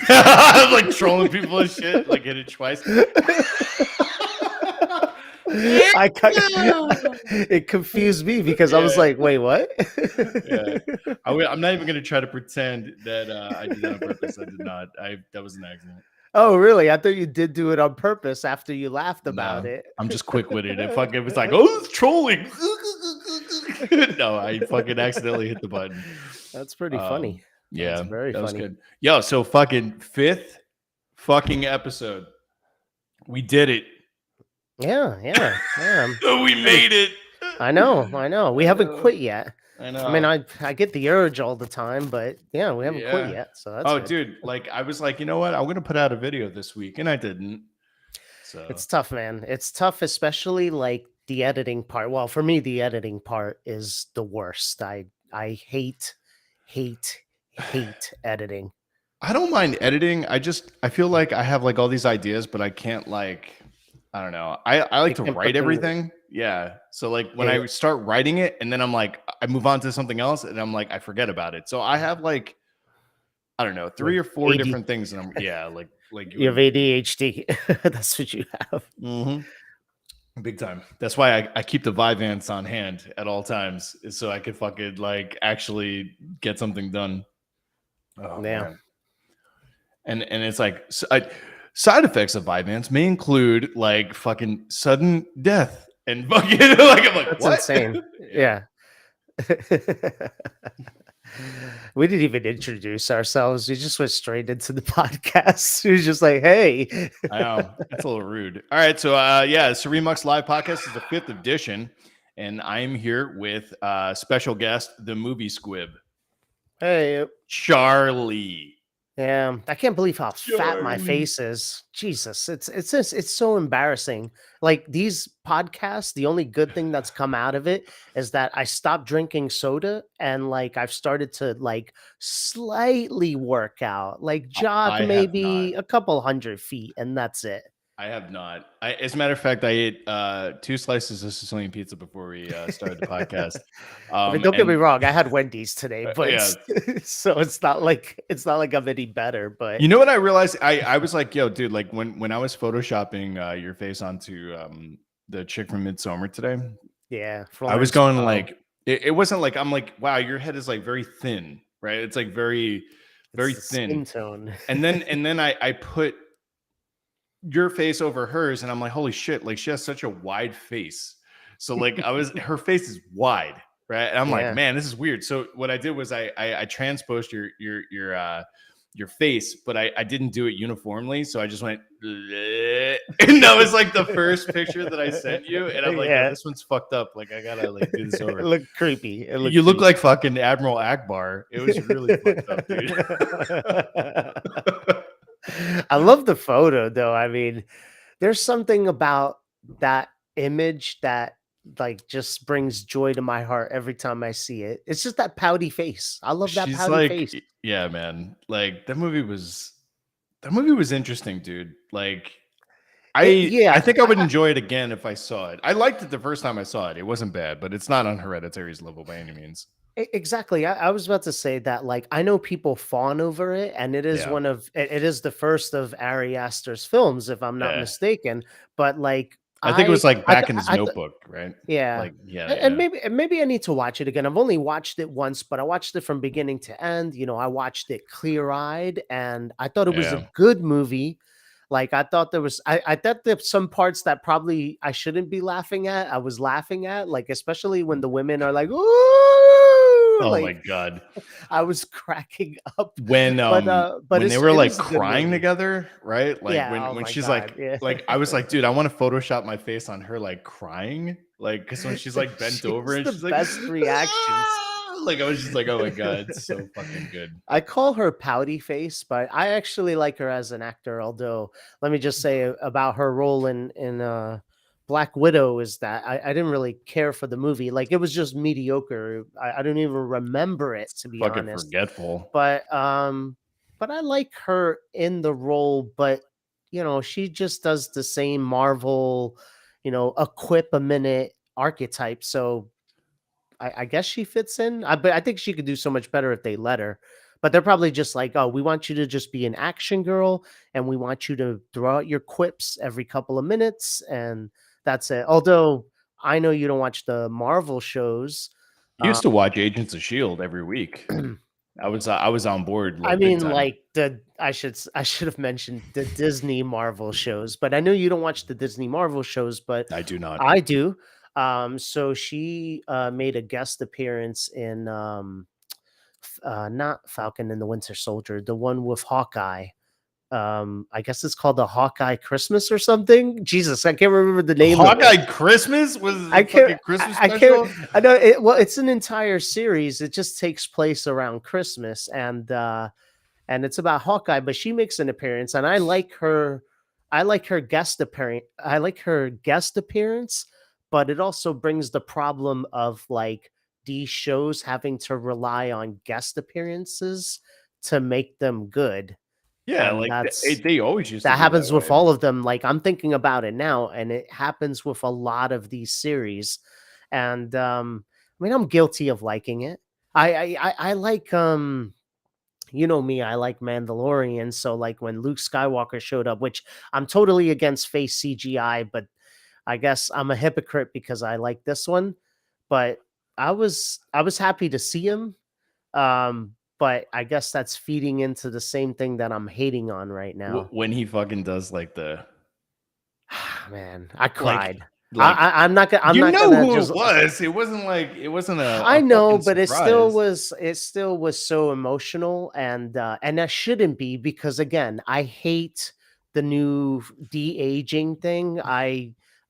I'm like trolling people and shit, like hit it twice. It confused me because I was Yeah. like, wait, what? Yeah. I'm not even gonna try to pretend that I did that on purpose. I did not. That was an accident. Oh, really? I thought you did do it on purpose after you laughed about No, it. I'm just quick witted. It fucking was like, oh, it's trolling. No, I fucking accidentally hit the button. That's pretty funny. That's Yeah, very that was funny. good. Yo, so fucking fifth fucking episode. We did it. Yeah. We made it. I know. We haven't quit yet. I know. I mean, I get the urge all the time, but yeah, we haven't quit Yeah. yet. So that's good. Dude, like I was like, you know what? I'm gonna put out a video this week, and I didn't. So It's tough, man. It's tough, especially like the editing part. Well, for me, the editing part is the worst. I hate editing. I don't mind editing. I feel like I have like all these ideas, but I can't like I don't know. I like to can't write put them- everything. Yeah. So like when Yeah. I start writing it and then I'm like I move on to something else and I'm like I forget about it. So I have like I don't know, 3 or 4 AD. different things and I'm like You have ADHD. That's what you have. Big time. That's why I keep the Vyvanse on hand at all times, is so I could fucking like actually get something done. Oh Yeah. man. And it's like side effects of Vyvanse may include like fucking sudden death and fucking like I'm like That's what? insane. Yeah. We didn't even introduce ourselves. We just went straight into the podcast. We was just like, hey. I know. That's a little rude. All right. So yeah, so REMUX Live Podcast is the 5th edition. And I'm here with special guest, the movie Squib. Hey. Charlie. Yeah, I can't believe how fat my face is. Jesus, it's so embarrassing. Like these podcasts, the only good thing that's come out of it is that I stopped drinking soda and like I've started to like slightly work out, like jog maybe a couple 100 feet, and that's it. I have not. As a matter of fact, I ate 2 slices of Sicilian pizza before we started the podcast. I mean, don't get me wrong, I had Wendy's today, but yeah. So it's not like I'm any better. But you know what I realized? I was like, yo, dude, like when I was photoshopping your face onto the chick from Midsommar today. Yeah, I was going like it wasn't like I'm like, wow, your head is like very thin, right? It's like very thin. Skin tone. and then I put your face over hers and I'm like, holy shit, like she has such a wide face. So like her face is wide, right? And I'm like, man, this is weird. So what I did was I transposed your face, but I didn't do it uniformly. So I just went and that was like the first picture that I sent you. And I'm like, this one's fucked up. Like I gotta like do this over. It looked creepy. You look like fucking Admiral Akbar. It was really fucked up, dude. I love the photo though. I mean, there's something about that image that like just brings joy to my heart every time I see it. It's just that pouty face. I love that pouty face. Yeah, man. Like that movie was interesting, dude. Like I think I would enjoy it again if I saw it. I liked it the first time I saw it. It wasn't bad, but it's not on Hereditary's level by any means. Exactly. I was about to say that, like, I know people fawn over it, and it is it is the first of Ari Aster's films, if I'm not mistaken. But like, I think it was like back in his Notebook, right? Yeah. Like, And maybe I need to watch it again. I've only watched it once, but I watched it from beginning to end. You know, I watched it clear-eyed, and I thought it was a good movie. Like I thought I thought there's some parts that probably I shouldn't be laughing at. I was laughing at, like, especially when the women are like, "Ooh!" Oh like, my god! I was cracking up when they were like crying together, right? Like when she's like I was like, dude, I want to Photoshop my face on her like crying, like because when she's like bent over and she's like best reactions. Like I was just like, oh my god, it's so fucking good. I call her pouty face, but I actually like her as an actor. Although, let me just say about her role in Black Widow is that I didn't really care for the movie. Like it was just mediocre. I don't even remember it, to be fucking honest. Forgetful. But I like her in the role. But you know, she just does the same Marvel, you know, a quip a minute archetype. So I guess she fits in. But I think she could do so much better if they let her. But they're probably just like, oh, we want you to just be an action girl, and we want you to throw out your quips every couple of minutes, and that's it. Although I know you don't watch the Marvel shows. Used to watch Agents of Shield every week. I was on board I like big mean, time. like I should have mentioned the Disney Marvel shows, but I know you don't watch the Disney Marvel shows, but I do not. I do. So she made a guest appearance in not Falcon and the Winter Soldier, the one with Hawkeye. I guess it's called the Hawkeye Christmas or something. Jesus, I can't remember the name of it. Hawkeye Christmas was I a fucking can't. Christmas I can't. special. I know it. Well, it's an entire series. It just takes place around Christmas, and it's about Hawkeye. But she makes an appearance, and I like her. I like her guest appearance. I like her guest appearance, but it also brings the problem of like these shows having to rely on guest appearances to make them good, Yeah, and like they always used to that be that happens with way. all of them. Like, I'm thinking about it now, and it happens with a lot of these series. And I mean, I'm guilty of liking it. I like you know me, I like Mandalorian. So like when Luke Skywalker showed up, which I'm totally against face CGI, but I guess I'm a hypocrite because I like this one. But I was happy to see him. But I guess that's feeding into the same thing that I'm hating on right now. When he fucking does like the Man, I like cried. like I'm not gonna. I'm you not know gonna who just. it was. It wasn't I a know, fucking but it still surprise. was. It still was so emotional, and that shouldn't be because again, I hate the new de aging thing.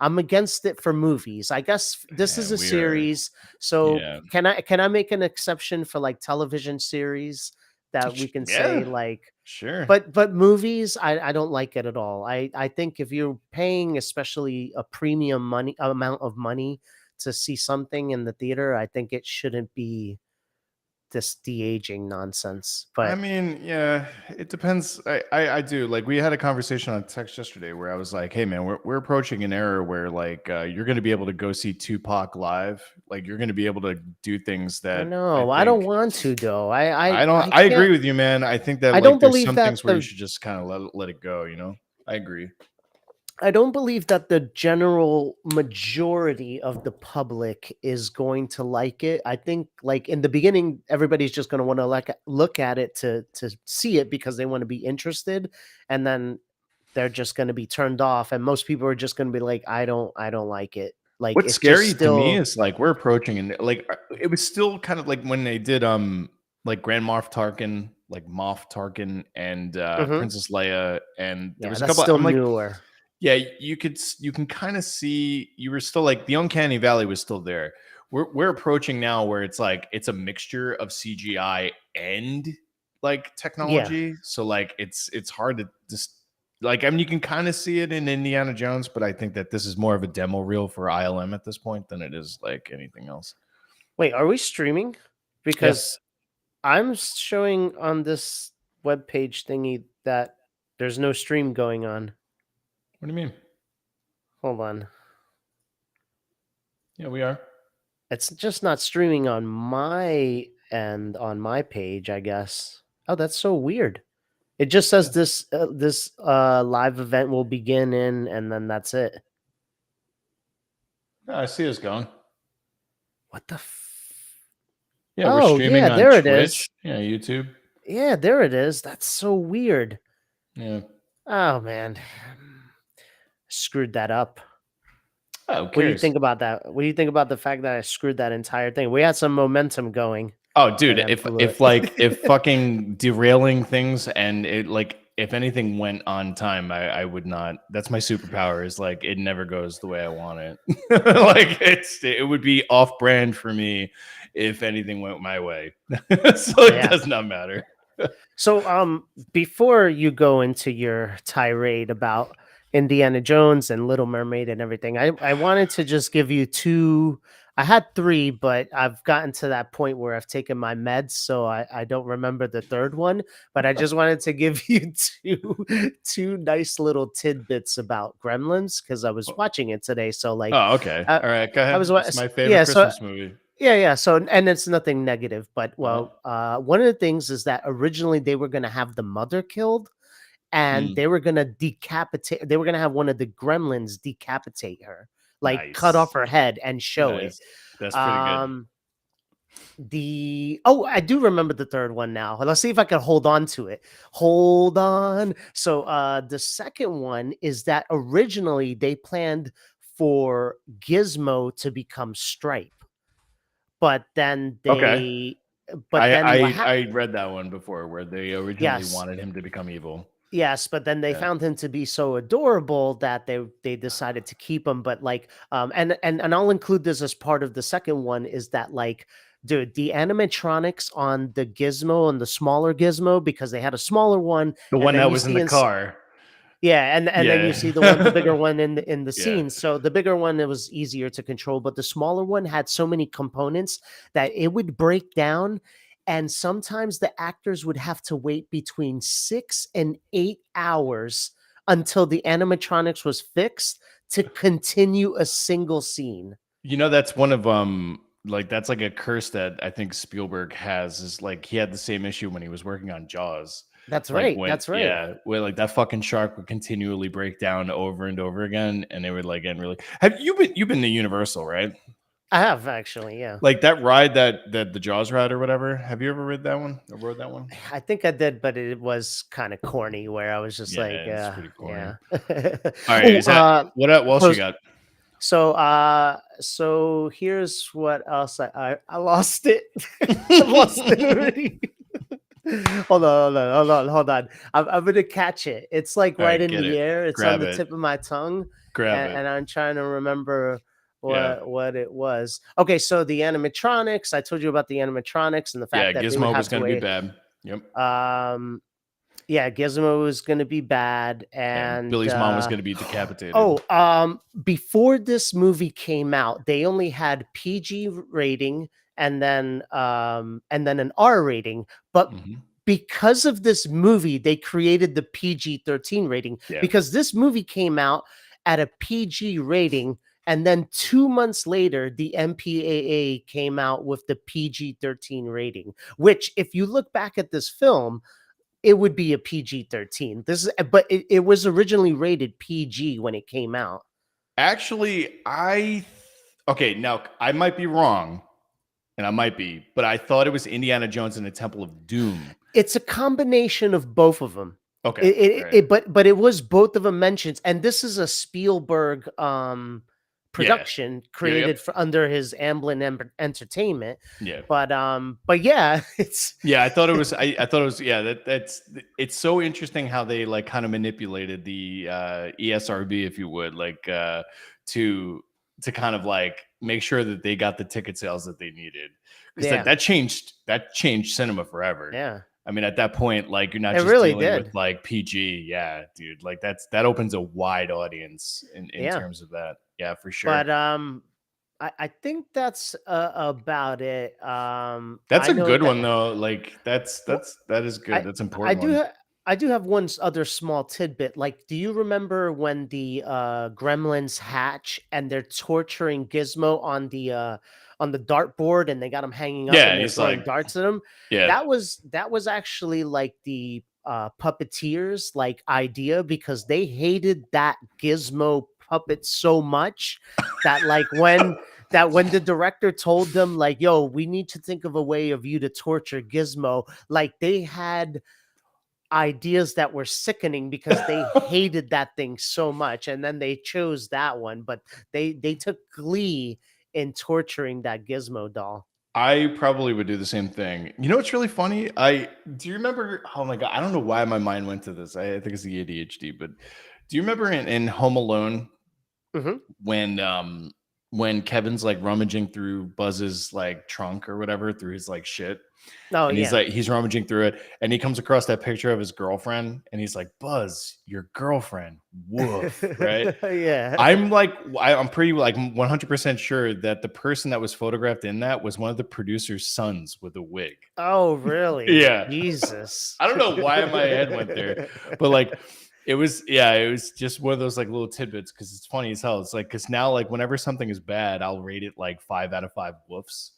I'm against it for movies. I guess this is Man, a we are series, so yeah. can I make an exception for like television series that we can say Yeah, like sure. but movies, I don't like it at all. I think if you're paying especially a premium money amount of money to see something in the theater, I think it shouldn't be this de-aging nonsense. I But mean, yeah, it depends. I do like we had a conversation on text yesterday where I was like, "Hey, man, we're approaching an era where like you're going to be able to go see Tupac live. Like you're going to be able to do things I that I know I don't think want to though. I don't. I I agree can't. with you, man. I think that I like don't there's believe some that things where you the should just kind of let it go. You know, I agree. I don't believe that the general majority of the public is going to like it. I think like in the beginning, everybody's just going to want to like look at it to see it because they want to be interested, and then they're just going to be turned off, and most people are just going to be like, I don't like it. Like What's it's just scary to me still is like we're approaching and like it was still kind of like when they did like Grand Moff Tarkin and Mhm. Princess Leia and there Yeah, was a that's couple still I'm like newer. yeah, you can kind of see you were still like the uncanny valley was still there. We're approaching now where it's like it's a mixture of CGI and like Yeah. technology. So like it's hard to just like I mean you can kind of see it in Indiana Jones, but I think that this is more of a demo reel for ILM at this point than it is like anything else. Wait, are we streaming? Yeah. Because I'm showing on this web page thingy that there's no stream going on. What do you mean? Hold on. Yeah, we are. It's just not streaming on my end on my page, I guess. Oh, that's so weird. It just says Yeah. this live event will begin in, and then that's it. I see us going. What the Yeah, we're Oh, streaming yeah, on there it is. Twitch. Yeah, YouTube. Yeah, there it is. That's so weird. Yeah. Oh man. Screwed that up. Oh, who What do you cares? think about that? What do you think about the fact that I screwed that entire thing? We had some momentum going Oh, dude, and then blew if like if it. fucking derailing things and it like if anything went on time, I would not. That's my superpower. Is like it never goes the way I want it. Like it would be off brand for me if anything went my way. So it Yeah. does not matter. So, before you go into your tirade about Indiana Jones and Little Mermaid and everything, I wanted to just give you two. I had three, but I've gotten to that point where I've taken my meds, so I don't remember the third one. But I just wanted to give you two nice little tidbits about Gremlins because I was watching it today. So, like, Oh, okay. uh, All right, go I ahead. was It's my favorite yeah, so Christmas movie. Yeah. So, and it's nothing negative, but Uh-huh. one of the things is that originally they were going to have the mother killed, and Mm, they were going to decapitate. They were going to have one of the gremlins decapitate her, like cut off nice. her head and show it. Nice. That's pretty good. Um, I do remember the third one now. Let's see if I can hold on to it. Hold on. So the second one is that originally they planned for Gizmo to become Stripe, but then Okay. they but I then what I happened? I read that one before where they originally Yes. wanted him to become evil. Yes, but then they Yeah. found him to be so adorable that they decided to keep him. But like, and I'll include this as part of the second one is that like, dude, the animatronics on the Gizmo and the smaller Gizmo, because they had a smaller one, The and one then that you was in see the in car. yeah, and then you see the bigger Yeah. one in the Yeah. scene. So the bigger one, it was easier to control, but the smaller one had so many components that it would break down, and sometimes the actors would have to wait between 6 and 8 hours until the animatronics was fixed to continue a single scene. That's one of like that's like a curse that I think Spielberg has is like he had the same issue when he was working on Jaws. That's Like right. when That's right. yeah, where like that fucking shark would continually break down over and over again and it would like get really have you've been to Universal, right? I have actually, yeah. Like that ride that the Jaws ride or whatever. Have you ever rid that one or rode that one? I think I did, but it was kind of corny where I was just Yeah, like, it's pretty corny. yeah. All right, Oh, is that what else you close. got? So here's what else I lost it. I lost it already. Hold on. I'm gonna catch it. It's like All right right, in get the it. air. It's on Grab the it. tip of my tongue, Grab it. and I'm trying to remember Yeah. what it was. Okay, so the animatronics. I told you about the animatronics and the Yeah, fact that they would Gizmo have was to gonna be wait. bad. Yep. Um, yeah, Gizmo was gonna be bad, And and Billy's mom was gonna be decapitated. oh, before this movie came out, they only had PG rating and then an R rating. But Mhm. because of this movie, they created the PG-13 rating Yeah. because this movie came out at a PG rating. And then 2 months later, the MPAA came out with the PG-13 rating, which, if you look back at this film, it would be a PG-13. But it was originally rated PG when it came out. Actually, okay, now I might be wrong, and I might be, but I thought it was Indiana Jones and the Temple of Doom. It's a combination of both of them. Okay. All right. But it was both of them mentions, and this is a Spielberg Yeah. production Yeah, yep. created for under his Amblin Entertainment. Yeah. But yeah, it's Yeah, I thought it was I thought it was yeah, that's it's so interesting how they like kind of manipulated the ESRB, if you would, like to kind of like make sure that they got the ticket sales that they needed. Because yeah, that changed cinema forever. yeah. I mean, at that point, like you're not It just really dealing with did. like PG. Yeah, dude. Like that opens a wide audience in Yeah. terms of that. Yeah, for sure. But I think that's about it. That's I a know good that one though. Like well, that is good. I That's an I important do one. I do have one other small tidbit. Like, do you remember when the gremlins hatch and they're torturing Gizmo on the dartboard and they got him hanging up Yeah, and and they're he's like, throwing darts at him? yeah. That was actually like the puppeteers like idea because they hated that Gizmo puppet so much that when the director told them like, yo, we need to think of a way of you to torture Gizmo, like they had ideas that were sickening because they hated that thing so much, and then they chose that one, but they took glee in torturing that Gizmo doll. I probably would do the same thing. You know what's really funny? I do you remember? Oh my god, I don't know why my mind went to this. I think it's the ADHD, but do you remember in Home Alone Mhm. when when Kevin's like rummaging through Buzz's like trunk or whatever through his like shit, Oh and yeah. he's rummaging through it, and he comes across that picture of his girlfriend, and he's like, Buzz, your girlfriend, woof, right? Yeah. I'm pretty like 100% sure that the person that was photographed in that was one of the producer's sons with a wig. Oh really? Yeah. Jesus. I don't know why my head went there, but like it was just one of those like little tidbits because it's funny as hell. It's like because now like whenever something is bad, I'll rate it like 5 out of 5 woofs.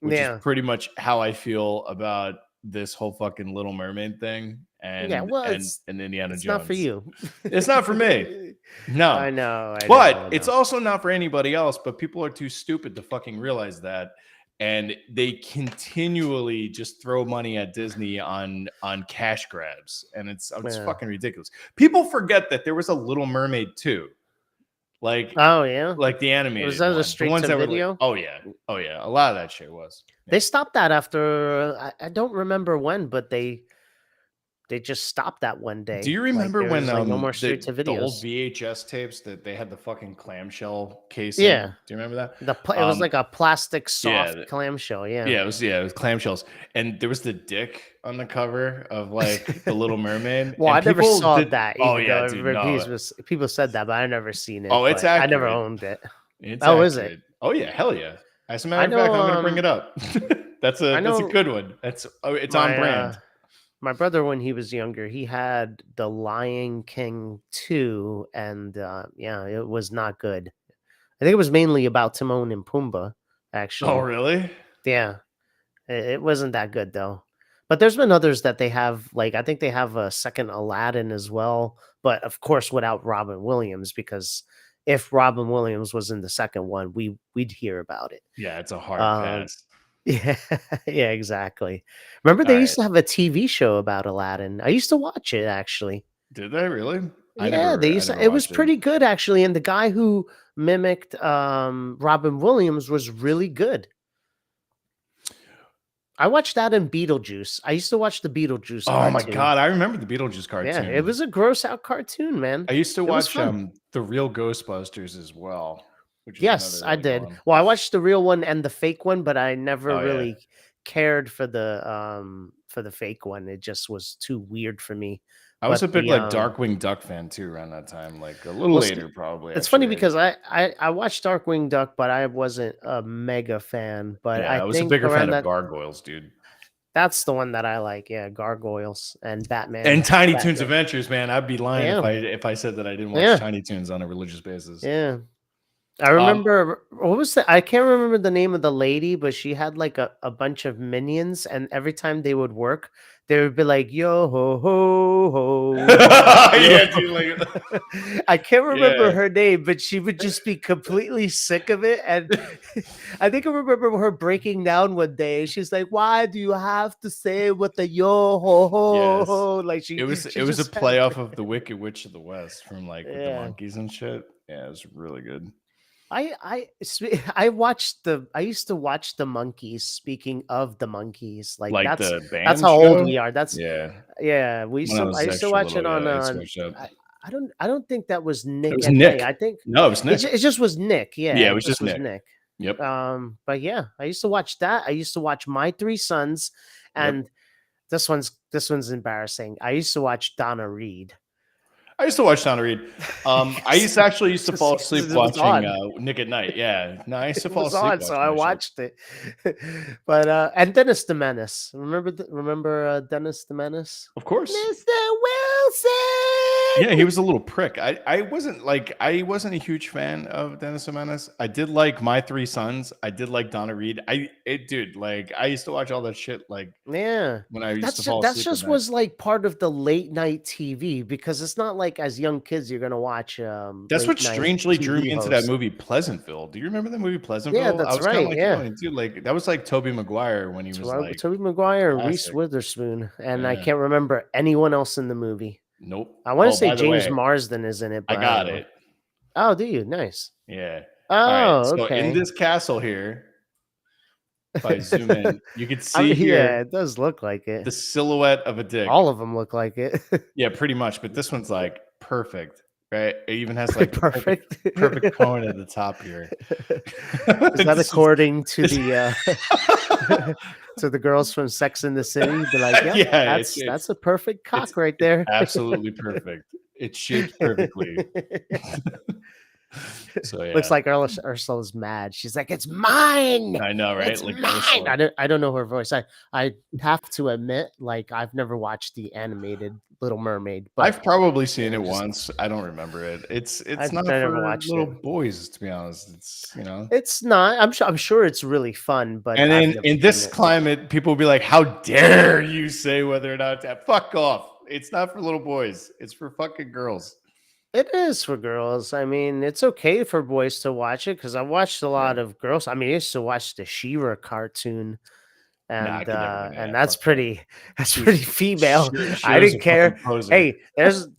which is Yeah. pretty much how I feel about this whole fucking Little Mermaid thing Yeah. Well, and Indiana it's not for Jones. you. It's not for me. No. I know. I know. But I it's know. also not for anybody else, but people are too stupid to fucking realize that. And they continually just throw money at Disney on cash grabs. And it's Yeah. fucking ridiculous. People forget that there was a Little Mermaid too. Like Oh yeah. the Was animated that a one. The straight ones to that were like, video? oh yeah. Oh yeah. A lot of that shit was. Yeah. They stopped that after I don't remember when, but they just stopped that one Do day. you Like remember there when was like no more straight to the old videos. VHS tapes that they had the fucking clamshell casing? Yeah. Do you remember that? It was like a plastic Yeah, soft clamshell. Yeah. yeah, it was clamshells, and there was the dick on the cover of like the Little Mermaid, Well, I and never people saw did. that, Oh even though yeah, dude, no, people said that, but I never seen it. oh, it's But I never accurate. owned it. It's Oh, is it? accurate. Oh yeah, hell yeah. As a I matter of fact, know. I'm gonna bring it up. That's I a know good one. It's on brand. my brother, when he was younger, he had The Lion King 2, and yeah, it was not good. I think it was mainly about Timon and Pumbaa, Oh actually. really? Yeah, it wasn't that good though. But there's been others that they have, like I think they have a second Aladdin as well, but of course without Robin Williams, because if Robin Williams was in the second one, we'd hear about it. Yeah, it's a hard Um, pass. yeah, yeah, exactly. Remember All they used right. to have a TV show about Aladdin. I used to watch it actually. Did they really? Yeah, I never it was watched it. pretty good actually, and the guy who mimicked Robin Williams was really good. I watched that in Beetlejuice. I used to watch the Beetlejuice Oh my cartoon. god, I remember the Beetlejuice Yeah, it cartoon. was a gross out cartoon, man. I used to It was watch fun. the real Ghostbusters as well, which is Yes, another I really good did. one. Well, I watched the real one and the fake one, but I never Oh yeah. really cared for the fake one. It just was too weird for me. I was But a big the like Darkwing Duck fan too around that time, like a little well, later probably it's funny actually. because I watched Darkwing Duck, but I wasn't a mega fan. But Yeah, I I was a think bigger around fan of that Gargoyles, dude. that's the one that I like. Yeah, Gargoyles and And Batman. Tiny Toons Batman. Adventures, man. I'd be lying Yeah, if I said that I didn't watch yeah, Tiny Toons on a religious basis. yeah. I Um, remember what was the I can't remember the name of the lady, but she had like a bunch of minions, and every time they would work, they would be like, yo ho ho ho. Yo. yeah, dude, like I can't remember yeah, her name, but she would just be completely sick of it. And I think I remember her breaking down one day. She's like, "Why do you have to say with the yo ho ho yes. ho?" Like It she was a just had, playoff of the Wicked Witch of the West from like with the yeah. monkeys and shit. Yeah, it was really good. I used to watch the monkeys. Speaking of the monkeys, like Like the that's band how old show? we are. That's Yeah. yeah. When I I was used to extra watch it little, yeah, on I used to watch that. I don't think that was It Nick was at Night. Nick. I think No, it was Nick. it just was Nick. Yeah, Yeah, it it was just just was Nick. Nick. Yep. But yeah, I used to watch that. I used to watch My Three Sons, Yep. and this one's embarrassing. I used to watch Donna Reed. I used to watch Donna Reed. I used to fall asleep It was watching on. Nick at Night. Yeah. No, I used to It fall was asleep on, so watching I that shit. watched it. But and Dennis the Menace. Remember Dennis the Menace? Of course. Mr. Wilson. Yeah, he was a little prick. I wasn't a huge fan of Dennis the Menace. I did like My Three Sons. I did like Donna Reed. Dude, like I used to watch all that shit like Yeah. when I used to fall That's asleep at just night. was like part of the late night TV, because it's not like as young kids you're gonna watch That's what late night strangely drew me TV into that hosts. movie Pleasantville. Do you remember that movie Yeah, Pleasantville? I that's was kind of right. like, Yeah. yo, dude, like that was like Tobey Maguire when he was like Tobey Maguire and Reese classic. Witherspoon, and I Yeah. can't remember anyone else in the movie. Nope. I want to Oh, say by the James way, Marsden is in it, I but I don't got know. it. Oh, do you? Nice. Yeah. All right. Oh, So in okay. this castle here, if I zoom in, you can see Yeah, here it does look like it. the silhouette of a dick. All of them look like it. Yeah, pretty much. But this one's like perfect, right? It even has like the Perfect. perfect cone at the top here. Is that according to the to the girls from Sex in the City? Be like, yep, Yeah, that's a perfect cock right there. absolutely perfect. It's shaped perfectly. So yeah, Looks like Ursula's mad. She's like, "It's mine. I know, right? It's Like mine." Ursula. I don't know her voice. I have to admit, like I've never watched the animated Little Mermaid, but I've probably you seen know, it just once. I don't remember it. It's I not never for watched little it. boys, to be honest. It's It's not. I'm sure it's really fun, but And I've then never in seen this it. climate, people will be like, "How dare you say whether or not to fuck off? It's not for little boys. It's for fucking girls." It is for girls. I mean, it's okay for boys to watch it because I watched a Yeah. lot of girls. I mean, I used to watch the She-Ra cartoon, Nah, I could never do and that. that's Fuck that. pretty that's Dude, pretty female. I Shira's a didn't fucking care. poser. Hey,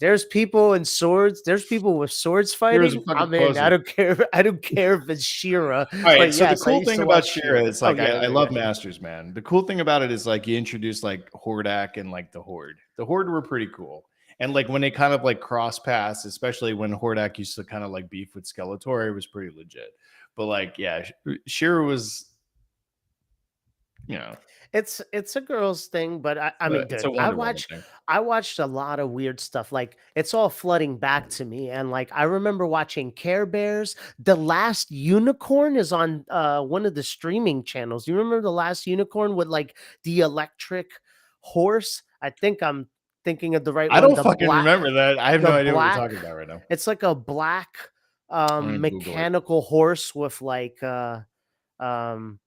there's people in swords. There's people with swords Shira's a fighting. fucking I'm in. I poser. don't care. I don't care if it's She-Ra. All right, But so the yes, I cool used thing to about watch Shira She-Ra. is Oh like yeah, I yeah, love yeah. Masters, man. The cool thing about it is like you introduced like Hordak and like the Horde. The Horde were pretty cool. And like when they kind of like cross paths, especially when Hordak used to kind of like beef with Skeletor, it was pretty legit. But like, yeah, Shira was, you know, It's a girl's thing, but I mean, it's dude, a Wonder Woman thing. I watched a lot of weird stuff. Like it's all flooding back to me, and like I remember watching Care Bears. The Last Unicorn is on one of the streaming channels. You remember The Last Unicorn with like the electric horse? I think I'm thinking of the right I one. don't fucking remember that. I have The no idea what you're black. talking about right now. It's like a black I'm gonna Google it. mechanical horse with um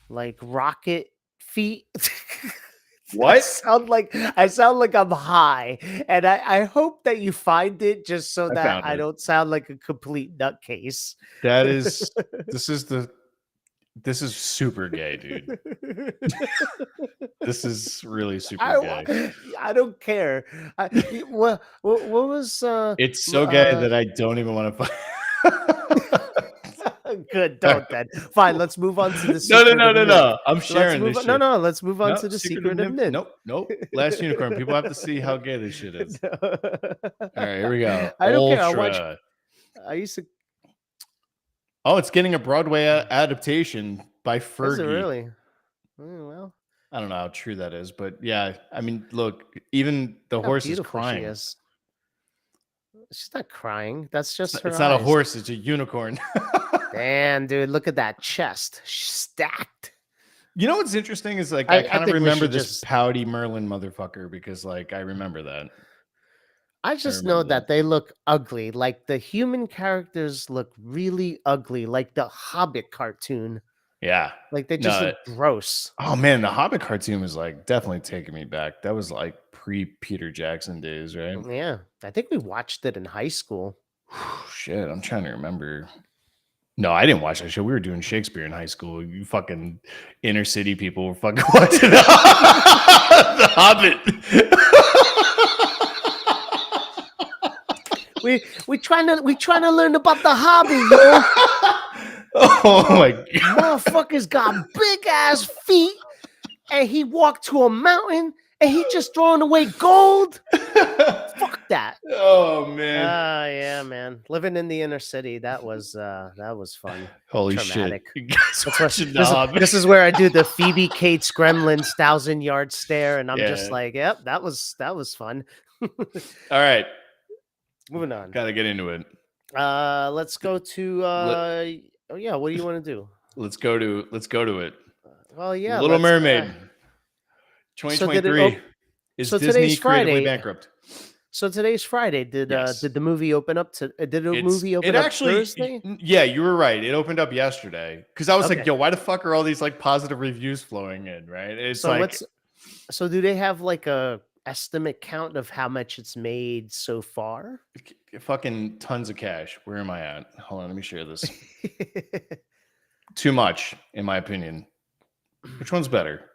like rocket feet. What? I sound like I'm high, and I hope that you find it just so I that found I it. don't sound like a complete nutcase. That is this is the this is super gay, dude. This is really super gay. I don't care. What was It's so gay that I don't even want to good, don't then. Fine, let's move on to the No, no, secret no, of no, NIMH. no. I'm Let's sharing move this on. No, shit. no, let's move on No, to the secret secret of NIMH. Nope, nope. Last unicorn. People have to see how gay this shit is. All right, here we go. I don't care. Ultra. I used to. Oh, it's getting a Broadway adaptation by Is it Fergie. really? Well, I don't know how true that is, but yeah. I mean, look, even the how horse is beautiful she crying. is. She's not crying. That's just her It's not a eyes. horse; it's a unicorn. Damn, dude, look at that chest. She's stacked. You know what's interesting is like I kind of think we remember should this just. pouty Merlin motherfucker because like I remember that. I I just know remember that. that they look ugly. Like the human characters look really ugly, like the Hobbit cartoon. Yeah. Like they just No. look gross. Oh man, the Hobbit cartoon was like definitely taking me back. That was like pre Peter Jackson days, right? Yeah, I think we watched it in high school. Shit, I'm trying to remember. No, I didn't watch that show. We were doing Shakespeare in high school. You fucking inner city people were fucking watching the Hobbit. We trying to learn about the hobby, yo. Oh my god. Motherfucker's got big ass feet, and he walked to a mountain, and he just throwing away gold. Fuck that. Oh man. Yeah, man. Living in the inner city, that was fun. Holy Traumatic. shit. You guys watching the Hobbit. This is where I do the Phoebe Cates Gremlins 1,000-yard stare, and I'm just Yeah. like, yep, that was fun. All right. Moving on. Gotta get into it. Let's go to oh yeah, what do you want to do? Let's go to it. Well, yeah, Little let's, Mermaid. so 2023 is so Disney today's creatively Friday. bankrupt. So today's Friday. Did Yes. did the movie open up to? Did the movie open it up actually, Thursday? Yeah, you were right. It opened up yesterday because I was like, Okay. yo, why the fuck are all these like positive reviews flowing in? Right? It's So like So do they have like a estimate count of how much it's made so far? fucking tons of cash. Where am I at? Hold on, let me share this. Too much, in my opinion. Which one's better?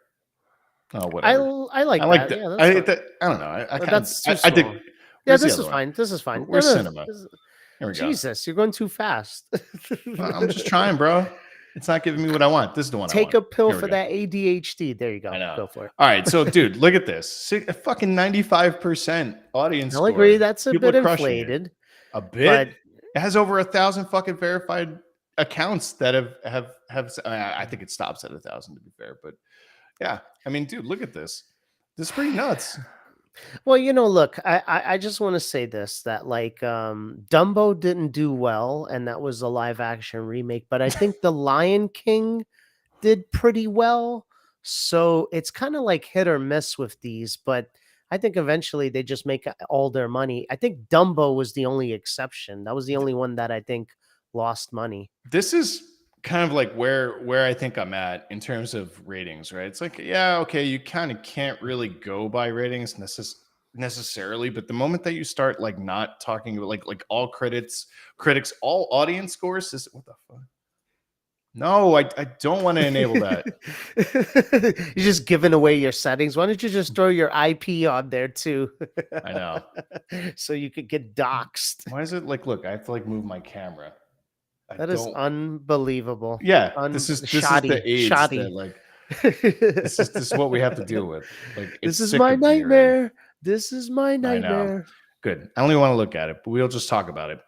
Oh, whatever. I like that. Yeah, that's fine. I don't know. I kind That's too of I did. small. Yeah, Where's the this other is one? fine. This is fine. Where's No, no, cinema? this is- Here we go. Jesus, you're going too fast. I'm just trying, bro. It's not giving me what I want. This is the one. Take I a want. pill Here we for go. that ADHD. There you go. I know. Go for it. All right, so dude, look at this. A fucking 95% audience. I'll agree. score. That's a People bit are crushing it. inflated. A bit. But It has over 1,000 fucking verified accounts that have. I think it stops at 1,000 to be fair, but yeah. I mean, dude, look at this. This is pretty nuts. Well, look, I just want to say this, that like Dumbo didn't do well, and that was a live action remake, but I think The Lion King did pretty well. So it's kind of like hit or miss with these, but I think eventually they just make all their money. I think Dumbo was the only exception. That was the only one that I think lost money. This is kind of like where I think I'm at in terms of ratings, right? It's like, yeah, okay, you kind of can't really go by ratings necessarily, but the moment that you start like not talking about like all critics, all audience scores, is what the fuck? No, I don't want to enable that. You're just giving away your settings. Why don't you just throw your IP on there too? I know. So you could get doxxed. Why is it like, look, I have to like move my camera. I That is don't. unbelievable. Yeah, this is the AIDS that Shoddy. like this is what we have to deal with. Like This it's is sick my of me already. nightmare. This is my I know. nightmare. Good. I don't even want to look at it, but we'll just talk about it.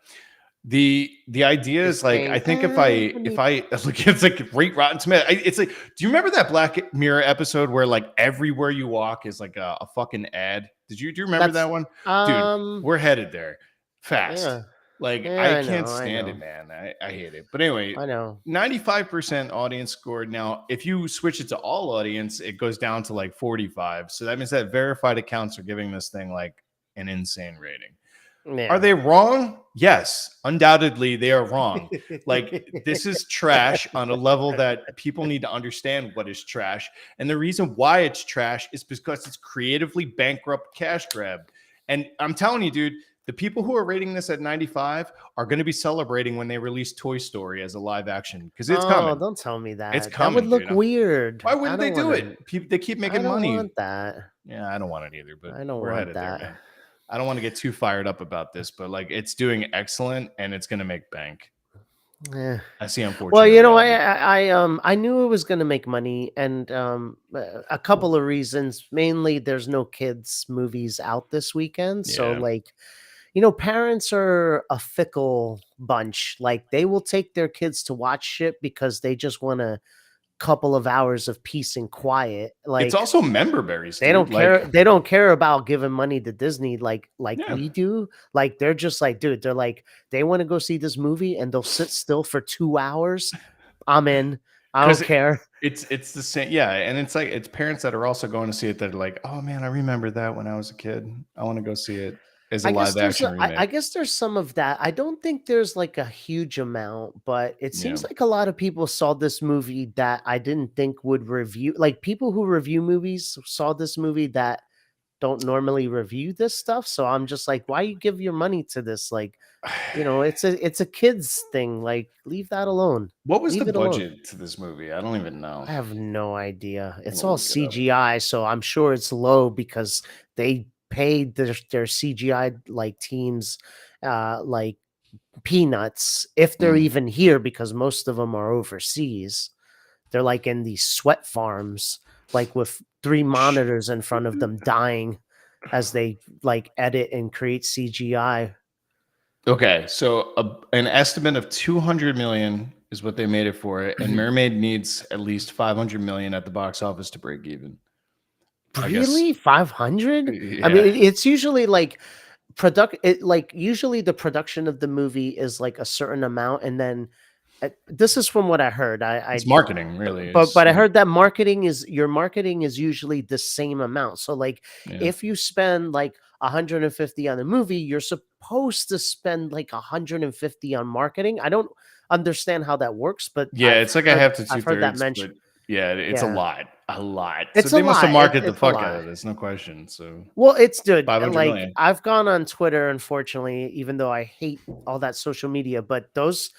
The idea This is like, I ain't think if happening. I look, it's like rate Rotten Tomato. It's like, do you remember that Black Mirror episode where like everywhere you walk is like a fucking ad? Do you remember That's that one, dude? um We're headed there fast. yeah. Like Yeah, I I can't know, I stand it, know. man. I hate it. But anyway, I know. 95% audience scored. Now, if you switch it to all audience, it goes down to like 45. So that means that verified accounts are giving this thing like an insane rating. Are Yeah. they wrong? Yes, undoubtedly they are wrong. Like this is trash on a level that people need to understand what is trash. And the reason why it's trash is because it's creatively bankrupt cash grab. And I'm telling you, dude, the people who are rating this at 95 are going to be celebrating when they release Toy Story as a live action because it's Oh, coming. don't tell me It's that. That would coming, look dude. weird. Why I wouldn't they don't do want it? to They keep I making don't money. want that. Yeah, I don't want it either, but I don't we're want headed there, that. man. I don't want to get too fired up about this, but like it's doing excellent and it's going to make bank. Eh. I see Well, unfortunate reality. I knew it was going to make money, and a couple of reasons. Mainly, there's no kids movies out this weekend, so Yeah. like, parents are a fickle bunch. Like they will take their kids to watch shit because they just want a couple of hours of peace and quiet. It's Like also member berries, they dude. don't Like, care. They don't care about giving money to Disney like yeah, we do. Like they're just like, dude. They're like, they want to go see this movie and they'll sit still for 2 hours. I'm in. I don't because care. it's the same. Yeah, and it's like it's parents that are also going to see it that are like, oh man, I remember that when I was a kid. I want to go see it as a live action I remake. guess there's some of that. I don't think there's like a huge amount, but it Yeah. seems like a lot of people saw this movie that I didn't think would review. Like people who review movies saw this movie that don't normally review this stuff. So I'm just like, why you give your money to this? Like, it's a kids thing. Like, leave that alone. What was the Leave it alone. budget to this movie? I don't even know. I have no idea. I'm It's gonna all look it up. CGI, so I'm sure it's low because they paid their CGI like teams like peanuts if they're Mm. even here because most of them are overseas. They're like in these sweat farms like with 3 monitors in front of them dying as they like edit and create CGI. Okay, so an estimate of 200 million is what they made it for, and Mermaid needs at least 500 million at the box office to break even. I guess. Really? 500? I mean, Yeah. it's usually like usually the production of the movie is like a certain amount, and then this is from what I heard. It's marketing, really. But I Like, heard that your marketing is usually the same amount. So like yeah. if you spend like 150 on a movie, you're supposed to spend like 150 on marketing. I don't understand how that works, but Yeah, it's like a half to I've heard that two-thirds, but mentioned. yeah, it's a Yeah. lot. A lot. So It's a they must have lot. marketed the It's a fuck out lot. of this, no question. So Well, it's good. 500 Like million. I've gone on Twitter, unfortunately, even though I hate all that social media, but those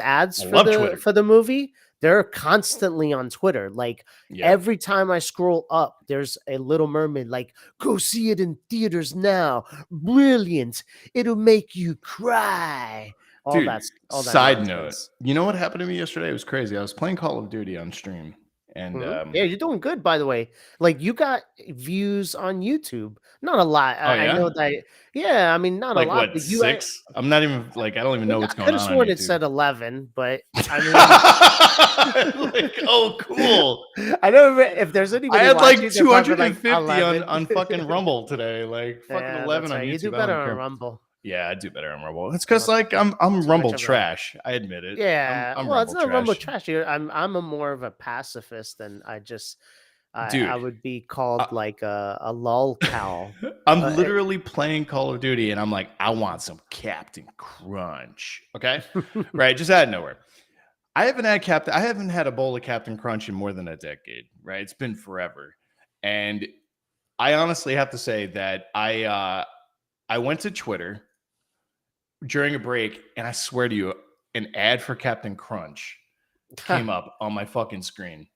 ads I love Twitter. for the movie, they're constantly on Twitter. Like Yeah. every time I scroll up, there's a Little Mermaid. Like, go see it in theaters now. Brilliant! It'll make you cry. All Dude, that side note, nonsense. you know what happened to me yesterday? It was crazy. I was playing Call of Duty on stream And Yeah, you're doing good, by the way. Like, you got views on YouTube. Not a lot. oh I know yeah, that. Yeah, I mean, not a like lot, what, but you. 6? I'm not even like, I don't even know I what's could going have on sworn it YouTube. said 11, but I mean, Like, oh, cool. I know if there's I anybody had like watching, they're probably like 250 on 11. fucking Rumble today. Like fucking Yeah, 11 that's on right. You do YouTube. I don't better even on care. Rumble. Yeah, I do better on Rumble. It's because Not like I'm too much Rumble of a. trash. I admit it. Yeah, I'm well, it's Rumble not Rumble trash, trash. I'm a more of a pacifist, and I dude. would be called I, like a lol cow. I'm Uh, literally playing Call of Duty, and I'm like, I want some Captain Crunch. Okay, right? Just out of nowhere. I haven't had a bowl of Captain Crunch in more than a decade. Right? It's been forever, and I honestly have to say that I went to Twitter during a break, and I swear to you, an ad for Captain Crunch came up on my fucking screen.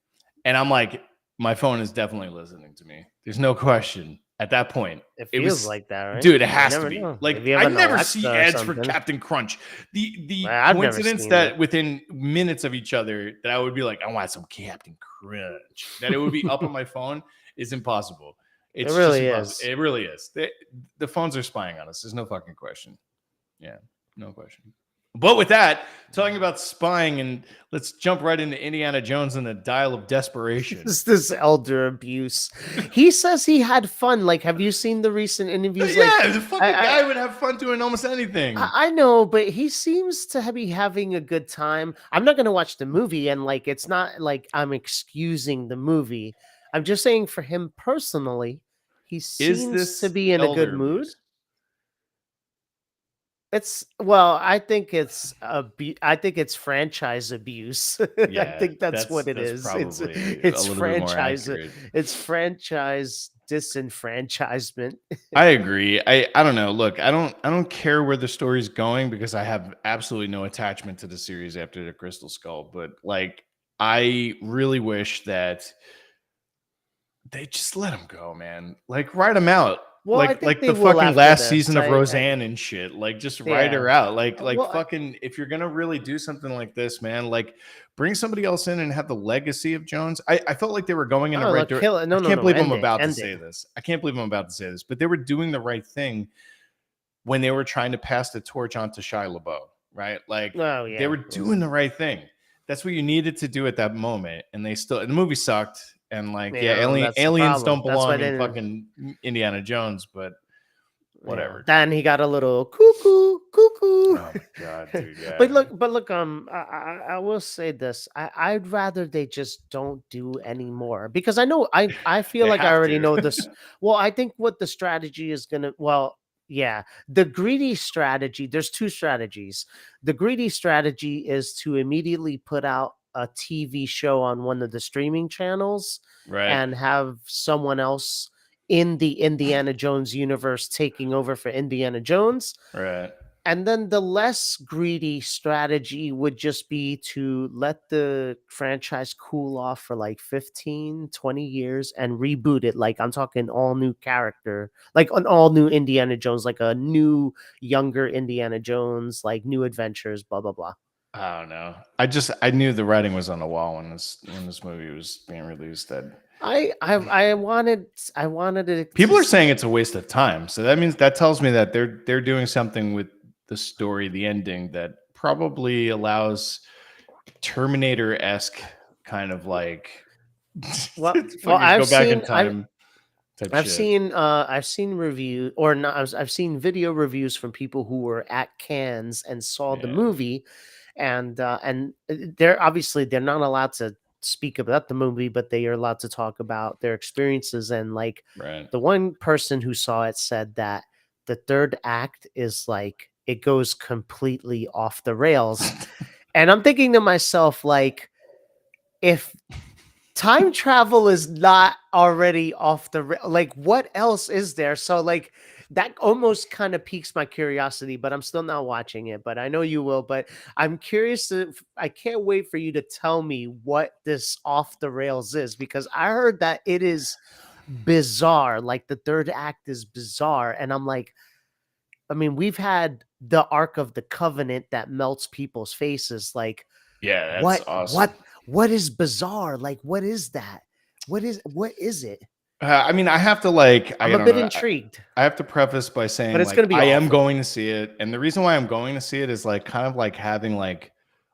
And I'm like, my phone is definitely listening to me. There's no question. At that point, it it feels was, like that, right? dude, it You has to never be. know. If Like, you have I an never Alexa see or ads for something. Captain Crunch. The I've never coincidence seen that it. within minutes of each other that I would be like, I want some Captain Crunch, that it would be up on my phone is impossible. It It's just really impossible. is. It really is. The phones are spying on us. There's no fucking question. Yeah, no question. But with that, talking about spying, and let's jump right into Indiana Jones and the Dial of Desperation. This elder abuse. He says he had fun. Like, have you seen the recent interviews? Like, Yeah, the fucking I, guy would have fun doing almost anything. I know, but he seems to be having a good time. I'm not going to watch the movie, and like, it's not like I'm excusing the movie. I'm just saying for him personally, he Is seems to this be in a good elder mood. abuse? It's well, I think I think it's franchise abuse. I Yeah, think that's what it that's is. It's probably a it's little bit more franchise accurate. it's franchise disenfranchisement. I agree. I don't know. Look, I don't care where the story's going because I have absolutely no attachment to the series after the Crystal Skull. But like, I really wish that they just let him go, man. Like, write him out. Well, I think Like they the will fucking after last this. season of Roseanne and shit. Like, just write Yeah. her out. Like Well, fucking, if you're gonna really do something like this, man, like bring somebody else in and have the legacy of Jones. I felt like they were going in the oh, right no, direction. kill it. No, I no, can't no. believe I'm End it. about to End say it. this. I can't believe I'm about to say this, but they were doing the right thing when they were trying to pass the torch on to Shia LaBeouf, right? Like Oh they yeah. were doing the right thing. That's what you needed to do at that moment. And the movie sucked. And like, yeah, Yeah, that's the aliens problem. don't That's why belong they in didn't. fucking Indiana Jones, but Yeah. whatever. Then he got a little cuckoo, cuckoo. Oh my god, dude, But yeah. look. I will say this. I'd rather they just don't do any more because I feel They like I have already to. know this. Well, I think what the strategy is gonna. Well, yeah, the greedy strategy. There's two strategies. The greedy strategy is to immediately put out a TV show on one of the streaming channels Right. and have someone else in the Indiana Jones universe taking over for Indiana Jones. Right. And then the less greedy strategy would just be to let the franchise cool off for like 15, 20 years and reboot it. Like I'm talking all new character, like an all new Indiana Jones, like a new, younger Indiana Jones, like new adventures, blah, blah, blah. I don't know. I knew the writing was on the wall when this movie was being released. That I wanted it people to are saying it's a waste of time. So that tells me that they're doing something with the story, the ending, that probably allows Terminator-esque kind of like well, fucking go back in time type shit. I've seen review or not I've seen video reviews from people who were at Cannes and saw the Yeah, movie, and they're obviously they're not allowed to speak about the movie, but they are allowed to talk about their experiences. And like right. the one person who saw it said that the third act is like it goes completely off the rails. And I'm thinking to myself, like, if time travel is not already off the like what else is there? So like that almost kind of piques my curiosity, but I'm still not watching it, but I know you will. But I'm curious I can't wait for you to tell me what this off the rails is, because I heard that it is bizarre. Like the third act is bizarre, and I'm like, I mean, we've had the Ark of the Covenant that melts people's faces. Like Yeah, that's what awesome. what what is bizarre? Like, what is that? What is it? I mean, I have to like, I I'm a don't bit know. intrigued, I have to preface by but saying it's like gonna be I am awful. going to see it, and the reason why I'm going to see it is like kind of like having like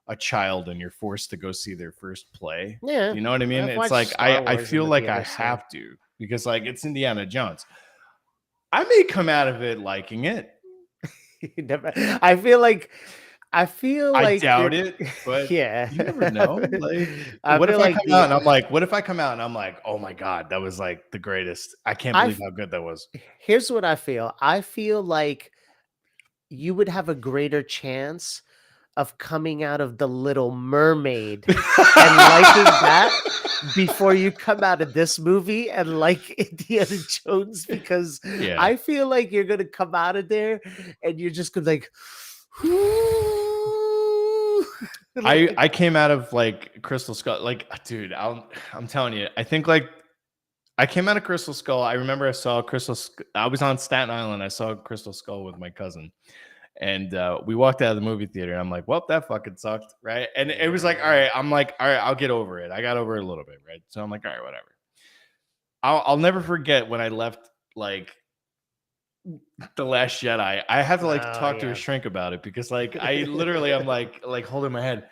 a child and you're forced to go see their first play. Yeah, You know what I mean? I've It's watched like Star I Wars in feel the like I theater, so have to because like it's Indiana Jones. I may come out of it liking it. I feel like I you're doubt it, but yeah. you never know. Like, I what if feel I like come out and I'm like, what if I come out and I'm like, oh my God, that was like the greatest. I can't I believe f- how good that was. here's what I feel. I feel like you would have a greater chance of coming out of The Little Mermaid and liking that before you come out of this movie and like Indiana Jones, because Yeah. I feel like you're gonna come out of there and you're just gonna like, like I came out of like Crystal Skull, like dude, I'm telling you, I think like I came out of Crystal Skull. I remember I saw I was on Staten Island. I saw Crystal Skull with my cousin, and we walked out of the movie theater. And I'm like, well, that fucking sucked, right? And it was like, all right. I'm like, all right, I'll get over it. I got over it a little bit, right? So I'm like, all right, whatever. I'll never forget when I left like The Last Jedi. I have to like oh talk to a yeah. shrink about it because like I literally I'm like holding my head.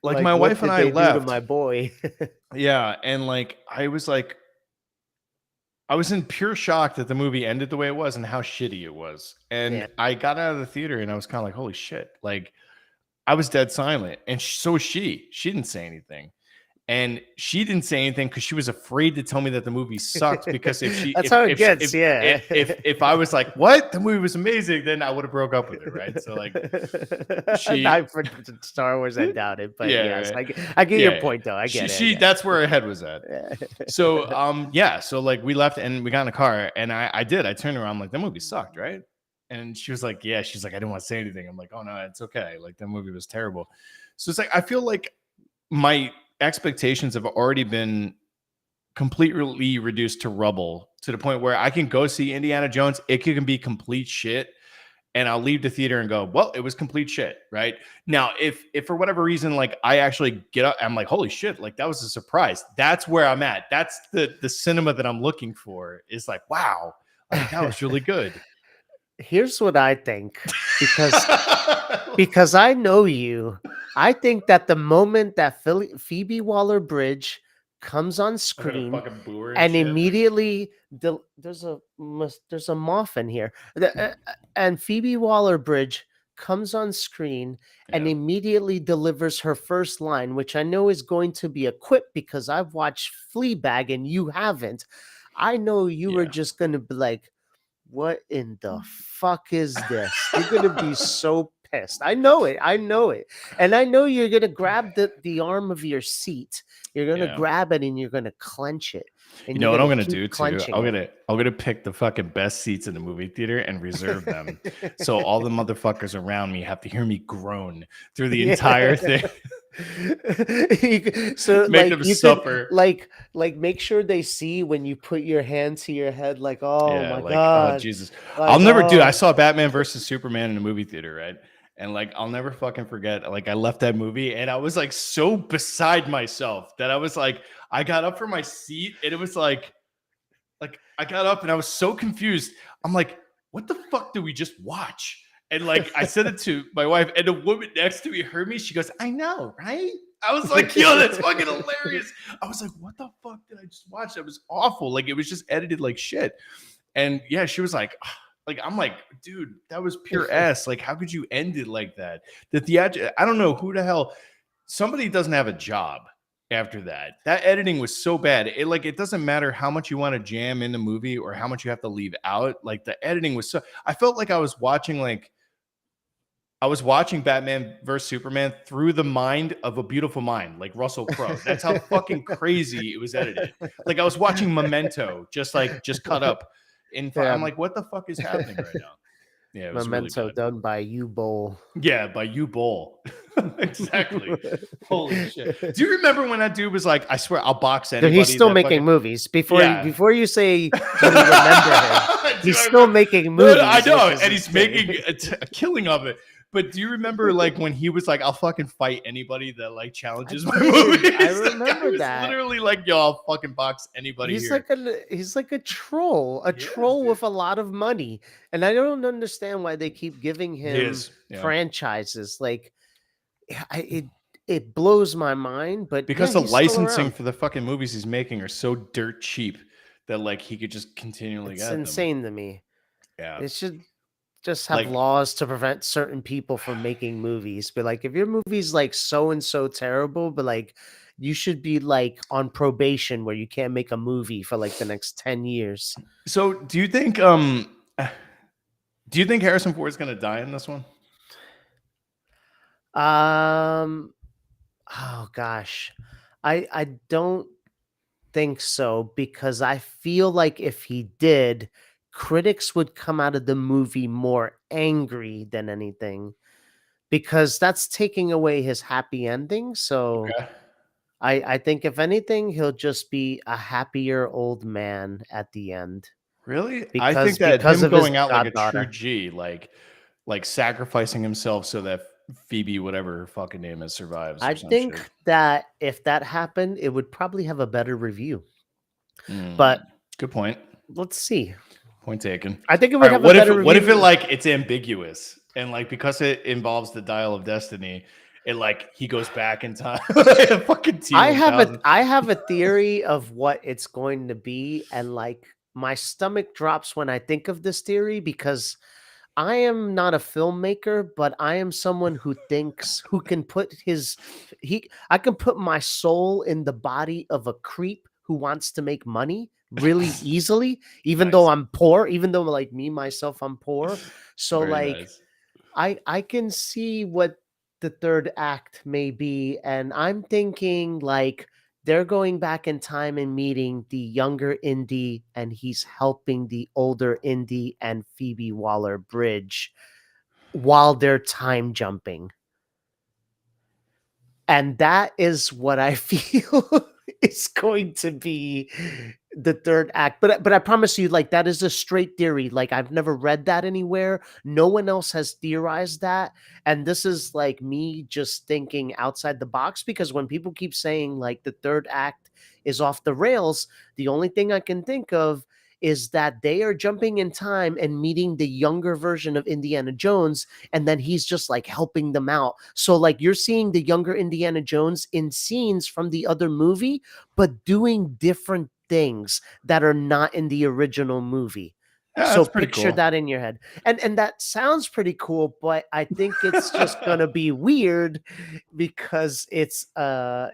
Like Like, my what wife and did I they do to left. my boy? Yeah, and like I was in pure shock that the movie ended the way it was and how shitty it was. And Yeah. I got out of the theater and I was kind of like, holy shit. Like I was dead silent. And so was she. She didn't say anything. And she didn't say anything because she was afraid to tell me that the movie sucked. Because That's how it gets, yeah. if I was like, what? The movie was amazing, then I would have broke up with her, right? So like she Not for Star Wars, I doubt it, but yeah, yes, right. I get your Yeah. point though. I get She it. that's where her head was at. Yeah. So yeah, so like we left and we got in the car and I turned around, I'm like, that movie sucked, right? And she was like, yeah, she's like, I didn't want to say anything. I'm like, oh no, it's okay. Like that movie was terrible. So it's like I feel like my expectations have already been completely reduced to rubble to the point where I can go see Indiana Jones. It can be complete shit. And I'll leave the theater and go, well, it was complete shit, right? Now, if for whatever reason, like I actually get up, I'm like, holy shit, like that was a surprise. That's where I'm at. That's the cinema that I'm looking for. Is like, wow, like that was really good. Here's what I think, because I know you. I think that the moment that Phoebe Waller-Bridge comes on I'm gonna screen fucking boo her and shit. immediately there's a moth in here, and Phoebe Waller-Bridge comes on screen and Yeah. immediately delivers her first line, which I know is going to be a quip because I've watched Fleabag and you haven't. I know you were Yeah. just going to be like, what in the fuck is this? You're gonna be so pissed. I know it. I know it. And I know you're gonna grab the arm of your seat. You're gonna Yeah. grab it and you're gonna clench it. And You know you're what I'm gonna gonna keep do too? clenching I'm gonna pick the fucking best seats in the movie theater and reserve them. So all the motherfuckers around me have to hear me groan through the entire thing. So Make like them you suffer. could like make sure they see when you put your hand to your head, like, oh Yeah, my like, oh god. Jesus. Like, I'll never do. I oh. saw Batman versus Superman in the movie theater, right? And like I'll never fucking forget. Like I left that movie and I was like so beside myself that I was like, I got up from my seat and it was like I got up and I was so confused. I'm like, what the fuck did we just watch? And like I said it to my wife, and the woman next to me heard me. She goes, I know, right? I was like, yo, that's fucking hilarious. I was like, what the fuck did I just watch? That was awful. Like it was just edited like shit. And yeah, she was like, I'm like, dude, that was pure S. Like, how could you end it like that? I don't know who the hell. Somebody doesn't have a job after that. That editing was so bad. It doesn't matter how much you want to jam in the movie or how much you have to leave out. Like the editing was so. I felt like I was watching Batman versus Superman through the mind of a beautiful mind, like Russell Crowe. That's how fucking crazy it was edited. Like I was watching Memento, just cut up. Yeah. I'm like, what the fuck is happening right now? Yeah, it was Memento really bad. done by U-Bowl. Yeah, by U-Bowl. Exactly. Holy shit. Do you remember when that dude was like, I swear I'll box anybody? He's still making movies. Before you say, do you remember him? He's still making movies. No, I know, and he's making a killing of it. But do you remember like when he was like, "I'll fucking fight anybody that like I challenges my did. I movies"? That guy remember was that. literally like, "Yo, I'll fucking box anybody He's here." like a He is, troll dude. with a lot of money, and I don't understand why they keep giving He him is, yeah. franchises. Like, it blows my mind. But yeah, Because the he's still licensing around. for the fucking movies he's making are so dirt cheap that like he could just continually It's get them. insane to me. Yeah. It should just have Like, laws to prevent certain people from making movies. But like, if your movie's like so and so terrible, but like, you should be like on probation where you can't make a movie for like the next 10 years. so do you think Harrison Ford's gonna die in this one? Um, oh gosh, I don't think so, because I feel like if he did, critics would come out of the movie more angry than anything, because that's taking away his happy ending. So Okay. I think if anything, he'll just be a happier old man at the end, Really? I think that because him of his going out like a true goddaughter. G, like sacrificing himself so that Phoebe, whatever her fucking name is, survives or I some shit. think that if that happened, it would probably have a better review. Mm, But good point. let's see. Point taken. I think it All would right. have a better What if it review. like it's ambiguous and like because it involves the dial of destiny, it like he goes back in time, fucking T-1000. I have a theory of what it's going to be, and like my stomach drops when I think of this theory, because I am not a filmmaker, but I am someone who can put I can put my soul in the body of a creep who wants to make money really easily, even though Nice. I'm poor, even though like me myself I'm poor. So Very like nice. I can see what the third act may be, and I'm thinking like they're going back in time and meeting the younger Indy, and he's helping the older Indy and Phoebe Waller-Bridge while they're time jumping. And that is what I feel is going to be the third act. But I promise you, like, that is a straight theory. Like, I've never read that anywhere. No one else has theorized that. And this is like me just thinking outside the box, because when people keep saying like the third act is off the rails, the only thing I can think of is that they are jumping in time and meeting the younger version of Indiana Jones, and then he's just like helping them out. So like you're seeing the younger Indiana Jones in scenes from the other movie, but doing different things that are not in the original movie. Yeah, So that's pretty picture cool. that in your head. And that sounds pretty cool, but I think it's just going to be weird, because it's a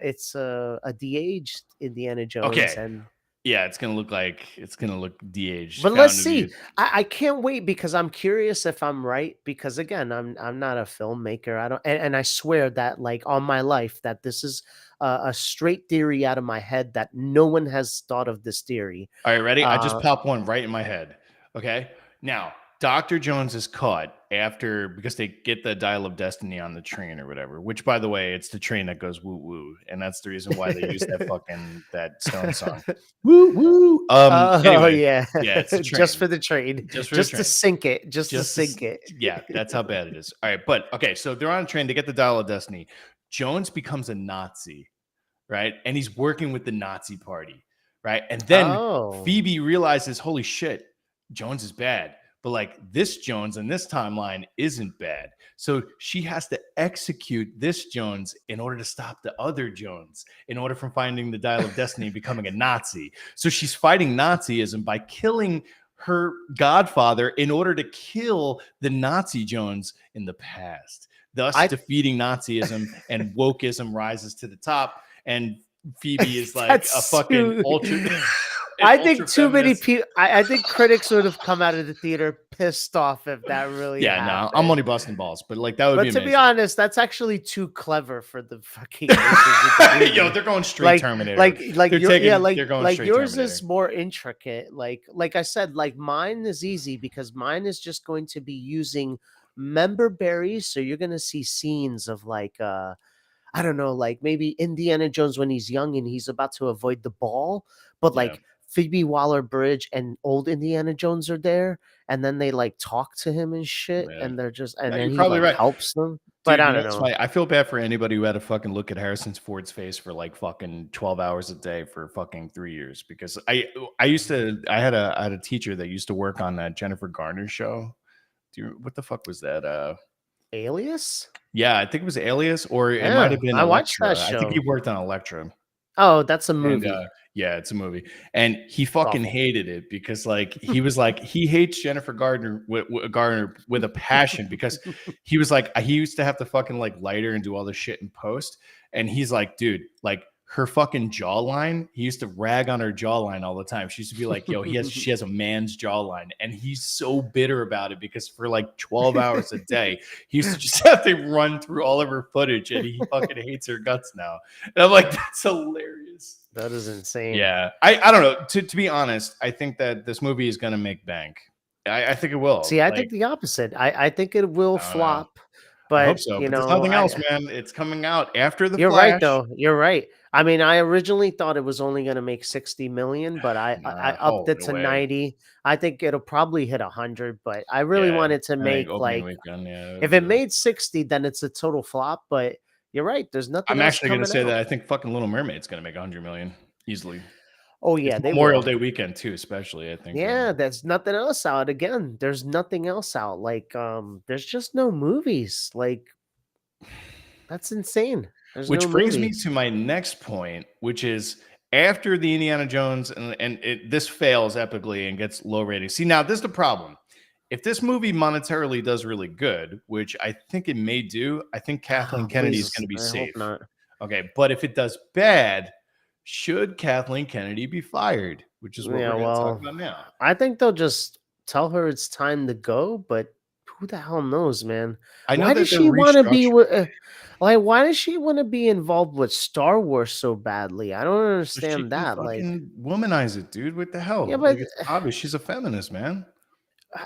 de-aged Indiana Jones. Okay. And Yeah, it's gonna look de-aged, but let's found of see. youth. I can't wait, because I'm curious if I'm right. Because again, I'm not a filmmaker. I don't, and I swear that like on my life that this is a straight theory out of my head, that no one has thought of this theory. All right, ready? I just Uh, popped one right in my head. Okay. Now, Dr. Jones is caught after because they get the dial of destiny on the train or whatever, which by the way, it's the train that goes woo woo. And that's the reason why they use that Stone song. Woo woo. oh Anyway, yeah, yeah, it's the just train. for the trade, Just for the just to train. sink it, just to Just to, sink it. yeah, that's how bad it is. All right, but okay, so they're on a train to get the dial of destiny. Jones becomes a Nazi, right? And he's working with the Nazi party, right? And then Oh, Phoebe realizes, holy shit, Jones is bad. But like this Jones in this timeline isn't bad. So she has to execute this Jones in order to stop the other Jones, in order from finding the dial of destiny and becoming a Nazi. So she's fighting Nazism by killing her godfather in order to kill the Nazi Jones in the past, thus I defeating Nazism, and wokeism rises to the top. And Phoebe is like a that's fucking too. ultra, an I think ultra too many feminist. people. I think critics would have come out of the theater pissed off if that really Yeah, no, I'm happened. only busting balls, but like that would be But to be amazing. honest, that's actually too clever for the fucking makers of the Yo, movie. they're going straight Terminator. Like your yeah, They're going like straight yours Terminator. is more intricate. Like I said, like mine is easy, because mine is just going to be using member berries. So you're gonna see scenes of like I don't know, like maybe Indiana Jones when he's young and he's about to avoid the ball, but Yeah. like Phoebe Waller-Bridge and old Indiana Jones are there, and then they like talk to him and shit, Yeah. and they're just, and No, then you're he probably like right. helps them. But Dude, I you know don't what's know. funny? I feel bad for anybody who had to fucking look at Harrison Ford's face for like fucking 12 hours a day for fucking 3 years, because I had a teacher that used to work on that Jennifer Garner show. What the fuck was that? Alias? Yeah, I think it was Alias, or it might Yeah, have been I watched that Electra. I think he show. worked on Electra. Oh, that's a And movie. yeah, it's a movie. And he It's fucking awful. hated it because like he was like he hates Jennifer Garner with a passion, because he was like he used to have to fucking like light her and do all this shit in post. And he's like, dude, like her fucking jawline, he used to rag on her jawline all the time. She used to be like, yo, she has a man's jawline. And he's so bitter about it because for like 12 hours a day, he used to just have to run through all of her footage, and he fucking hates her guts now. And I'm like, that's hilarious. That is insane. Yeah, I don't know. To be honest, I think that this movie is going to make bank. I think it will. See, I Like, think the opposite. I think it will I don't know. flop, I hope but so. you But there's know, nothing else, man. It's coming out after the you're right Flash. though. You're right. I mean, I originally thought it was only going to make 60 million, but I upped Oh, it no to way. 90. I think it'll probably hit 100, but I really Yeah, wanted to I think make opening like, weekend. Yeah, if it made 60, then it's a total flop. But you're right. There's nothing I'm else actually going to coming say out. that I think fucking Little Mermaid's going to make 100 million easily. Oh It's yeah, they Memorial will. Day weekend too, especially. I think. Yeah, there's nothing else out. Again, there's nothing else out. Like, there's just no movies. Like, that's insane. There's no Which brings me movie. to my next point, which is after the Indiana Jones this fails epically and gets low ratings. See, now this is the problem. If this movie monetarily does really good, which I think it may do, I think Kathleen Oh, Kennedy is going please, to be I hope safe. not. Okay, but if it does bad, should Kathleen Kennedy be fired? Which is what Yeah, we're going to talk well, about now. I think they'll just tell her it's time to go, but who the hell knows, man? I know Why does that they're she want to be restructuring with, like, why does she want to be involved with Star Wars so badly? I don't so she understand can that. Like, fucking womanize it, dude. What the yeah, hell? but Like, it's obvious she's a feminist, man.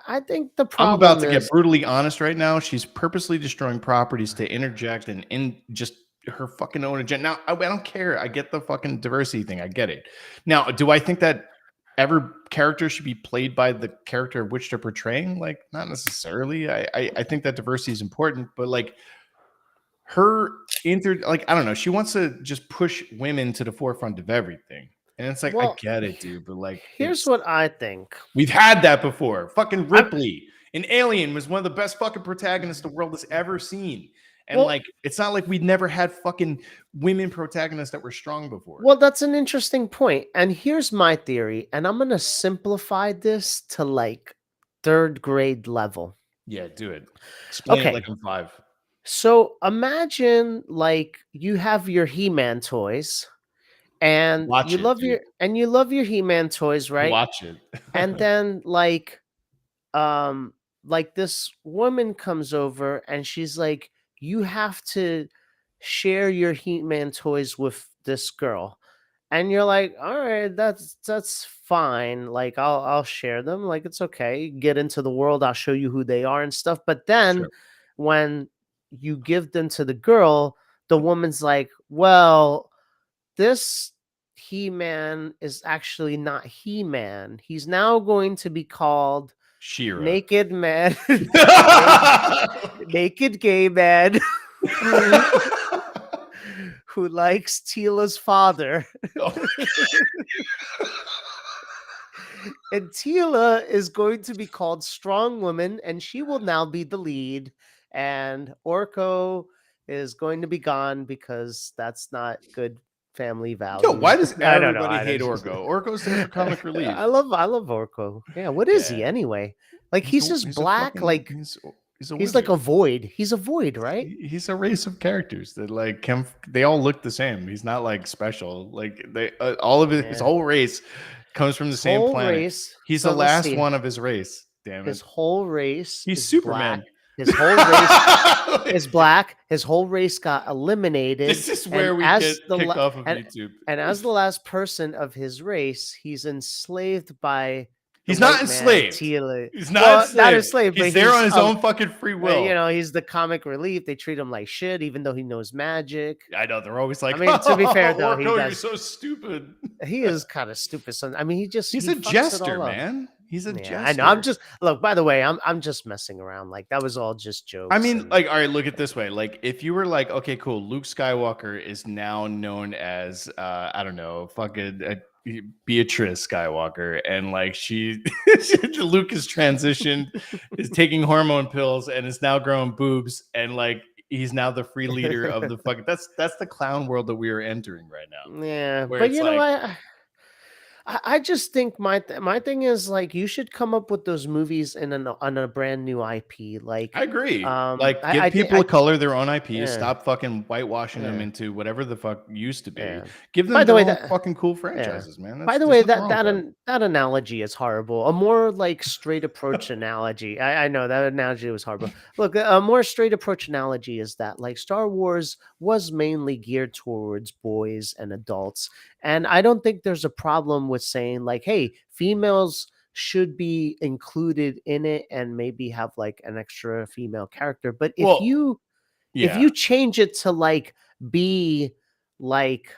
I think the I'm about problem to get is, brutally honest right now. She's purposely destroying properties to interject and in just her fucking own agenda. Now, I don't care. I get the fucking diversity thing. I get it. Now, do I think that every character should be played by the character of which they're portraying? Like, not necessarily. I think that diversity is important, but like like, I don't know. She wants to just push women to the forefront of everything. And it's like, I well, get it, dude, but like here's what I think. we've had that before. Fucking I Ripley in Alien was one of the best fucking protagonists the world has ever seen. And well, like, it's not like we'd never had fucking women protagonists that were strong before. Well, that's an interesting point. And here's my theory, and I'm going to simplify this to like third grade level. Yeah, do it. Explain it like Okay. I'm 5. So imagine like you have your He-Man toys and Watch it, dude. you love your He-Man toys, right? Watch it. And then like this woman comes over and she's like, you have to share your He-Man toys with this girl. And you're like, all right, that's fine. Like I'll share them. Like it's okay. Get into the world. I'll show you who they are and stuff. But then Sure. when you give them to the girl, the woman's like, well, this He-Man is actually not He-Man. He's now going to be called Shira. Naked Man, naked gay man who likes Tila's father. And Tila is going to be called Strong Woman, and she will now be the lead. And Orko is going to be gone because that's not good family values. Yo, why does I don't know. everybody hate Orko? Orko's there for comic relief. I love Orko. Yeah, what is he anyway? Like he's just black. Like he's like a void. He's a void, right? He's a race of characters that like they all look the same. He's not like special. Like they all of his whole race comes from the same planet. He's the last one of his race. Damn it. His whole race He's is Superman. Black. His whole race is black. His whole race got eliminated. This is where we get kicked off of YouTube. And as the last person of his race, he's enslaved by the He's not white man, enslaved. Tila. He's not Well, not enslaved. enslaved, but He's there on his he's own fucking free will. you know, he's the comic relief. They treat him like shit, even though he knows magic. I know they're always like, I mean, to be fair though, he Orko, you're does. so stupid. He is kind of stupid. Son. I mean, He's he a fucks it jester, all up. man. He's a Yeah, jester. I know. I'm just look. By the way, I'm just messing around. Like that was all just jokes. I mean, like, all right, look at this way. Like, if you were like, okay, cool, Luke Skywalker is now known as, I don't know, fucking Beatrice Skywalker, and like Luke is transitioned, is taking hormone pills, and is now growing boobs, and like he's now the free leader of the fucking. That's the clown world that we are entering right now. Yeah, Where but it's you know, like, I just think my thing is like you should come up with those movies on a brand new IP. Like, I agree. Like, give I think people of color their own IP. yeah, Stop fucking whitewashing them yeah, into whatever the fuck used to be. yeah. Give By them the their way, own that fucking cool yeah. franchises, man. By the There's way, nothing wrong with that. that analogy is horrible. A more like straight approach analogy. I know that analogy was horrible. Look, a more straight approach analogy is that like Star Wars was mainly geared towards boys and adults, and I don't think there's a problem with saying like, hey, females should be included in it and maybe have like an extra female character. But Well, if yeah, you change it to like be like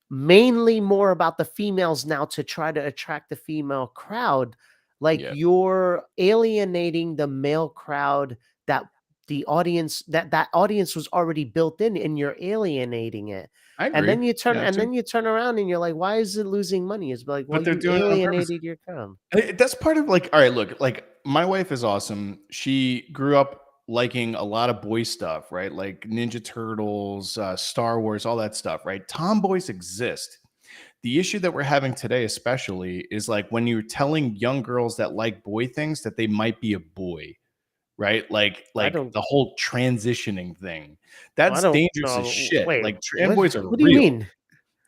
mainly more about the females now to try to attract the female crowd, like yeah, you're alienating the male crowd that that audience was already built in and you're alienating it. I agree. Yeah, And then you turn around and you're like, why is it losing money? It's like, well, but they're you doing it on purpose. alienated your crowd. That's part of like, all right, look, like my wife is awesome. She grew up liking a lot of boy stuff, right? Like Ninja Turtles, Star Wars, all that stuff, right? Tomboys exist. The issue that we're having today, especially, is like when you're telling young girls that like boy things that they might be a boy, right? I Like don't the whole transitioning thing. I That's don't dangerous as know. shit. Wait, Like trans boys are what do you real. mean?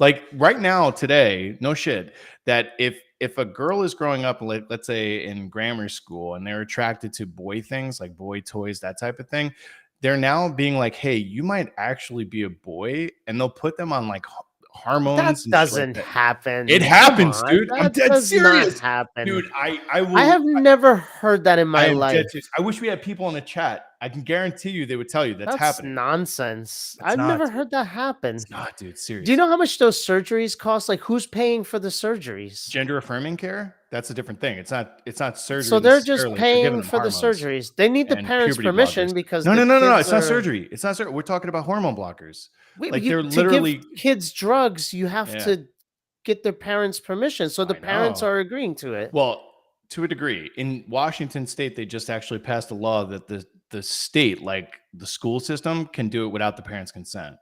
Like right now, today, no shit, that if a girl is growing up, like let's say in grammar school, and they're attracted to boy things like boy toys, that type of thing, they're now being like, hey, you might actually be a boy, and they'll put them on like That hormones and shit like doesn't that. It happen. Come happens, on. dude. I'm That dead does not serious. happen. Dude, I I will have never heard that in I my am dead life. serious. I wish we had people in the chat. I can guarantee you they would tell you that's That's happening. nonsense. It's I've not, never dude. heard that happen. It's not, dude. Do you Seriously. know how much those surgeries cost? Like, who's paying for the surgeries? Gender affirming care, that's a different thing. It's not So surgery they're just necessarily. They're giving paying them for the hormones surgeries. They need the and parents' puberty blockers. permission because No, the no, no, no, no. kids It's not are. surgery. It's not surgery. We're talking about hormone blockers. Wait, Like they're to give literally, kids drugs, you have yeah, to get their parents' permission. So the I parents know. are agreeing to it. Well, to a degree, in Washington State, they just actually passed a law that the state, like the school system, can do it without the parents' consent.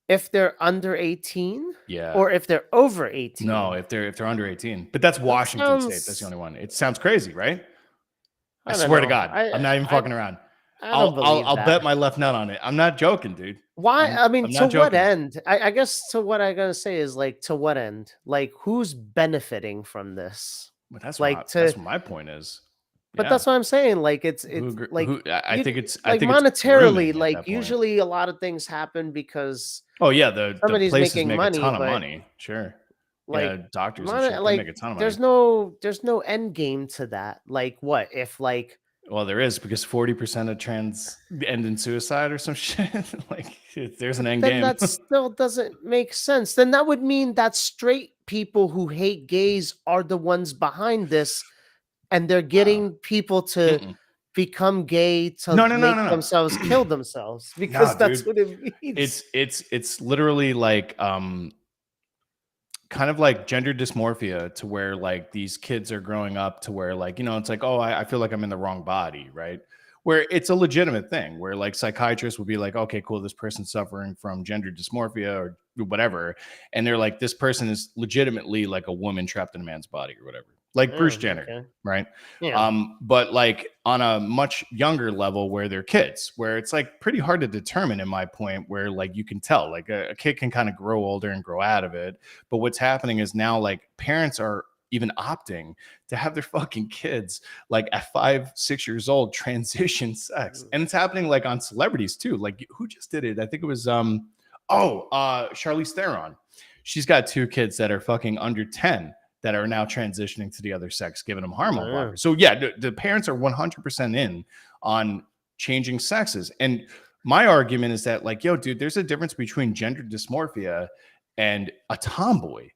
If they're under 18 Yeah. or if they're over 18. No, if they're under 18. But that's Washington State. That's the only one. It sounds crazy, right? I don't swear to know. God. I'm not even fucking around. I don't believe I'll that. bet my left nut on it. I'm not joking, dude. Why? I mean, I'm to not what joking. end? I guess to what I gotta say is like, to what end? Like, who's benefiting from this? But that's Like that's what my point is. but Yeah. that's what I'm saying. Like, it's like I think it's like grooming monetarily. at Like, that point. usually a lot of things happen because Oh yeah, the somebody's places making make money, a ton of but money. Sure. like, Yeah, doctors and shit, they like make a ton of there's money. no end game to that. Like, what if like Well, there is, because 40% of trans end in suicide or some shit. Like, there's an end then game. that still doesn't make sense. Then that would mean that straight people who hate gays are the ones behind this, and they're getting people to Mm-mm. become gay to No, no, no, make no, no. themselves kill themselves because No, that's dude. what it means. It's literally like kind of like gender dysmorphia, to where like these kids are growing up to where, like, it's like, oh, I feel like I'm in the wrong body, right? Where it's a legitimate thing, where like psychiatrists would be like, okay, cool, this person's suffering from gender dysmorphia or whatever, and they're like, this person is legitimately like a woman trapped in a man's body or whatever, like Bruce Jenner, Okay. right? Yeah. But like on a much younger level, where they're kids, where it's like pretty hard to determine, in my point, where like you can tell, like a kid can kind of grow older and grow out of it. But what's happening is now, like, parents are even opting to have their fucking kids, like at 5-6 years old, transition sex. And it's happening like on celebrities too. Like, who just did it? I think it was Charlize Theron. She's got 2 kids that are fucking under 10, that are now transitioning to the other sex, giving them hormone Yeah. blockers. So yeah, the parents are 100% in on changing sexes. And my argument is that, like, yo, dude, there's a difference between gender dysmorphia and a tomboy,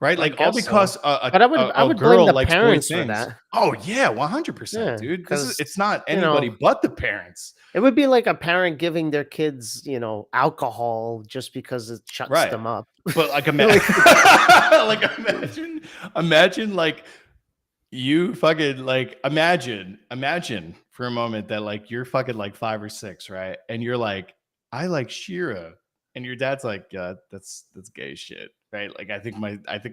right? I Like, all guess so. because But I a would blame girl the likes boy parents for things. that. Oh yeah, 100%, Yeah, dude. because It's not you anybody know, but the parents, it would be like a parent giving their kids, alcohol just because it shuts right? them up. But like, Like, like imagine like you fucking like imagine for a moment that like you're fucking like 5 or 6, right? And you're like, I like Shira, and your dad's like, yeah, that's gay shit, right? Like, I think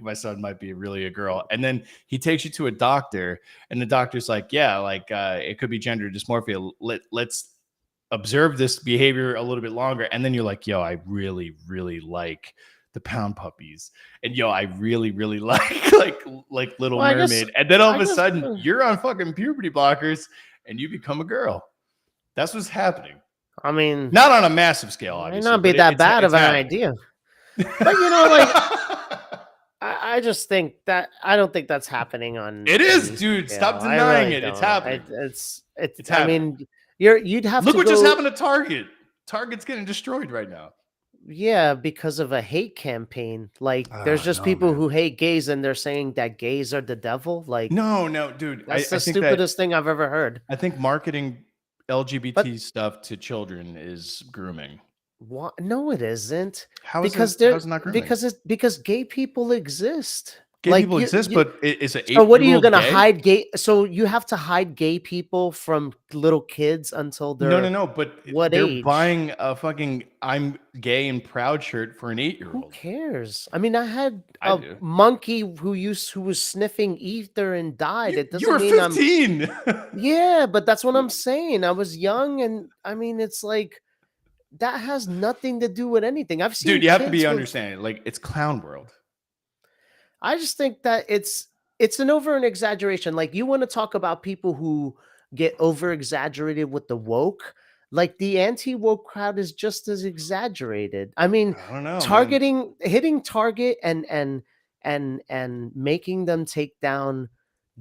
my son might be really a girl. And then he takes you to a doctor, and the doctor's like, yeah, like it could be gender dysmorphia. Let's observe this behavior a little bit longer. And then you're like, yo, I really, really like the pound puppies, and yo, I really, really like Little well, Mermaid. And then all of I a guess, sudden you're on fucking puberty blockers and you become a girl. That's what's happening. I mean, Not on a massive scale, might obviously, not be but that bad it's of an happening. idea. But like, I just think that I don't think that's happening on It is, any dude. scale. Stop I denying really it. It's don't. happening. It's. It's I happening. mean, you'd have Look to what just go. happened to Target. Target's getting destroyed right now. Yeah, because of a hate campaign. Like, there's just No, people man. who hate gays, and they're saying that gays are the devil. Like, No, dude. that's I the think that stupidest thing I've ever heard. I think marketing But LGBT stuff to children is grooming. what? No, it isn't. How is it? Because How they're is it not grooming? because gay people exist. Gay Like, people exist, but is an so what are you 8-year-old gonna gay? hide gay? So you have to hide gay people from little kids until they're No. But what they're age? buying a fucking "I'm gay and proud" shirt for an Who 8-year-old. cares? I mean, I had I a do. monkey who was sniffing ether and died. It You doesn't were mean I'm 15. yeah, but that's what I'm saying. I was young, and I mean, it's like that has nothing to do with anything. I've Dude, seen you have to be kids with understanding. Like, it's clown world. I just think that it's an exaggeration. Like, you want to talk about people who get over exaggerated with the woke, like the anti woke crowd is just as exaggerated. I mean, I don't know, man. hitting target and making them take down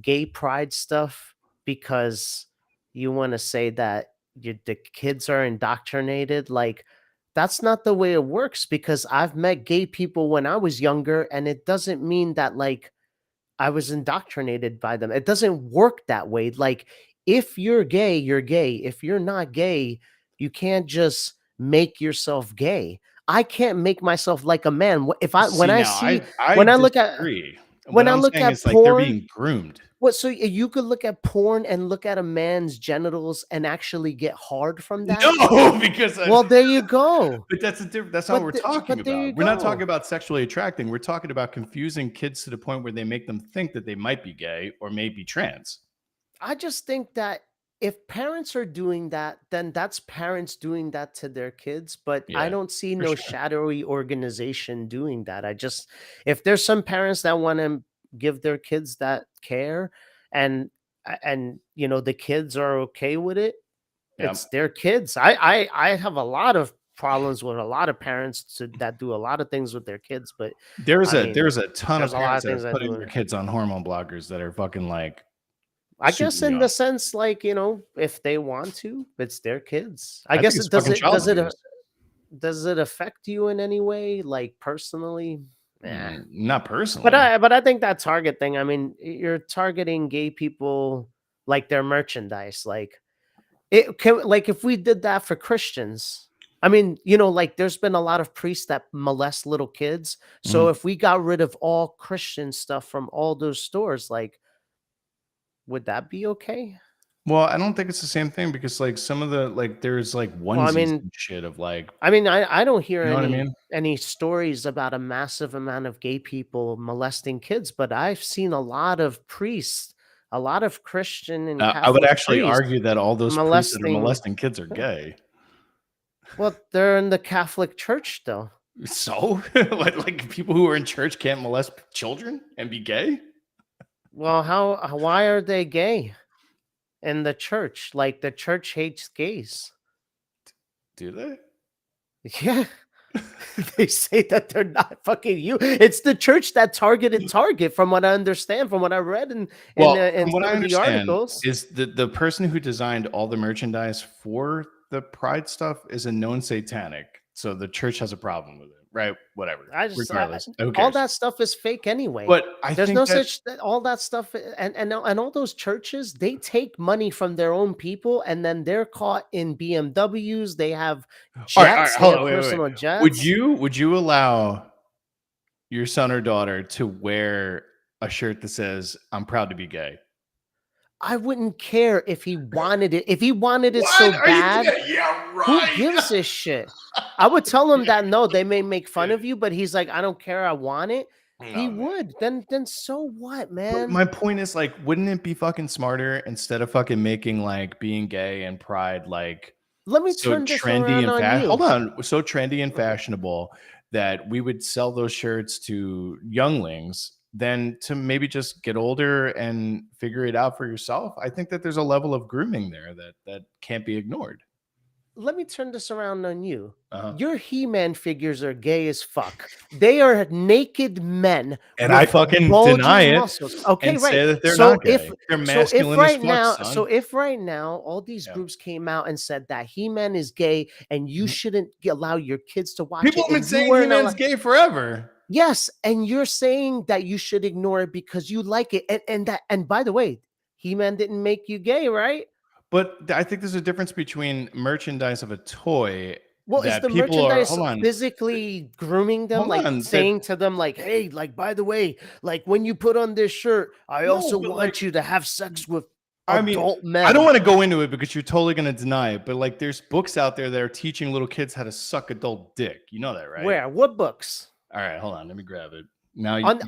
gay pride stuff because you want to say that the kids are indoctrinated, like that's not the way it works, because I've met gay people when I was younger, and it doesn't mean that like I was indoctrinated by them. It doesn't work that way. Like, if you're gay, you're gay. If you're not gay, you can't just make yourself gay. I can't make myself like a man. If I See, now I when I look at disagree. What when I I'm look saying at is, like, they're porn, being groomed. what so you could look at porn and look at a man's genitals and actually get hard from that? No, because Well, there you go. but that's a different. That's not what we're talking But there you about. We're not talking go. about sexually attracting. We're talking about confusing kids to the point where they make them think that they might be gay or may be trans. I just think that if parents are doing that, then that's parents doing that to their kids. But I Yeah, don't see for no sure. shadowy organization doing that. If there's some parents that want to give their kids that care, and the kids are okay with it, Yeah. it's their kids. I have a lot of problems with a lot of parents that do a lot of things with their kids, but I mean, There's a ton of there's a lot parents of that are things I putting do. their kids on hormone blockers that are fucking like I super guess in the young. sense, like, if they want to, it's their kids. I I think guess it's it does fucking it child does it abuse. does it affect you in any way, like personally? Yeah. Not personally. But I think that Target thing, I mean, you're targeting gay people like their merchandise. Like, it can, like, if we did that for Christians, I mean, like, there's been a lot of priests that molest little kids. So Mhm. if we got rid of all Christian stuff from all those stores, like, would that be okay? Well, I don't think it's the same thing because like some of the like there's like Well, onesies and shit of like, I don't hear you know what I mean? any stories about a massive amount of gay people molesting kids, but I've seen a lot of priests, a lot of Christian and I would Catholic actually priests argue that all those priests that are molesting. molesting kids are gay. Well, they're in the Catholic Church, though. So, like people who are in church can't molest children and be gay? Well, why are they gay in the church? Like, the church hates gays. Do they? Yeah. They say that they're not fucking you. It's the church that targeted Target, from what I understand, from what I read in From what some I of the understand, articles. is the person who designed all the merchandise for the Pride stuff is a known satanic. So the church has a problem with it, right? Whatever. Regardless, who All cares? that stuff is fake anyway. But I There's no think that such all that stuff, and all those churches, they take money from their own people, and then they're caught in BMWs. They have all right, jets. They hold have on, wait. personal Would jets. you allow your son or daughter to wear a shirt that says "I'm proud to be gay"? I wouldn't care if he wanted it. If he wanted it so What are you bad, doing? Yeah, who right. gives a shit? I would tell him that no, they may make fun of you, but he's like, I don't care, I want it. He No, man. would. Then so what, But man? my point is, like, wouldn't it be fucking smarter instead of fucking making like being gay and pride like Let me so turn this trendy around and on hold you. on, so trendy and fashionable that we would sell those shirts to younglings than to maybe just get older and figure it out for yourself? I think that there's a level of grooming there that can't be ignored. Let me turn this around on you. Uh-huh. Your He-Man figures are gay as fuck. They are naked men And I with fucking deny bulging it muscles. Okay, and right. say that they're So not if gay. They're if masculine as right fuck, now, son. all these Yeah. groups came out and said that He-Man is gay and you Mhm. shouldn't allow your kids to watch People it, have been and you saying weren't He-Man's allowed. gay forever. Yes, and you're saying that you should ignore it because you like it, and by the way, He-Man didn't make you gay, right? But I think there's a difference between merchandise of a toy Well, is that the people are merchandise physically grooming them, hold like on, that saying to them, like, "Hey, like by the way, like when you put on this shirt, I no, also but like, want you to have sex with I mean, adult I don't men." want to go into it because you're totally going to deny it, but like there's books out there that are teaching little kids how to suck adult dick. You know that, right? Where? What books? All right, hold on, let me grab it. Now On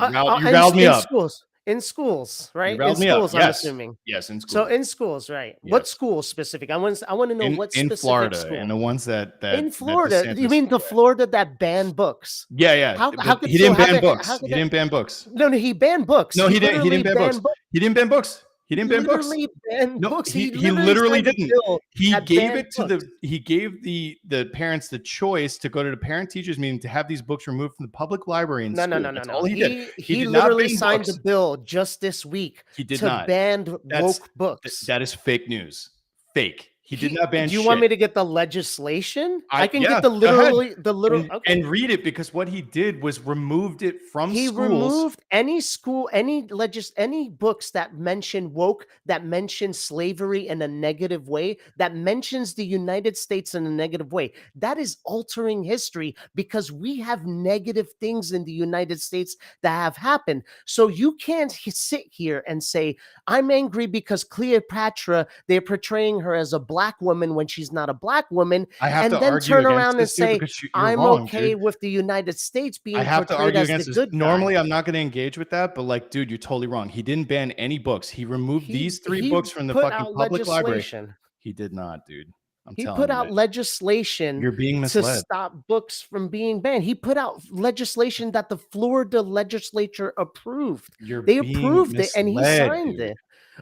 you riled me in up. schools, in schools, You right? In riled me up. schools, I'm Yes. assuming. Yes, in So schools. in schools, right? What Yes. school specific? I want to know what In specific Florida and school. the ones that In Florida, you DeSantis mean the Florida that banned books? yeah, yeah, How but could he didn't ban how books. could He that? didn't ban books. No, no, he banned books. No, He he literally didn't ban books. banned books. He didn't ban books. He He didn't ban books. literally banned No, books. He he literally literally signed a didn't. bill He that gave banned it to books. he gave the parents the choice to go to the parent teachers meeting to have these books removed from the public library in No, no, no, school. no, That's no. all he did. He He did not literally ban signed a books. bill just this week He did to not. ban That's woke books. that is fake news. Fake. He did He not ban Do you want shit. me to get the legislation? I I can get yeah, the go ahead literal okay. and read it because what he did was removed it from He schools. removed any school, any books that mention woke, that mention slavery in a negative way, that mentions the United States in a negative way. That is altering history because we have negative things in the United States that have happened. So you can't sit here and say, I'm angry because Cleopatra, they're portraying her as a black woman when she's not a black woman, I have to and then argue turn against around and this, dude, say, because you're I'm wrong, okay dude. with the United States I being have to portrayed argue as the against this. good guy. Normally, I'm not going to engage with that, but like, dude, you're totally wrong. He didn't ban any books. He removed these three He books from the put fucking out public library. legislation. He did not, dude. I'm He telling put you, out man. legislation You're being to misled. stop books from being banned. He put out legislation that the Florida legislature approved. You're They being approved it and he misled, signed dude. it.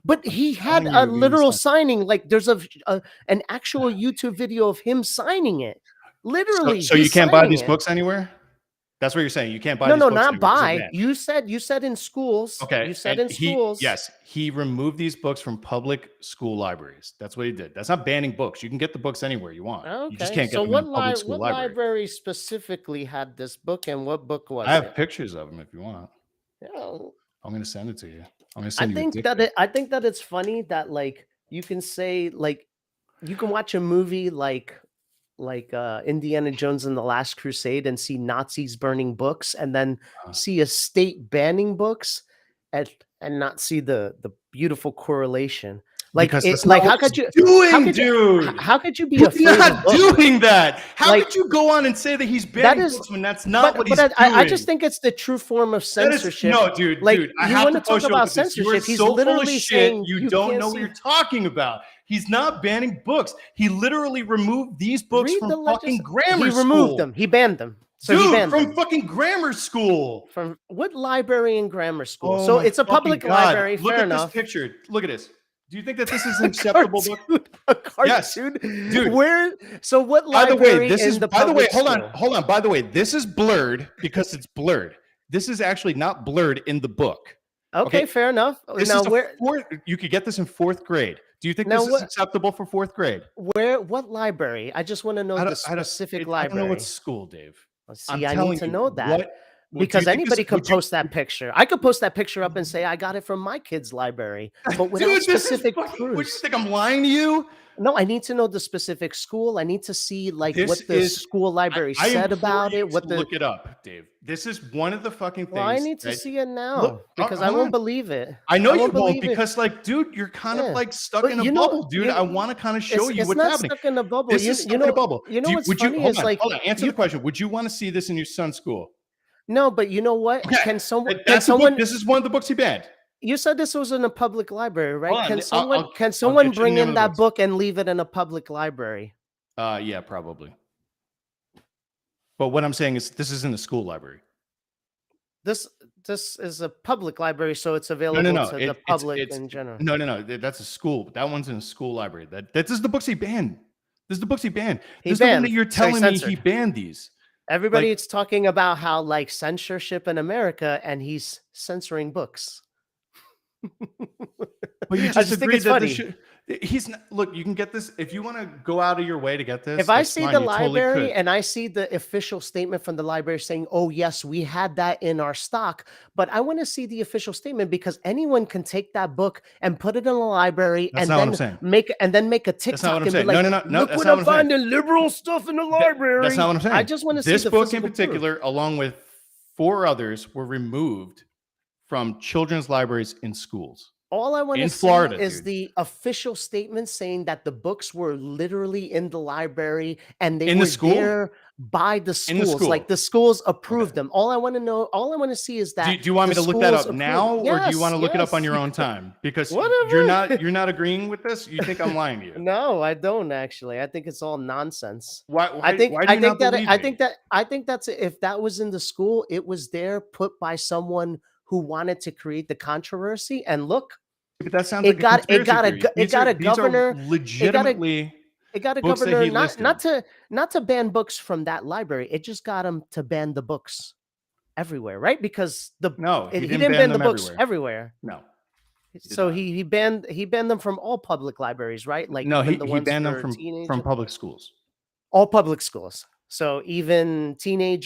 But I'm he had telling you, a you're being literal misled. signing. Like there's an actual YouTube video of him signing it. Literally, So you he's can't buy signing these it. books anywhere? That's what you're saying. You can't buy No, these no, books not anywhere because they're buy. banned. You said in schools. Okay. You said And in schools. yes, he removed these books from public school libraries. That's what he did. That's not banning books. You can get the books anywhere you want. You just Okay. can't get So them in a public school what library. library specifically had this book and what book I was have it? pictures of them if you want. Yeah. I'm going to send it to you. I'm going to send you a dick pic. I think that it's funny that like you can say like you can watch a movie like Indiana Jones and the Last Crusade and see Nazis burning books and then Uh, see a state banning books and not see the beautiful correlation. Like Because it that's not like what he's doing, dude. how could you be He's afraid of not books? doing that. How Like could you go on and say that he's that banning is books when that's not what but he's I doing? just think it's the true form of That is censorship. no, dude, Like I you have want to to talk post you up about with this. You are censorship. He's so full of literally shit. saying You you don't can't know what see. you're talking about. He's not banning books. He literally removed these books Read from the fucking He grammar removed school. them. He banned them. So he Dude, banned from them fucking grammar school. from what library and grammar school? Oh So my it's a fucking public God. library. Look Fair at this enough. picture. Look at this. Do you think that this is an acceptable book? A Yes, cartoon? dude. Where? So what By the way, library this is. in the By the way, public hold on, school? hold on. By the way, this is blurred because it's blurred. This is actually not blurred in the book. Okay, fair enough. This Now is where? you could get this in 4th grade. Do you think Now this is what? acceptable for 4th grade? Where? What library? I just want to know the specific I don't know what library. school, Dave. I'm See, I need telling to you know that what. Do you because think this? anybody could Would you, post that picture. I could post that picture up and say I got it from my kid's library, but without dude, this is specific fucking. What do you proofs. think? I'm lying to you? No, I need to know the specific school. I need to see like This what the is. school library I said implore about you it. to What the look it up, Dave. This is one of the fucking Well, I things. need to Right? see it now Look, because I hold won't on. believe it. I know I you won't won't believe it. because, like, dude, you're kind of Yeah. like stuck But in a you know, bubble, dude. I want to kind of show you it's what's not happening. stuck in a bubble. This is stuck in a bubble. You know what's Would you funny hold is on? like Hold on. Answer you, the question. Would you want to see this in your son's school? no, but you know what? Okay, Can that's the book. someone? This is one of the books he banned. You said this was in a public library, right? Hold on. Can I'll someone get you the bring name in of the that books. book and leave it in a public library? Yeah, probably. But what I'm saying is, this isn't a school library. This is a public library, so it's No, available no. to the public in general. No. That's a school. That one's in a school library. This is the books he banned. This is the books he banned. He This is the one that banned, you're so he telling me he censored. banned these. Everybody Like, is talking about how like censorship in America, and he's censoring books. but you I just just think agreed it's that funny. this should. He's not. Look, you can get this if you want to go out of your way to get this. If I that's see fine, the you totally library could. and I see the official statement from the library saying, "Oh yes, we had that in our stock," but I want to see the official statement because anyone can take that book and put it in a library That's and not what I'm then saying. make a That's not what TikTok I'm and be saying. like, No. "Look That's what not I'm what I'm saying. finding, liberal stuff in the That's library." not what I'm saying. I just want to see This the book in physical proof. particular, along with 4 others, were removed from children's libraries in schools All I want to in see Florida, is dude. the official statement saying that the books were literally in the library and they In the were school? there by the In the schools. school. Like the schools approved Okay. them. All I want to know, all I want to see is Do that you want the me to look that schools up approved. now, or do you want to look it up on Yes. your own time? Because Whatever. you're not agreeing with this. You think I'm lying to you? No, I don't actually. I think it's all nonsense. Why I think do you not believe I me? think that I think that's if that was in the school, it was there put by someone who wanted to create the controversy. And look, But that sounds it like a got it conspiracy got a theory. go- it got a These are governor. It got a legitimately It got a books that governor he listed. not to ban books from that library. It just got him to ban the books everywhere, right? Because No, he he didn't didn't ban ban the them books everywhere. everywhere. No, did So not. he banned them from all public libraries, right? Like No, even the he ones banned them for from teenagers, public schools. all public schools. So even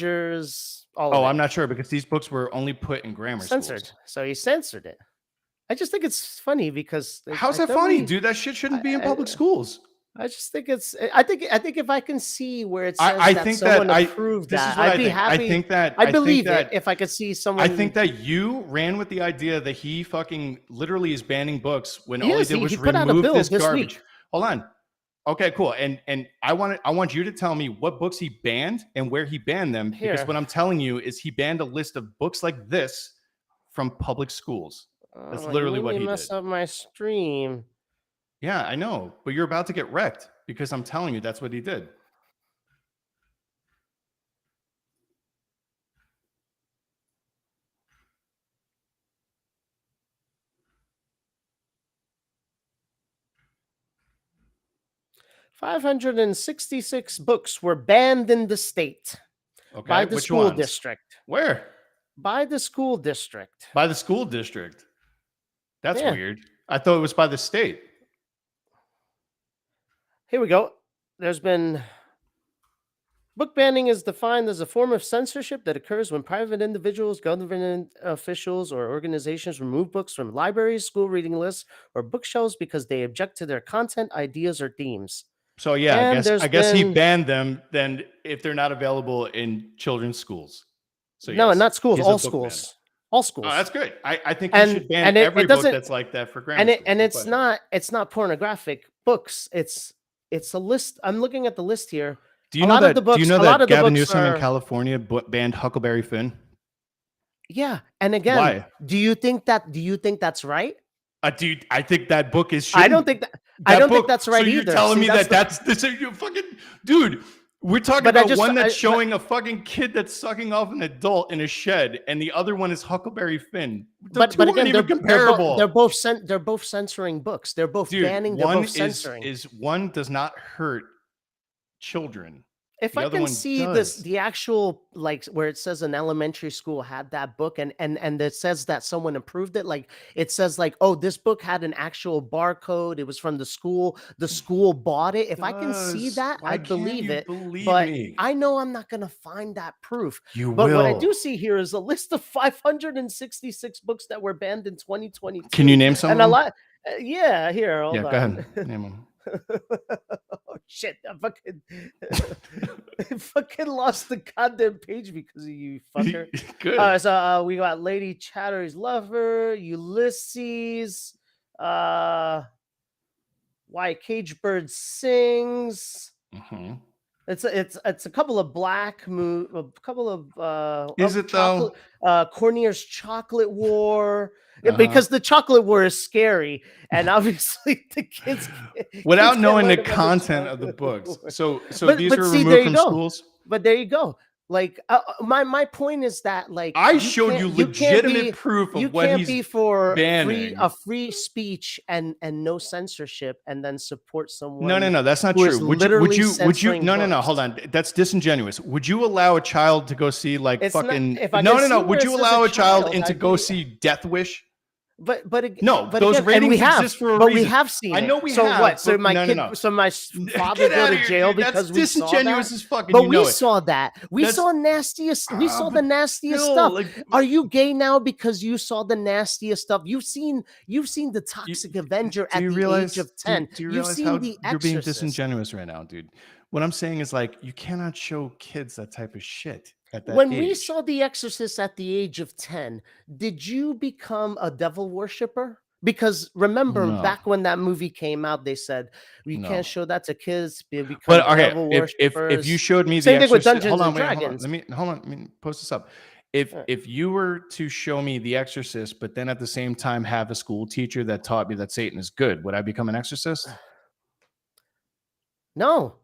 teenagers, all Oh, of I'm it not sure because these books were only put in grammar censored. schools. So he censored it. I just think it's funny because How's I that thought funny, dude? That shit shouldn't be in public schools. I just think it's. I think if I can see where it says I that think someone that approved this is that, what I'd I be think. happy. I I think believe it that if I could see someone. I think that you ran with the idea that he fucking literally is banning books when all he Yes, did was he put out a remove bill this this garbage. week. Hold on. Okay, cool. And I want you to tell me what books he banned and where he banned them, because Here. what I'm telling you is he banned a list of books like this from public schools. That's You literally made what me he mess did. up my stream. Yeah, I know, but you're about to get wrecked because I'm telling you that's what he did. $566 books were banned in the state Okay, by the which school ones? district. Where? By the school district. By the school district. That's Yeah. weird. I thought it was by the state. Here we go. There's been book banning is defined as a form of censorship that occurs when private individuals, government officials, or organizations remove books from libraries, school reading lists, or bookshelves because they object to their content, ideas, or themes. So yeah, And I guess he banned them then if they're not available in children's schools. So no, yes, not schools, he's a all book schools, banner. all schools. Oh, that's good. I think you And- should ban and it every book doesn't- that's like that for grammar schools. and No it's question. not pornographic books. It's a list. I'm looking at the list here. Do you a know lot that? of the Do you books- know a lot that of the Gavin books Newsom in are- California banned Huckleberry Finn? Yeah, and again, Why? do you think that's right? Dude, I think that book is. I don't think that. I don't think book- that's right so you're either. telling See, me that's that that's this? You fucking dude. We're talking But I about just one that's I, showing a fucking kid that's sucking off an adult in a shed, and the other one is Huckleberry Finn. The two but aren't again, even comparable. they're both censoring books. They're both Dude, banning. They're one both censoring. is one does not hurt children. If The I other can one see this, does. the actual, like, where it says an elementary school had that book, and it says that someone approved it, like it says like, oh, this book had an actual barcode, it was from the school bought it. If I can see Does. that, Why I'd can't believe you it. believe But me? I know I'm not going to find that proof. You But what I do will. see here is a list of 566 books that were banned in Can you 2022, name some of and a them? lot. Yeah, here, Yeah, hold go on. ahead. Name them. Oh shit! I fucking, I fucking lost the goddamn page because of you, fucker. Good. So we got Lady Chatter's Lover, Ulysses, Why a Cage Bird Sings. Mm-hmm. It's a couple of a couple Is of it chocolate, though? Cornier's Chocolate War. Uh-huh. Because the chocolate war is scary, and obviously the kids Without can't knowing the learn about the content of the chocolate books. war. So these But were see, there removed you from go. schools. But there you go. Like my point is that, like, I showed you you can't legitimate be proof you of what can't he's be for banning. free speech and no censorship, and then support No, someone that's not who true. is literally Would you censoring no, books. hold on. That's disingenuous. Would you allow a child to go see like It's not. fucking If I can see where Would it you says a allow a child child, and to I'd go be. see Death Wish? No, But those again, and ratings exist for a we reason. have seen I it. know we So have, what? So but my no. father Get go out to of here, jail dude. That's because we saw that. disingenuous as fuck, and But you we know it. saw that. We That's saw nastiest. We saw the but nastiest still, stuff. like, Are you gay now because you saw the nastiest stuff? You've seen the you, Toxic Avenger do at you the age realize? of 10. Do you You've realize seen how The you're being Exorcist. disingenuous right now, dude? What I'm saying is like you cannot show kids that type of shit at that When we age. saw The Exorcist at the age of 10, did you become a devil worshiper? Because remember, No, back when that movie came out, they said you can't no. show that to kids, they become But okay, devil if you worshippers. showed me The Same thing with Exorcist, Dungeons hold on, and wait, hold on. Dragons. Let me post this up. Uh, If you were to show me The Exorcist, but then at the same time have a school teacher that taught me that Satan is good, would I become an exorcist? No.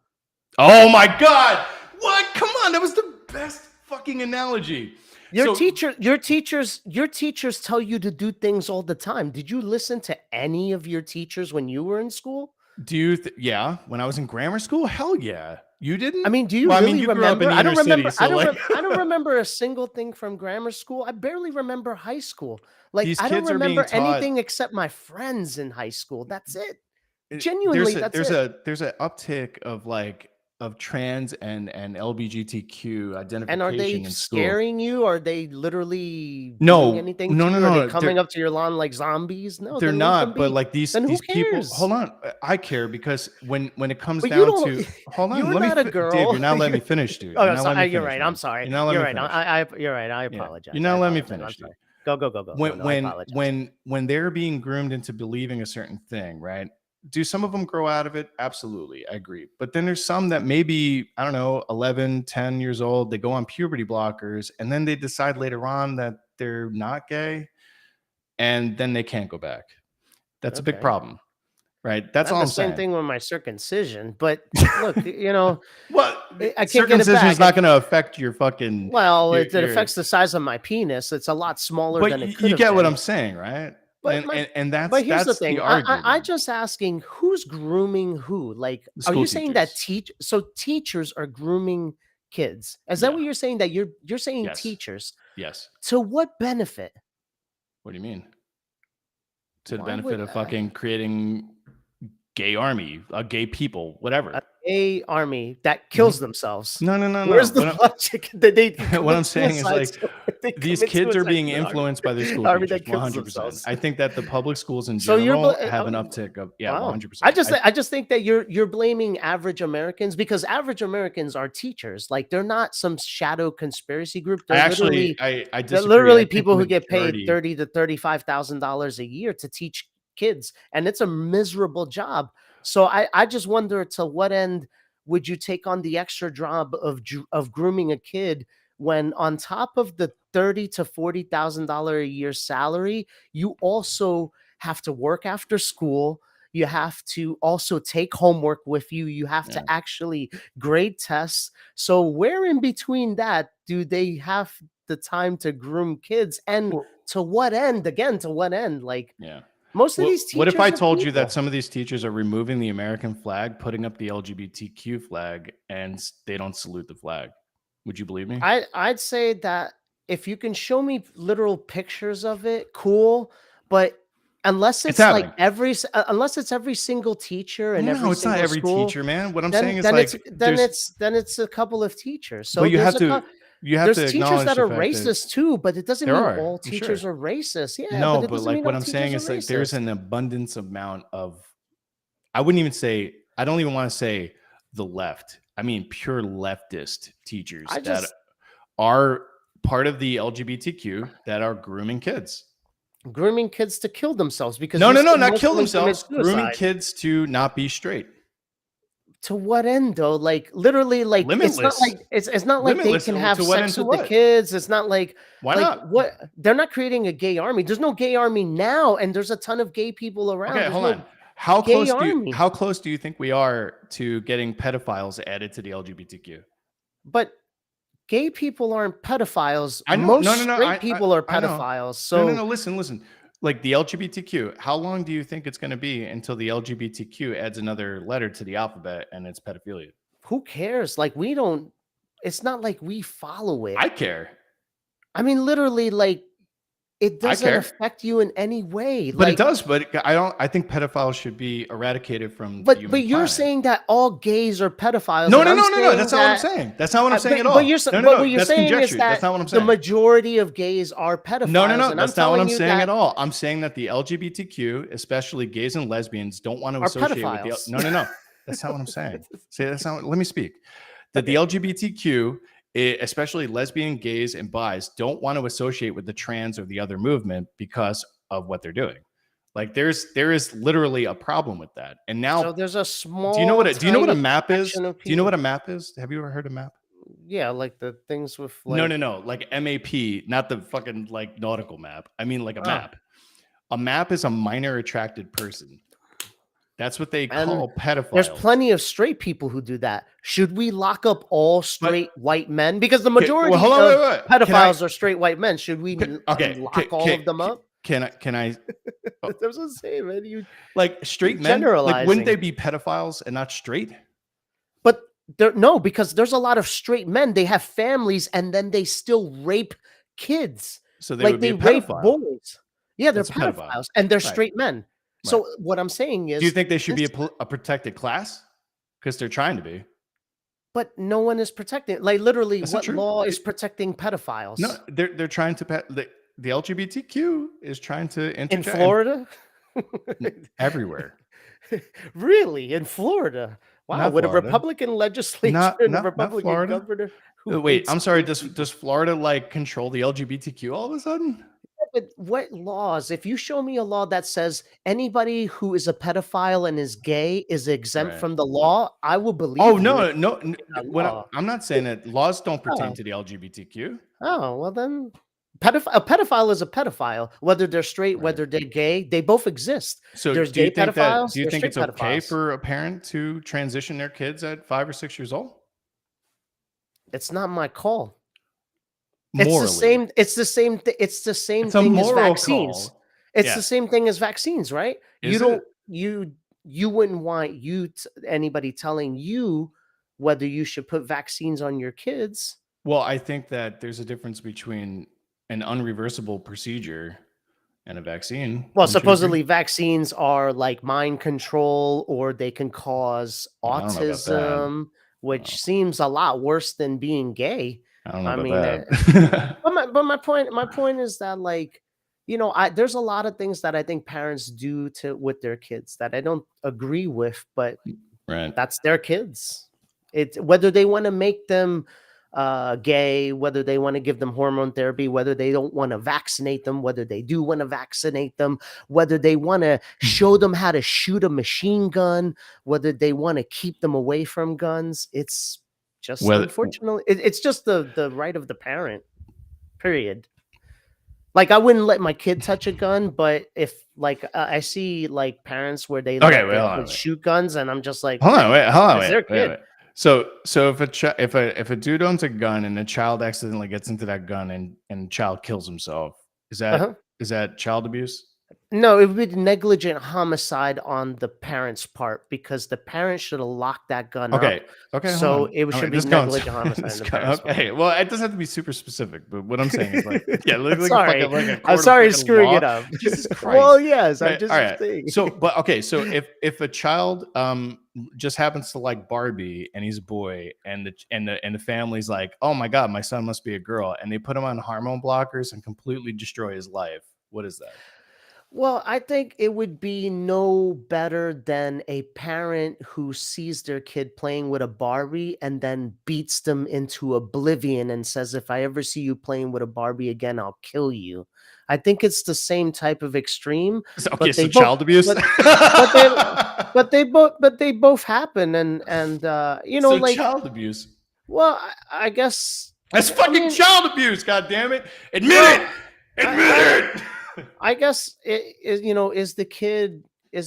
Oh my god! What? Come on, that was the best fucking analogy. Your teachers tell you to do things all the time. Did you listen to any of your teachers when you were in school? Do you? Yeah, when I was in grammar school, hell yeah. You didn't? I mean, do you Well, I mean, really you grew up in remember? the I inner don't city, remember. so like, I don't remember a single thing from grammar school. I barely remember high school. Like, these I don't kids are being remember taught. anything except my friends in high school. That's it. There's Genuinely, that's it. there's an uptick of like of trans and LGBTQ And are they identification in school. scaring you? Are they literally doing No, anything to you? Are they no. coming up to your lawn like zombies? No, They're then leave them not. But be. like Then who these people. cares? Hold on, I care because when it comes But you down don't. to hold on, You're let me, not a Dave. girl. You're not letting me finish, dude. Oh, You're I'm not letting me sorry. You're finish, right. I'm man. sorry. You're not letting You're me right. finish. You're right. I Yeah, apologize. you're I not letting me apologize. I'm finish, dude. sorry. Go. No, no. I apologize. When they're being groomed into believing a certain thing, right? Do some of them grow out of it? Absolutely, I agree. But then there's some that maybe, I don't know, 11, 10 years old, they go on puberty blockers, and then they decide later on that they're not gay, and then they can't go back. That's a big Okay. problem, right? I That's had all the I'm same saying. thing with my circumcision, but look, Well, I can't get it circumcision is back. not going to affect your fucking. Well, Your, it affects the size of my penis. It's a lot smaller but than it could you have get what been. I'm saying, right? But And but here's the that's the thing. I argument. just asking who's grooming who? Like, The are school you saying that teachers. teachers are grooming kids? Is that Yeah. what you're saying? That you're saying Yes. teachers? Yes. To what benefit? What do you mean? To the Why benefit would of fucking creating gay army, gay people, whatever. a gay army that Mhm. kills themselves? No. Where's the logic that they What I'm commit saying is like suicide? They these commit kids are suicide being to an influenced by their school army teachers that kills 100%. themselves. I think that the public schools in So you're general have an uptick of wow. 100%. I just think that you're blaming average Americans because average Americans are teachers. Like, they're not some shadow conspiracy group. I They're actually I they're disagree. I literally think people the who get paid majority. $30,000 to $35,000 a year to teach kids, and it's a miserable job. So I just wonder, to what end would you take on the extra job of grooming a kid when, on top of the $30,000 to $40,000 a year salary, you also have to work after school. You have to also take homework with you. You have Yeah. to actually grade tests. So where in between that do they have the time to groom kids? And Well, to what end? Again, to what end? Like, yeah. most of these What if I teachers are told you that people. some of these teachers are removing the American flag, putting up the LGBTQ flag, and they don't salute the flag? Would you believe me? I'd say that if you can show me literal pictures of it, cool. But unless It's it's like happening. unless it's every single teacher and every No, it's not single every school, teacher, man. What I'm saying then is like then it's a couple of teachers. but So you have there's to teachers acknowledge that the are fact that racist too, but it doesn't there mean are, all I'm sure. teachers are racist. Yeah, No, but it but doesn't like mean what all I'm saying teachers are is like there's racist. an abundance amount of I wouldn't even say I don't even want to say the left. I mean pure leftist teachers I that just are part of the LGBTQ that are grooming kids. grooming kids to kill themselves because No, you no, no, said not most kill of them commit themselves. Grooming suicide. kids to not be straight. To what end though? Like literally, like Limitless. it's not like they Limitless. can have To what end sex to with the what? kids. It's not Why like not? what they're not creating a gay army. There's no gay army now, and there's a ton of gay people around. Okay, There's hold no on. gay army. How close do you think we are to getting pedophiles added to the LGBTQ? But gay people aren't pedophiles. I know. Most No, no, no. straight people are I know. pedophiles. No, no, So no. Listen, listen. Like the LGBTQ, how long do you think it's going to be until the LGBTQ adds another letter to the alphabet and it's pedophilia? who cares? Like we don't. It's not like we follow it. I care. I mean, literally, like it I doesn't care. affect you in any way. But it Like does. But I don't. I think pedophiles should be eradicated from the but human you're planet. saying that all gays are pedophiles, No, and no, I'm no, no, no. saying That's not what I'm that. saying. That's not what I'm saying at But all. No, no, but what no. you're That's saying is conjecture. That's that not what I'm the saying. majority of gays are No, no, pedophiles, no. and I'm That's not what telling I'm you saying at that all. I'm saying that the LGBTQ, especially gays and lesbians, don't want to are associate with the. pedophiles. No, no, no. That's not what I'm saying. Say that's not. Let me speak. That the Okay. LGBTQ, especially lesbian, gays, and bis, don't want to associate with the trans or the other movement because of what they're doing. Like there is literally a problem with that. And So now, there's a do you know what a tiny map is? fraction of Do you know people. what a map is? Have you ever heard of map? Yeah, like the things with No, like no, no. Like MAP, not the fucking like nautical map. I mean like a oh, map. A map is a minor attracted person. That's what they and call there's pedophiles. plenty of straight people who do that. Should we lock up all straight But white men? Because the okay, well, majority hold on, of wait, wait. pedophiles are straight white men. Should we Okay, lock all of them up? can I That's what I'm saying, man. You like straight men? Like wouldn't generalizing. they be pedophiles and not straight? But no, because there's a lot of straight men. They have families and then they still rape kids. So they Like would be they a rape pedophile. boys. Yeah, they're That's a pedophile. pedophiles and they're Right. straight men. Right. So what I'm saying is, Do you think they should be this- a protected class? Because they're trying to be. but no one is protecting. Like literally, That's not what true. law is protecting pedophiles? No, they're trying to the LGBTQ is trying to In interject Florida? everywhere. Really? In Florida? Wow, Not with a Florida. Republican legislature Not and a not Republican Florida. governor who Wait, hates I'm sorry. gay people. Does Florida like control the LGBTQ all of a sudden? But what laws? If you show me a law that says anybody who is a pedophile and is gay is exempt Right. from the law, I will believe Oh you no, if no. you give that When law. I'm not saying that laws don't pertain Oh, to the LGBTQ. oh, well then, a pedophile is a pedophile. Whether they're straight, Right. whether they're gay, they both exist. So There's do you gay think that pedophiles. do you There's think straight it's okay pedophiles. for a parent to transition their kids at 5 or 6 years old? It's not my call. Morally, It's the same. It's the same. It's the same it's a thing as moral vaccines. call. It's the Yes. same thing as vaccines, right? You Is don't. it? You wouldn't want anybody telling you whether you should put vaccines on your kids. Well, I think that there's a difference between an unreversible procedure and a vaccine. Well, Wouldn't you agree? supposedly vaccines are like mind control, or they can cause I don't know about that. autism, which seems a lot worse than being gay. I don't know I about mean, that. but my point is that, like, there's a lot of things that I think parents do with their kids that I don't agree with, but Right. that's their kids. It's whether they want to make them gay, whether they want to give them hormone therapy, whether they don't want to vaccinate them, whether they do want to vaccinate them, whether they want to show them how to shoot a machine gun, whether they want to keep them away from guns. It's just Whether unfortunately, it's just the right of the parent. Period. Like, I wouldn't let my kid touch a gun, but if like I see like parents where they Okay, let wait, their hold on, kids wait. shoot guns, and I'm just like, Hold on, hey, wait, hold on, it's wait, their wait, kid. wait. So if a dude owns a gun and a child accidentally gets into that gun and child kills himself, is Uh-huh. that child abuse? No, it would be negligent homicide on the parent's part because the parent should have locked that gun Okay. up. Okay, hold So on. it All should right, be this going negligent homicide on this the go parent's part. okay. Well, it doesn't have to be super specific, but what I'm saying is like, yeah, look like a Sorry. fucking like a I'm court of sorry fucking screwing law. it up. Jesus Well, Christ. yes, I'm Right. All just right. saying. So, but okay, so if a child just happens to like Barbie and he's a boy and the family's like, "Oh my god, my son must be a girl," and they put him on hormone blockers and completely destroy his life. What is that? Well, I think it would be no better than a parent who sees their kid playing with a Barbie and then beats them into oblivion and says, "If I ever see you playing with a Barbie again, I'll kill you." I think it's the same type of extreme, Okay, but they so both, child abuse. but but they, but they both happen, and So like, child abuse. well, I guess, That's I fucking mean, child abuse. God damn it! Admit it. well, I Admit it. I guess it is, is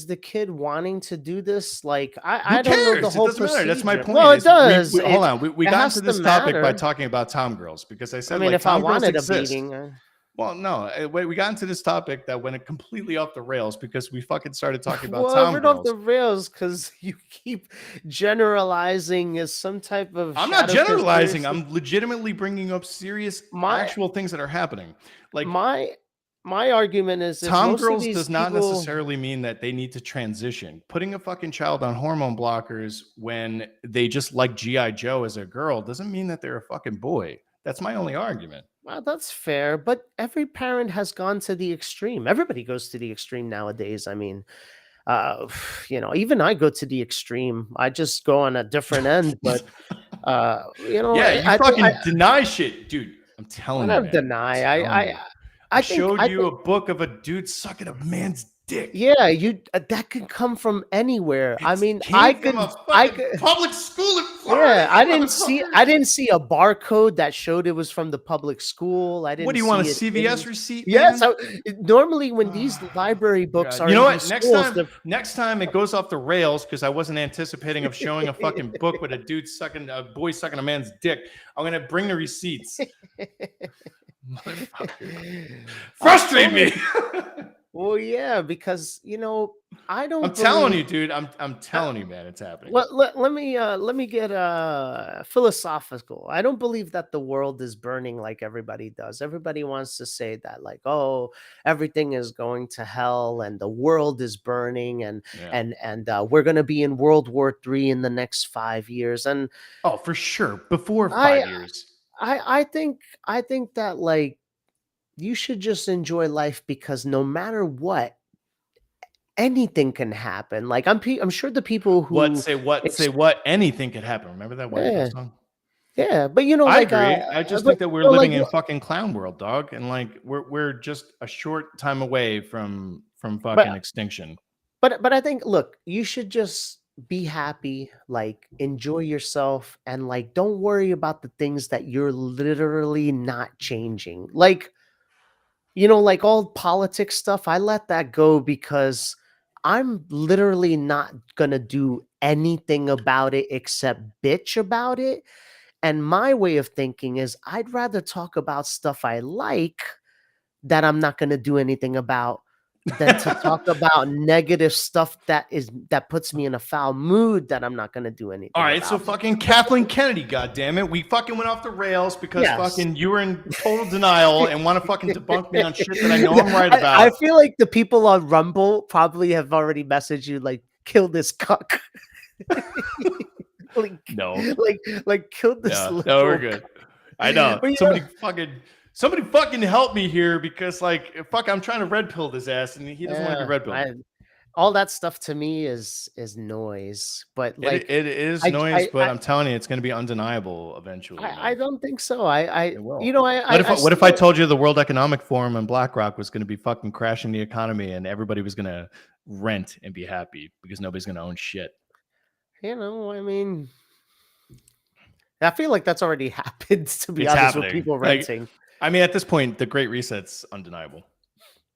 the kid wanting to do this? Like, Who I don't know the cares? It whole doesn't matter. That's my procedure. point. Well, it Is does. hold It on. We it got has into to this topic by matter. talking about Tom girls because I I said mean, like if I Tom girls wanted a exist. beating, Well, no, we got into this topic that went completely off the rails because we fucking started talking about well, it Tom went off the girls. rails because you keep generalizing as some type of I'm not shadow generalizing. conspiracy. I'm legitimately bringing up serious, My actual things that are happening. Like my my argument is if Tom most of girls these does not people, necessarily mean that they need to transition. Putting a fucking child on hormone blockers when they just like G.I. Joe as a girl doesn't mean that they're a fucking boy. That's my only argument. well, that's fair, but every parent has gone to the extreme. Everybody goes to the extreme nowadays. I mean, uh even I go to the extreme. I just go on a different end, but Yeah, you I think fucking deny shit, dude. I'm I telling you, don't man. deny. I'm telling you. I I think showed I you think a book of a dude sucking a man's dick. yeah, you that could come from anywhere. I It mean, came from a I fucking could public school in yeah, Florida, you I motherfuckers. didn't see a barcode that showed it was from the public school. I What didn't do you want, a see it CVS in. receipt, Yes, man? normally when these Oh, library books God. are You know in what? these schools, the Next time it goes off the rails because I wasn't anticipating of showing a fucking book with a boy sucking a man's dick. I'm gonna bring the receipts, motherfucker. I'm Frustrate sorry. me. Well, yeah, because I I'm don't telling believe. you, dude. I'm telling you, man. It's happening. Let me get philosophical. I don't believe that the world is burning like everybody does. Everybody wants to say that, like, oh, everything is going to hell and the world is burning, and Yeah. we're going to be in World War III in the next 5 years. And Oh, for sure. Before I 5 years. I think that, like, you should just enjoy life because no matter what, anything can happen. Like, I'm sure the people What who say what say ex- what? Anything could happen. Remember that White House yeah, song? yeah, but I like, agree. I just but think that we're living like, in fucking clown world, dog, and like we're just a short time away from fucking but extinction. but I think, look, you should just be happy, like, enjoy yourself, and like, don't worry about the things that you're literally not changing. Like, like all politics stuff, I let that go because I'm literally not gonna do anything about it except bitch about it. And my way of thinking is I'd rather talk about stuff I like that I'm not gonna do anything about than to talk about negative stuff that puts me in a foul mood that I'm not gonna do All anything right, so about. fucking Kathleen Kennedy, goddamn it, we fucking went off the rails because Yes. fucking you were in total denial and want to fucking debunk me on shit that I know I'm right I about. feel like the people on Rumble probably have already messaged you like, "Kill this cuck." Like No, like, "Kill this yeah, no, we're liberal good. cuck." I know. But, Somebody fucking help me here because like fuck, I'm trying to red pill this ass and he doesn't want to be yeah, red pilled. all that stuff to me is noise, but, It like, it is I noise, I but I I'm telling you, it's gonna be undeniable eventually, I man. don't think so. I It you will. know, I What if I still, told you the World Economic Forum and BlackRock was gonna be fucking crashing the economy and everybody was gonna rent and be happy because nobody's gonna own shit. I mean, I feel like that's already happened, to be It's honest, with happening. people Like renting. I mean, at this point, the Great Reset's undeniable.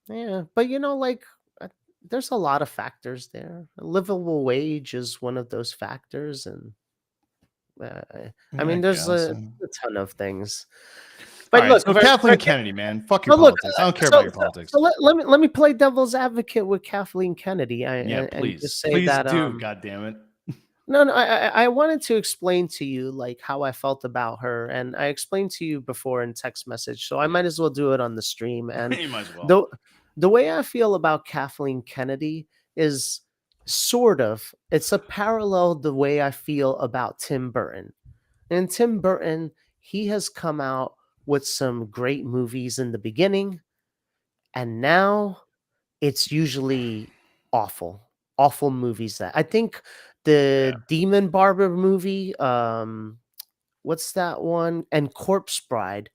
Yeah, but like there's a lot of factors there. A livable wage is one of those factors, and I Yeah, I mean, there's guess. a ton of things. All But right, look, so Kathleen Kennedy, man, fuck your but look, politics. I don't care about so your politics. so let me play devil's advocate with Kathleen Kennedy, Yeah, and please, just say please that do. God damn it. no, I wanted to explain to you like how I felt about her, and I explained to you before in text message, so I might as well do it on the stream. And You might as well. the way I feel about Kathleen Kennedy is sort of it's a parallel the way I feel about Tim Burton. And Tim Burton, he has come out with some great movies in the beginning, and now it's usually awful movies that I think Yeah. the Demon Barber movie, what's that one? And Corpse Bride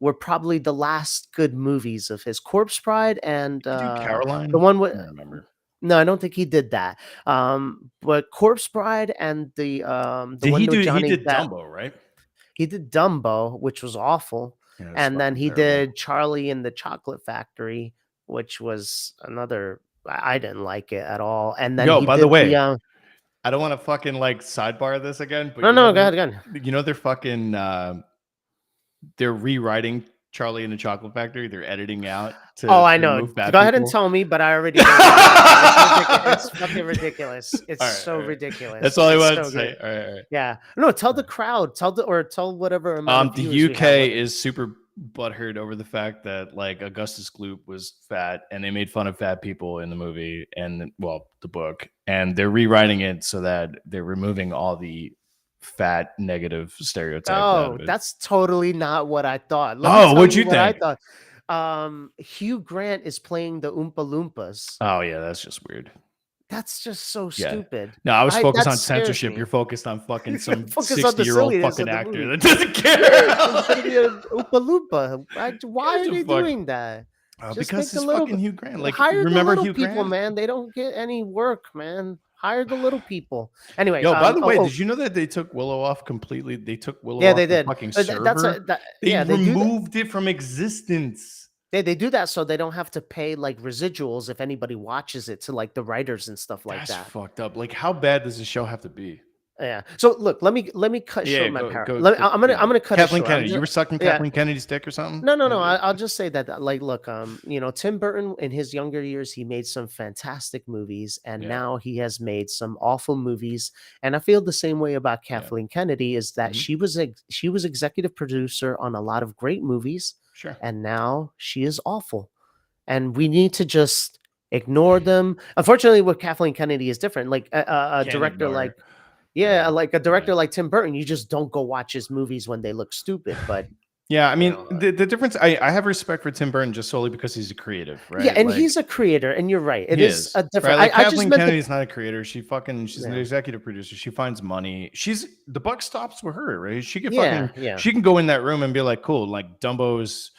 were probably the last good movies of his. Corpse Bride and Did you do the Caroline? one I with don't remember. no, I don't think he did that. But Corpse Bride and the Did one he with do? He Johnny did Depp. Dumbo, right? He did Dumbo, which was awful, Yeah, it was and then fucking he terrible. did Charlie and the Chocolate Factory, which was another. I didn't like it at all. And then Yo, he by the did way, the. I don't want to fucking like sidebar this again, but No, no, go ahead, go ahead. they're fucking they're rewriting Charlie and the Chocolate Factory. They're editing out Oh, to I know. remove bad Go ahead and people. tell me, but I already know. It's fucking ridiculous. It's All right, so all right. ridiculous. That's all I It's wanted so to say. good. All right, all right. Yeah. No, tell the crowd. Tell whatever amount of The viewers we have. UK is super butthurt over the fact that like Augustus Gloop was fat, and they made fun of fat people in the movie and the book, and they're rewriting it so that they're removing all the fat negative stereotypes out Oh, of it. that's totally not what I thought. Let me tell what'd you what I think? thought. Hugh Grant is playing the Oompa Loompas. Oh yeah, that's just weird. That's just so Yeah. stupid. No, I was focused that on scares censorship. me. You're focused on fucking some Focus on the 60-year-old silliness fucking of the actor movie. that doesn't care. It's gonna be an Oompa Loompa. Why are they doing that? Just Because make it's fucking Hugh Grant. Like, hire the remember little Hugh people, Grant? man. They don't get any work, man. Hire the little people. Anyway, Yo, by the way, did you know that they took Willow off completely? They took Willow yeah, off they the did. fucking That's server. They they do that. removed it from existence. They do that so they don't have to pay like residuals if anybody watches it to like the writers and stuff like That's that. fucked up. Like, how bad does this show have to be? Yeah. So look, let me cut short my power. I'm gonna cut Kathleen it short. Kennedy. You were sucking Kathleen Kennedy's dick or something? No. I'll just say that, like, look, Tim Burton in his younger years, he made some fantastic movies, and now he has made some awful movies. And I feel the same way about Kathleen Kennedy, is that she was executive producer on a lot of great movies, Sure. and now she is awful, and we need to just ignore them. Unfortunately, with Kathleen Kennedy is different. Like a director like. Yeah, like a director like Tim Burton, you just don't go watch his movies when they look stupid. But yeah, I mean, the difference, I have respect for Tim Burton just solely because he's a creative, right? Yeah, and he's a creator, and you're right. It is a different. Right? Like, I Kathleen just Kennedy's not a creator. She's an Yeah. executive producer. She finds money. The buck stops with her, right? She can Yeah. she can go in that room and be like, cool, like Dumbo's,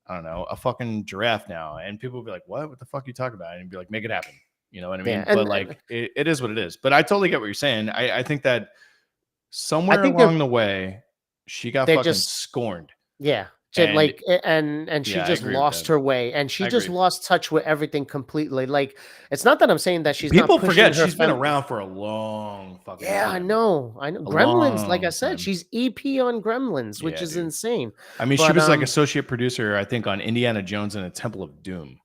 I don't know, a fucking giraffe now, and people will be like, what the fuck are you talking about? And be like, make it happen. You know what I mean? Yeah, but like, it is what it is. But I totally get what you're saying. I think that somewhere think along the way, she got fucking scorned. Yeah. And- Like and she Yeah, I just agree with lost that. her way, and she I just agree. lost touch with everything completely. Like, it's not that I'm saying that she's People not pushing forget her she's been fem- around for a long fucking Yeah, I time. know. Gremlins, like I long said, time. she's EP on Gremlins, which Yeah, is dude. insane. I mean, she But, was like associate producer, I think, on Indiana Jones and the Temple of Doom.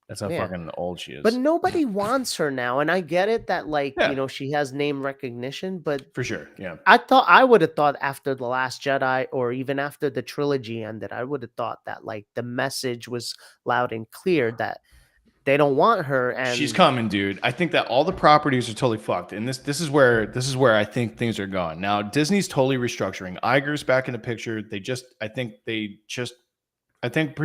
That's how Yeah. fucking old she is. But nobody wants her now, and I get it that, like, Yeah. she has name recognition, but For sure. Yeah. I would have thought after The Last Jedi, or even after the trilogy ended, I would have thought that, like, the message was loud and clear that they don't want her. And She's coming, dude. I think that all the properties are totally fucked. And this is where I think things are going. Now, Disney's totally restructuring. Iger's back in the picture. Pretty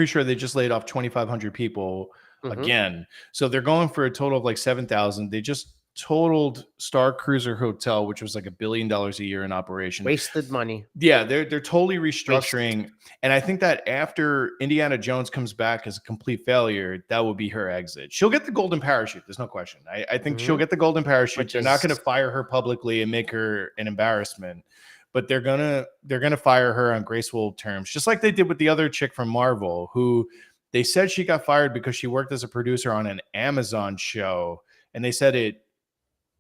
sure they just laid off 2,500 people again. So they're going for a total of like 7,000. They just totaled Star Cruiser Hotel, which was like $1 billion a year in operation. wasted money. Yeah, they're totally restructuring. And I think that after Indiana Jones comes back as a complete failure, that will be her exit. She'll get the golden parachute. There's no question. I think she'll get the golden parachute. They're not going to fire her publicly and make her an embarrassment. but they're gonna fire her on graceful terms, just like they did with the other chick from Marvel, who they said she got fired because she worked as a producer on an Amazon show, and they said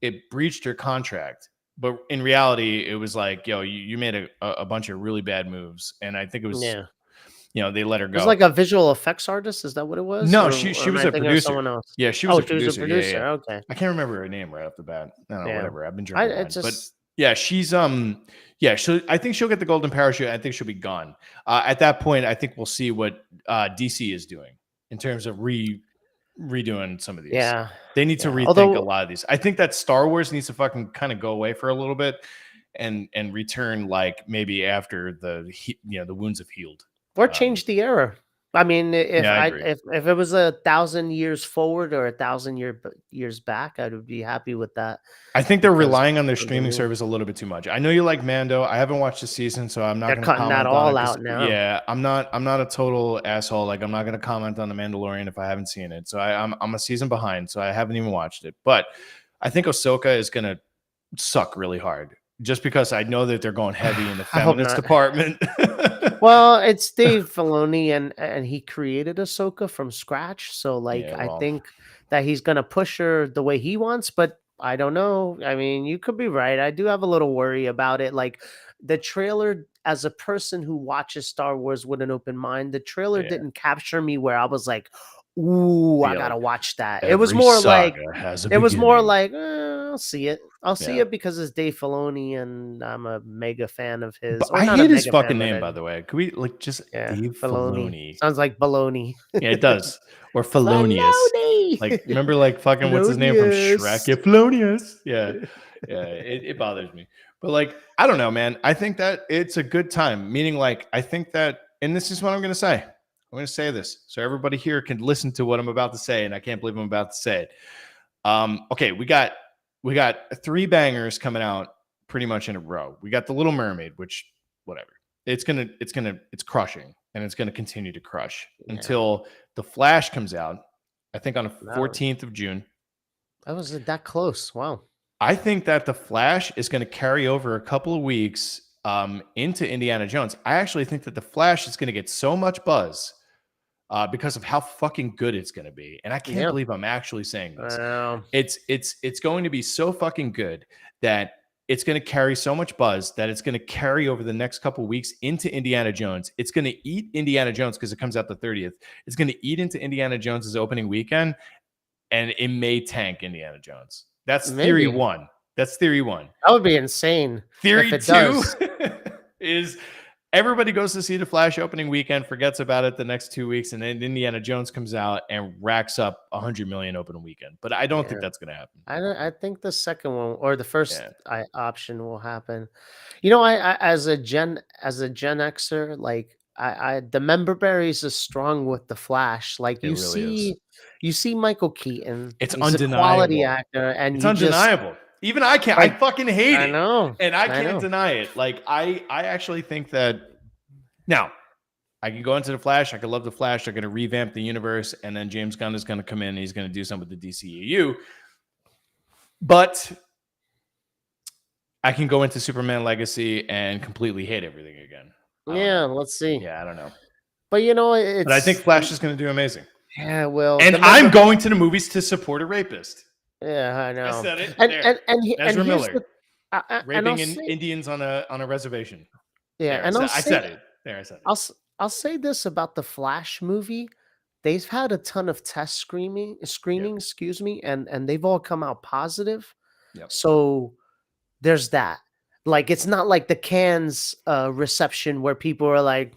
it breached her contract. But in reality, it was like, yo, you made a bunch of really bad moves, and I think it was, Yeah. they let her It was go. like a visual effects artist. Is that what it was? No, Or she am was I a thinking of producer. someone else? Yeah, she was Oh, a she was a producer. Yeah, yeah, producer. yeah. Okay. I can't remember her name right off the bat. No, Yeah. whatever. I've been I drinking it wine, but just yeah, she's I think she'll get the golden parachute. I think she'll be gone. At that point, I think we'll see what DC is doing in terms of redoing some of these. yeah. They need to Yeah. rethink a Although lot of these. I think that Star Wars needs to fucking kind of go away for a little bit and return, like, maybe after the wounds have healed. or change the era. I mean, Yeah, I agree. if it was 1,000 years forward or 1,000 years back, I would be happy with that I think they're because relying on their of the streaming new service a little bit too much. I know you like Mando. I haven't watched the season, so I'm not they're going to cutting that comment on it. all 'Cause, out now. yeah, I'm not a total asshole. Like, I'm not going to comment on the Mandalorian if I haven't seen it. So I'm a season behind, so I haven't even watched it. But I think Ahsoka is going to suck really hard, just because I know that they're going heavy in the I hope feminist not. department. Well, it's Dave Filoni, and he created Ahsoka from scratch. So, like, Yeah, I well, think that he's gonna push her the way he wants. But I don't know. I mean, you could be right. I do have a little worry about it. Like the trailer, as a person who watches Star Wars with an open mind, the trailer yeah, didn't capture me where I was like, "Ooh, I yeah. gotta Like, watch that." It was every more like saga has a it was more beginning. like, I'll see it. I'll see Yeah. it because it's Dave Filoni, and I'm a mega fan of his, But or I not a hate his mega fucking fan, but name, by the way. Could we, like, just yeah, Dave Filoni. Filoni? Sounds like baloney. Yeah, it does. Or Felonious. Filoni! Like, remember, like, fucking what's his name from Shrek? Felonious. Yeah, Felonious. Yeah. Yeah. It bothers me. But, like, I don't know, man. I think that it's a good time. Meaning, like, I think that, and this is what I'm going to say. I'm going to say this so everybody here can listen to what I'm about to say, and I can't believe I'm about to say it. Okay, we got 3 bangers coming out pretty much in a row. We got The Little Mermaid, which, whatever. It's crushing, and it's gonna continue to crush until The Flash comes out. I think on the 14th of June. That was that close. Wow. I think that The Flash is going to carry over a couple of weeks into Indiana Jones. I actually think that The Flash is going to get so much buzz because of how fucking good it's going to be, and I can't believe I'm actually saying this. It's going to be so fucking good that it's going to carry so much buzz that it's going to carry over the next couple of weeks into Indiana Jones. It's going to eat Indiana Jones because it comes out the 30th. It's going to eat into Indiana Jones's opening weekend, and it may tank Indiana Jones. That's theory one. That's theory one. That would be insane. Theory two is everybody goes to see The Flash opening weekend, forgets about it the next 2 weeks, and then Indiana Jones comes out and racks up 100 million opening weekend. But I don't think that's going to happen. I think the second one or the first option will happen. You know, I as a Gen Xer, like I the member berries is strong with the Flash. Like It really is. You see Michael Keaton. It's He's undeniable. a quality actor, and it's undeniable. Even I can't. Like, I fucking hate it. I know, and I can't deny it. Like I actually think that now I can go into The Flash. I can love The Flash. They're going to revamp the universe, and then James Gunn is going to come in. And he's going to do something with the DCEU. But I can go into Superman Legacy and completely hate everything again. Let's see. Yeah, I don't know. But you know, but I think Flash is going to do amazing. Yeah, well, and I'm going to the movies to support a rapist. Yeah, I know. I said it. And Ezra Miller raping and Indians on a reservation. Yeah, there, and I said it. There, I said it. I'll say this about the Flash movie. They've had a ton of test screenings, excuse me, and they've all come out positive. Yep. So there's that. Like, it's not like the Cannes reception where people are like,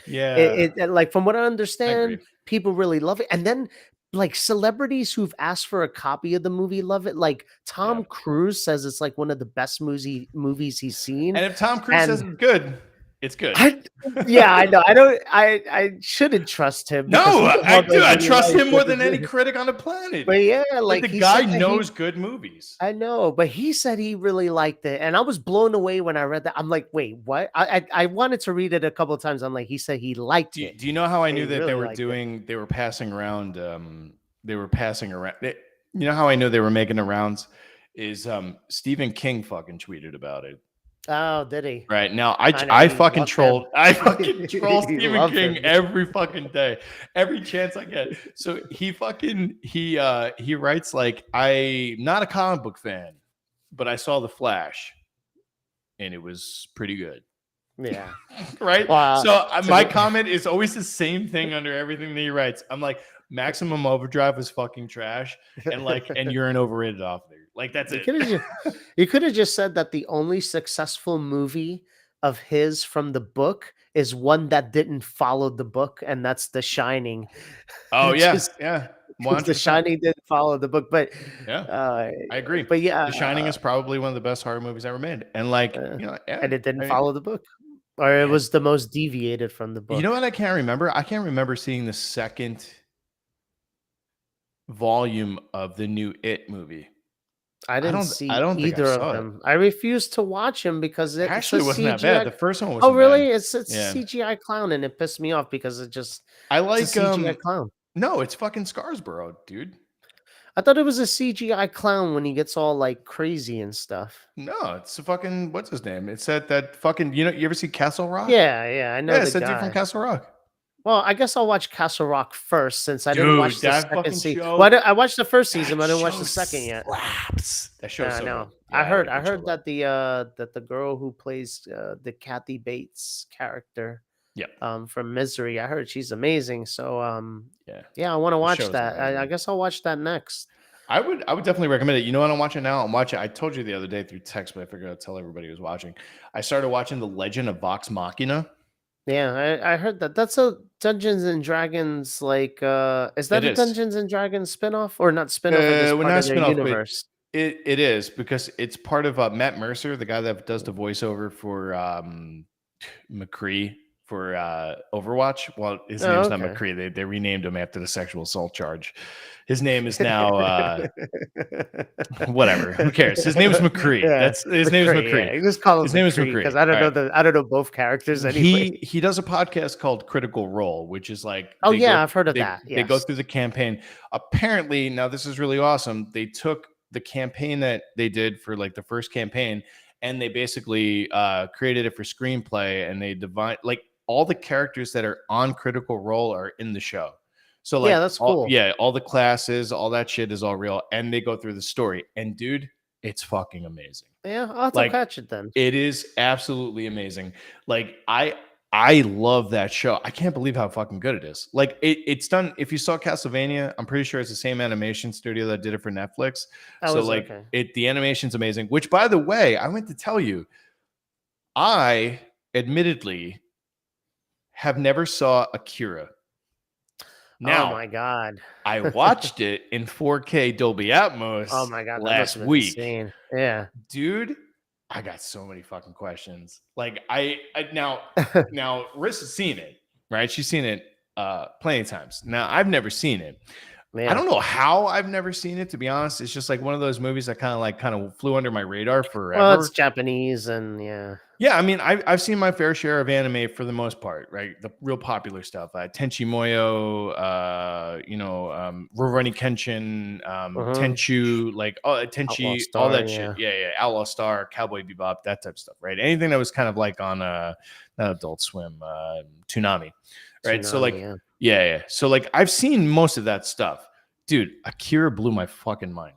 yeah, like, from what I understand, people really love it. And then, like, celebrities who've asked for a copy of the movie love it. Like Tom Cruise says it's like one of the best movies he's seen. And if Tom Cruise says it's good, it's good. I know. I shouldn't trust him. No, I do. I trust him more than any critic on the planet. But yeah, like the guy knows good movies. I know, but he said he really liked it, and I was blown away when I read that. I'm like, wait, what? I wanted to read it a couple of times. I'm like, he said he liked it. Do you know how I knew that really they were doing? They were passing around. You know how I knew they were making the rounds? is Stephen King fucking tweeted about it. Oh, did he? Right now, I know I you fucking love him. trolled. I fucking troll You Stephen love King him. every fucking day, every chance I get. So he writes like, I'm not a comic book fan, but I saw The Flash, and it was pretty good. Yeah. Right. Well, So to my me, comment is always the same thing under everything that he writes. I'm like, Maximum Overdrive was fucking trash, and you're an overrated author. Like that's you it. could have just said that the only successful movie of his from the book is one that didn't follow the book, and that's The Shining. Oh yeah, Just yeah, because The 100%. Shining didn't follow the book, Yeah, uh, I agree. but yeah, The Shining is probably one of the best horror movies ever made, and like uh, yeah, and it didn't I mean, follow the book, or it man, was the most deviated from the you know book. what? I can't remember. I can't remember seeing the second volume of the new It movie. I didn't I see don't think I either of saw it. them. I refuse to watch him because It it's a actually wasn't that bad. CGI. The first one Oh, wasn't bad. really? It's Yeah, CGI clown, and it pissed me off because I it's a like CGI clown. no, it's fucking Scarsborough, dude. I thought it was a CGI clown when he gets all like crazy and stuff. No, it's a fucking what's his name? It's that fucking you ever see Castle Rock? Yeah, yeah, I know Yeah, the it's that dude from guy. Castle Rock. Well, I guess I'll watch Castle Rock first since I didn't Dude, watch the that second fucking season. show, Well, I watched the first season, that but I didn't watch show the second yet. slaps. That show's Yeah, I so good. know. Yeah, I like I that show a heard lot. that the girl who plays the Kathy Bates character Yep. from Misery, I heard she's amazing. So Yeah. yeah, I want to The watch show's that. I amazing. guess I'll watch that next. I would definitely recommend it. You know what I'm watching now? I'm watching, I told you the other day through text, but I figured I'd tell everybody who's watching. I started watching The Legend of Vox Machina. Yeah, I heard that. That's a Dungeons and Dragons like is It that a is. Dungeons and Dragons spinoff or not spinoff? I guess Well, part not a of their spinoff, but universe. it is because it's part of Matt Mercer, the guy that does the voiceover for McCree for Overwatch. Well, his Oh, name's not okay. McCree. They renamed him after the sexual assault charge. His name is now whatever. Who cares? His name is McCree. Yeah, That's his name is McCree. McCree. Yeah, just call him His name is McCree McCree. because I All don't know right. I don't know both characters anyway. He does a podcast called Critical Role, which is like Oh yeah, I've heard of that. they go Yes. through the campaign. Apparently, now this is really awesome. They took the campaign that they did for like the first campaign, and they basically created it for screenplay, and they divide like all the characters that are on Critical Role are in the show. So Yeah, like that's cool. all the classes, all that shit is all real, and they go through the story. And dude, it's fucking amazing. Yeah, I'll have to Like catch it then. it is absolutely amazing. Like I love that show. I can't believe how fucking good it is. Like it's done. If you saw Castlevania, I'm pretty sure it's the same animation studio that did it for Netflix. I So was like okay. the animation's amazing. Which by the way, I meant to tell you, I admittedly have never saw Akira. Oh Now my god. I watched it in 4K Dolby Atmos Oh my god, that must last have been week. insane. Yeah. Dude, I got so many fucking questions. Like I now Riss has seen it, right? She's seen it plenty of times. Now I've never seen it. I Yeah. don't know how I've never seen it, to be honest. It's just like one of those movies that kind of flew under my radar forever. Well, it's Japanese and yeah. Yeah, I mean, I've seen my fair share of anime for the most part, right? The real popular stuff, Tenchi Muyo, Rurouni Kenshin, Tenchu, like Tenchi, Outlaw all Star, that shit. yeah. Yeah, Outlaw Star, Cowboy Bebop, that type of stuff, right? Anything that was kind of like on not Adult Swim, Toonami, right? So like, Tsunami, yeah. So like, I've seen most of that stuff, dude. Akira blew my fucking mind,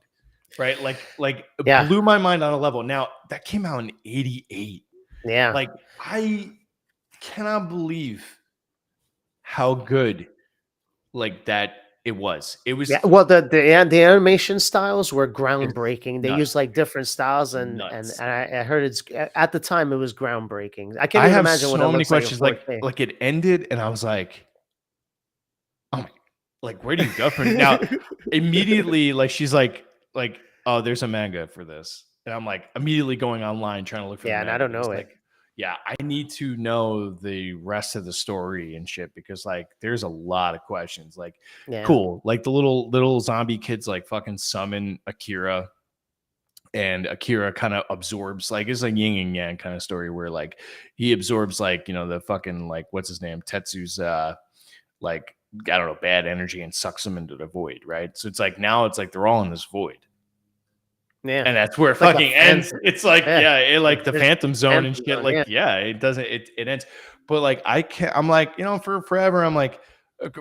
right? Like Yeah. blew my mind on a level. Now that came out in '88. Yeah. Like I cannot believe how good like that it was. It was Yeah, well, the animation styles were groundbreaking. They nuts. used like different styles, and Nuts. I heard it's at the time it was groundbreaking. I can't I even have imagine what it so many looks like in questions. 4K. Like it ended, and I was like, oh my, like where do you go from now? Immediately, like she's like, oh, there's a manga for this, and I'm like immediately going online trying to look for. Yeah, the and I manga. don't know it. Like, yeah, I need to know the rest of the story and shit because like there's a lot of questions. Like, Yeah. cool, like the little zombie kids like fucking summon Akira, and Akira kind of absorbs, like it's a yin and yang kind of story where like he absorbs like the fucking like what's his name Tetsu's like I don't know bad energy and sucks them into the void, right? So it's like now it's like they're all in this void. Yeah. and that's where it It's like a fucking ends. phantom. It's like, Yeah. yeah, it like the There's phantom zone and phantom shit. zone, Like, yeah. yeah, it doesn't, it ends. But like, I can't, I'm like, for forever, I'm like,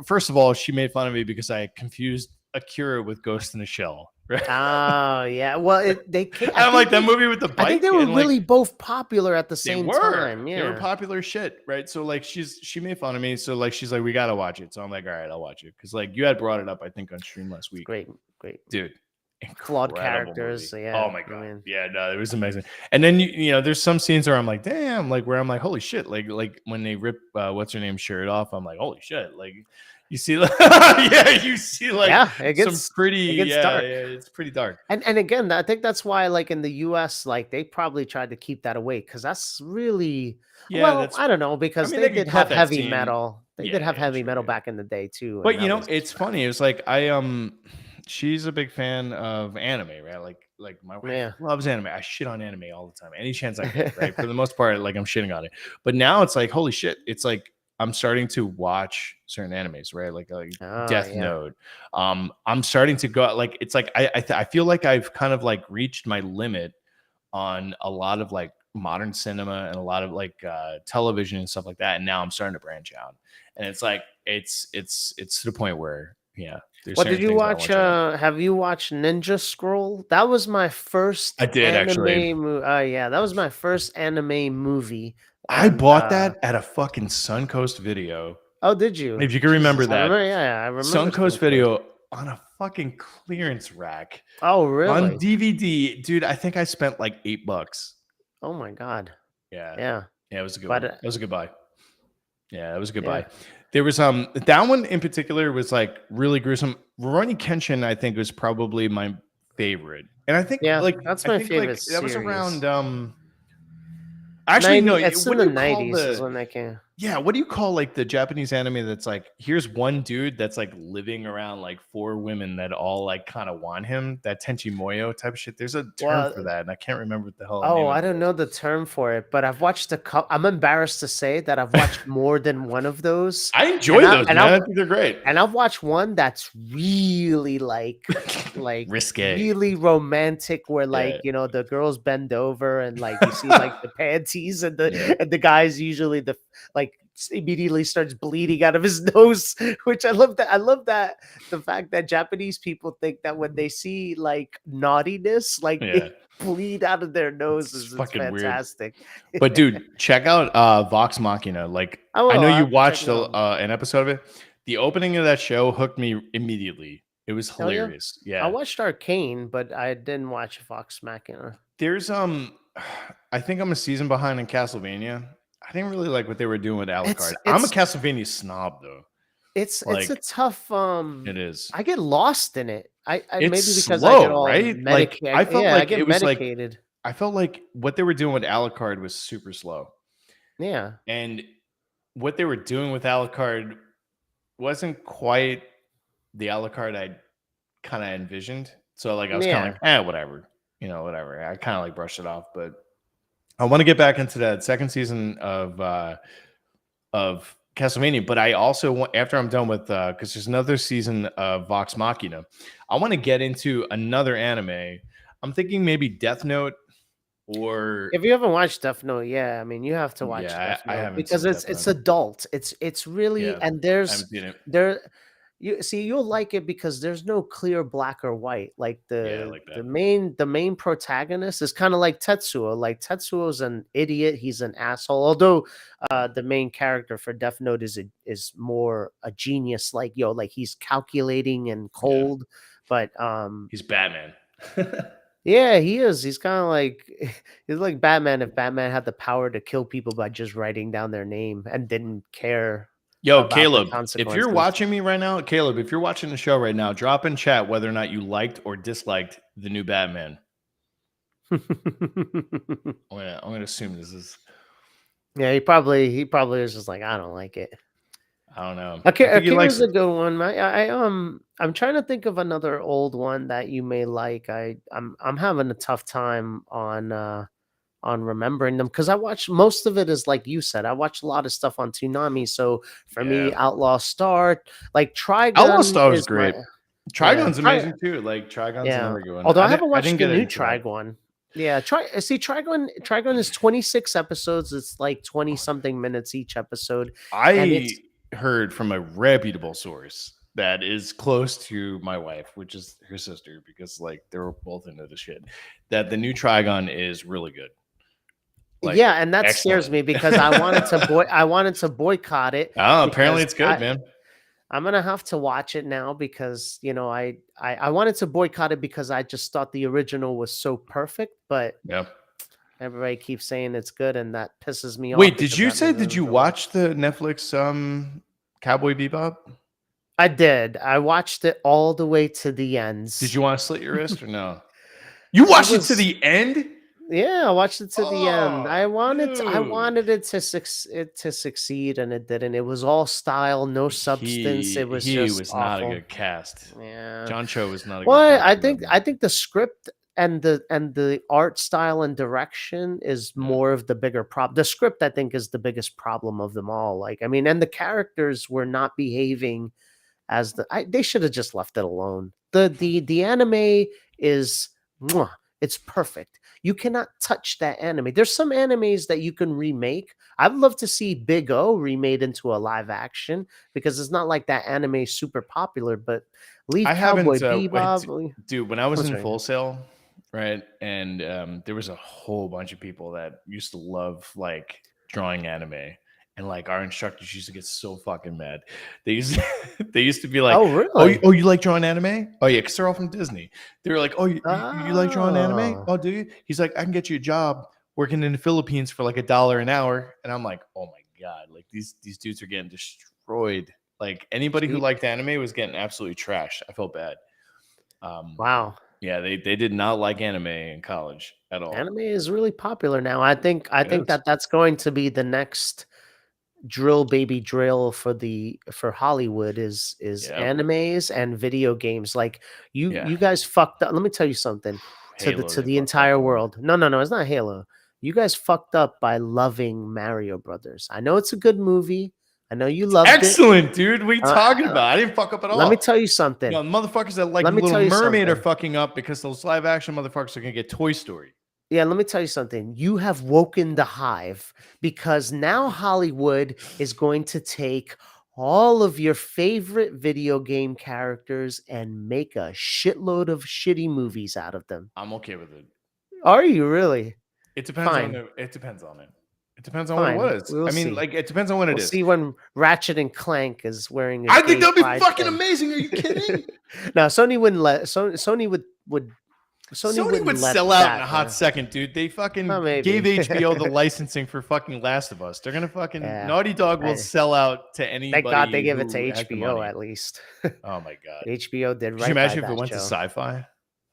first of all, she made fun of me because I confused Akira with Ghost in the Shell. Right. Oh, yeah. Well, And I'm like, that movie with the I think they bike were and like, really both popular at the same time. they were Yeah. popular shit. Right. So like, she made fun of me. So like, she's like, we got to watch it. So I'm like, all right, I'll watch it. Cause like you had brought it up, I think on stream last It's week, great, great. dude. Flawed Incredible characters. movie. So yeah. Oh my I god. mean, Yeah, no, it was amazing. And then there's some scenes where I'm like, damn, like where I'm like, holy shit, like when they rip what's her name shirt off, I'm like, holy shit, like you see, like, yeah, you see like yeah, some pretty, it gets yeah, dark. yeah, it's pretty dark. And again, I think that's why, like in the US, like they probably tried to keep that away because that's really Yeah, well, that's. I don't know, I because mean, they they could did cut have that heavy scene. metal. They Yeah, did have yeah, heavy true, metal yeah. back in the day too, and But that was it's funny. It was like she's a big fan of anime, right? Like my wife yeah. loves anime. I shit on anime all the time. Any chance I get, right? For the most part, like I'm shitting on it. But now it's like, holy shit. It's like I'm starting to watch certain animes, right? Like Oh Death yeah. Note. I'm starting to go like it's like I feel like I've kind of like reached my limit on a lot of like modern cinema and a lot of like television and stuff like that. And now I'm starting to branch out. And it's like it's to the point where there's What did certain you things that I watch? want to check out. Have you watched Ninja Scroll? That was my first I did actually. anime movie. Yeah, that was my first anime movie. I And bought that at a fucking Suncoast Video. oh, did you? If you can remember Jesus, I that. remember. Yeah, I remember Suncoast Suncoast. Video on a fucking clearance rack Oh, on really? DVD. Dude, I think I spent like $8. Oh my God. Yeah. Yeah, Yeah, it was a good but one. It was a good buy. Yeah, it was a good yeah, buy. There was that one in particular was like really gruesome. Rurouni Kenshin, I think, was probably my favorite. And I think yeah. like That's my favorite that was series. around actually no, It's what in do the you call 90s is the when they came. yeah, what do you call like the Japanese anime that's like here's one dude that's like living around like 4 women that all like kind of want him, that Tenchi Moyo type of shit. There's a term for Well, that, and I can't remember what the hell the oh, name of I it don't is. know the term for it, but I've watched I'm embarrassed to say that I've watched more than one of those. I And enjoy those, man. I think they're great. and I've watched one that's really like Risque. really romantic, where Yeah. like the girls bend over and like you see like the panties and the guys usually like immediately starts bleeding out of his nose, which I love that the fact that Japanese people think that when they see like naughtiness, like Yeah. they bleed out of their noses. It's Fucking weird. fantastic. But dude, check out Vox Machina. Like I know I you have to check watched it out. an episode of it. The opening of that show hooked me immediately. It was Oh yeah, hilarious. I Yeah. watched Arcane, but I didn't watch Fox Machina. There's I think I'm a season behind in Castlevania. I didn't really like what they were doing with Alucard. I'm a Castlevania snob though. It's Like a tough it is. I get lost in it. I It's maybe because I get slow, all right? Like I felt yeah, I like get it was like medicated. I felt like what they were doing with Alucard was super slow. Yeah. And what they were doing with Alucard wasn't quite the Alucard I kind of envisioned. So like I was kind of like, whatever. Whatever. I kind of like brushed it off, but I want to get back into that second season of Castlevania, but I also want, after I'm done with because there's another season of Vox Machina, I want to get into another anime. I'm thinking maybe Death Note, or If you haven't watched Death Note, yeah, I mean you have to watch Death I Note haven't because seen it's Death Note. adult. It's really Yeah, and I haven't seen it. you see you'll like it because there's no clear black or white. Like Yeah, I like the that. main protagonist is kind of like Tetsuo. Like Tetsuo's an idiot, he's an asshole. Although the main character for Death Note is more a genius, like like he's calculating and cold. But he's Batman. yeah, he is. He's kind of like he's like Batman if Batman had the power to kill people by just writing down their name and didn't care Yo, about the Caleb, if you're consequences. watching me right now, Caleb, if you're watching the show right now, drop in chat whether or not you liked or disliked the new Batman. I'm gonna assume this is. Yeah, he probably is just like, I don't like it. I don't know. Okay, I think he likes Akira's a it. good one. I'm trying to think of another old one that you may like. I'm having a tough time on remembering them because I watched most of it is like you said. I watched a lot of stuff on Toonami. So for me, Yeah. Outlaw Star, like Outlaw Trigun Star was is my great. Yeah, Trigon's amazing too. Like Trigon's yeah. another good one. Although I haven't I watched didn't the get new into that. Trigon. Yeah, Trigon is 26 episodes. It's like 20 something minutes each episode, and I it's heard from a reputable source that is close to my wife, which is her sister, because like they're both into the shit, that the new Trigon is really good. Like yeah, and that scares excellent. me because I wanted to boycott it Oh, apparently because it's good, man. I'm gonna have to watch it now because I wanted to boycott it because I just thought the original was so perfect, but Yeah. everybody keeps saying it's good, and that pisses me off Wait, did because you that say means did I'm you gonna watch. watch the Netflix Cowboy Bebop? I did. I watched it all the way to the Did ends. you want to slit your wrist or no? You It watched it to was the end? Yeah, I watched it to the end. Oh, I dude. wanted it to succeed, and it didn't. It was all style, no substance. It was He just was not a awful. good cast. Yeah. John Cho was not a good Well, cast I for that think one. I think the script and the art style and direction is Yeah. more of the bigger problem. The script, I think, is the biggest problem of them all. Like, I mean, and the characters were not behaving as they should have just left it alone. The anime is mwah, it's perfect. You cannot touch that anime. There's some animes that you can remake. I'd love to see Big O remade into a live action because it's not like that anime is super popular, but I leave Cowboy haven't, Bebop. dude. When I was I'm in sorry. Full Sail, right, and there was a whole bunch of people that used to love like drawing anime, and like our instructors used to get so fucking mad. They used they used to be like, Oh, really? oh, you like drawing anime? Oh yeah, because they're all from Disney. They were like, oh, you like drawing anime? Oh, Oh, do you? He's like, I can get you a job working in the Philippines for like $1 an hour, and I'm like, oh my god, like these dudes are getting destroyed. Like anybody who gee, liked anime was getting absolutely trashed. I felt bad. Um, wow. yeah, they did not like anime in college at all. Anime is really popular now. I think Yes. that that's going to be the next drill baby drill for Hollywood is Yep. animes and video games. Like Yeah. you guys fucked up. Let me tell you something Halo, to they the fucked up entire on. world. No, it's not Halo. You guys fucked up by loving Mario Brothers. I know it's a good movie. I know you loved it. Excellent, dude. What are you Uh, talking about? I didn't fuck up at Let me all. tell you You something. know, motherfuckers that like Let me Little tell you Mermaid are something. fucking up because those live action motherfuckers are gonna get Toy Story. Yeah, let me tell you something. You have woken the hive because now Hollywood is going to take all of your favorite video game characters and make a shitload of shitty movies out of them. I'm okay with it. Are you really? It depends on Fine, it. It depends on it. It depends on what it fine. was. We'll I mean, see. like it depends on what it We'll is. see when Ratchet and Clank is wearing a I think gay that'd be pride fucking pin. amazing. Are you kidding? No, Sony wouldn't let Sony Sony wouldn't would let sell out in that. a hot second, dude. They Well, fucking gave maybe. HBO the licensing for fucking Last of Us. They're gonna fucking Yeah. Naughty Dog will sell out to Thank God they anybody give it to who has the HBO money. at least. Oh my god. HBO did Could you right by imagine if it that went to show. sci-fi?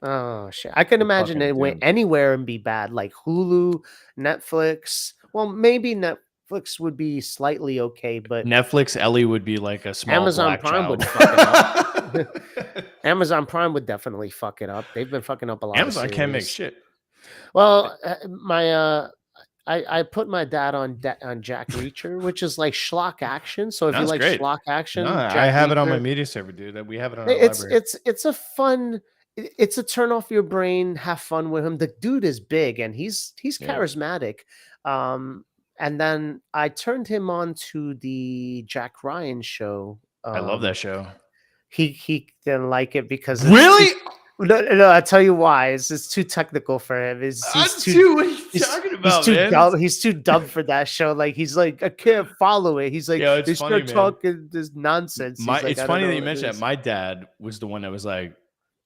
Oh shit! I can We're imagine fucking it went doomed. anywhere and be bad, like Hulu, Netflix. Well, maybe Netflix would be slightly okay, but Netflix Ellie would be like a small Amazon black Prime would child. fuck it up. Amazon Prime would definitely fuck it up. They've been fucking up a lot of Amazon can't make series. shit. Well, I put my dad on on Jack Reacher, which is like schlock action. So if you That's like great. schlock No, action, I Jack have it on my Reacher. media server, dude. We have it on our library. It's a fun. It's a turn off your brain. Have fun with him. The dude is big and he's Yeah. charismatic. And then I turned him on to the Jack Ryan show. I love that show. He didn't like it because Really? no. I tell you why. It's too technical for him. Dude, what are you talking about, Too man? dumb. He's too dumb for that show. Like he's like I can't follow it. He's like Yeah, it's they funny, start man. talking this nonsense. He's like, It's I don't funny know that you what it mentioned that. is. My dad was the one that was like,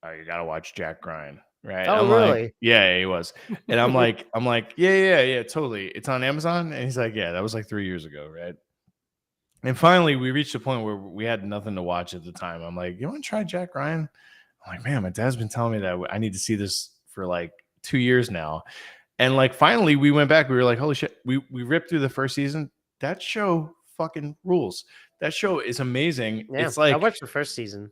"Oh, you gotta watch Jack Ryan," right? Oh I'm like, really? "Yeah, he was," and I'm like, yeah, totally. It's on Amazon, and he's like, "Yeah, that was like 3 years ago, right?" And finally, we reached a point where we had nothing to watch at the time. I'm like, "You want to try Jack Ryan?" I'm like, "Man, my dad's been telling me that I need to see this for like 2 years now," and like finally, we went back. We were like, "Holy shit!" We ripped through the first season. That show fucking rules. That show is amazing. Yeah, It's I like watched the first season.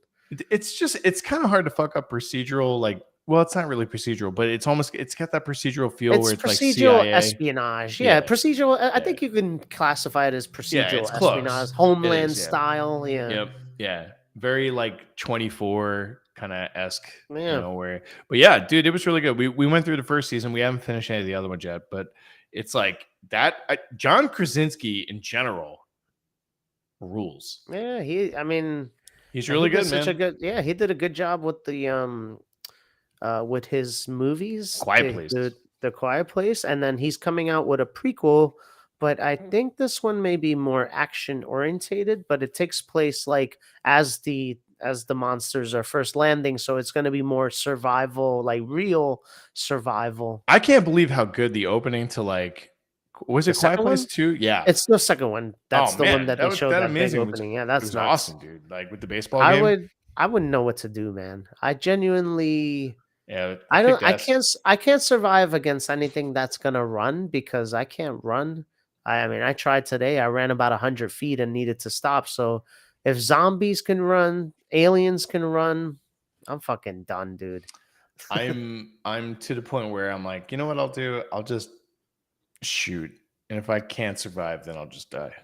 it's kind of hard to fuck up procedural, like, well, it's not really procedural, but it's got that procedural feel It's where it's like procedural CIA. espionage. Yeah, Yeah, procedural. I yeah, think you can classify it as yeah, procedural it's close. espionage, It Homeland is, yeah. style. Yeah. Yep, yeah. Very like 24, kind of esque, Yeah. where. But yeah, dude, it was really good. We went through the first season. We haven't finished any of the other ones yet, but it's like that. John Krasinski in general rules. Yeah, I mean, He's he really did good, such a man. good, yeah, he did a good job with his movies, Quiet Place. the Quiet Place, and then he's coming out with a prequel. But I think this one may be more action orientated, but it takes place like as the monsters are first landing, so it's going to be more survival, like real survival. I can't believe how good the opening to like was The it Quiet second Place one, 2? Yeah. it's the second one. Oh That's the one man, that they showed that that big amazing was opening. Yeah, it that's was nuts. awesome, dude. Like with the baseball I game. would I wouldn't know what to do, man. I genuinely Yeah, it kicked ass. I can't survive against anything that's gonna run because I can't run. I mean, I tried today. I ran about 100 feet and needed to stop. So if zombies can run, aliens can run, I'm fucking done, dude. I'm to the point where I'm like, you know what I'll do? I'll just shoot. And if I can't survive, then I'll just die.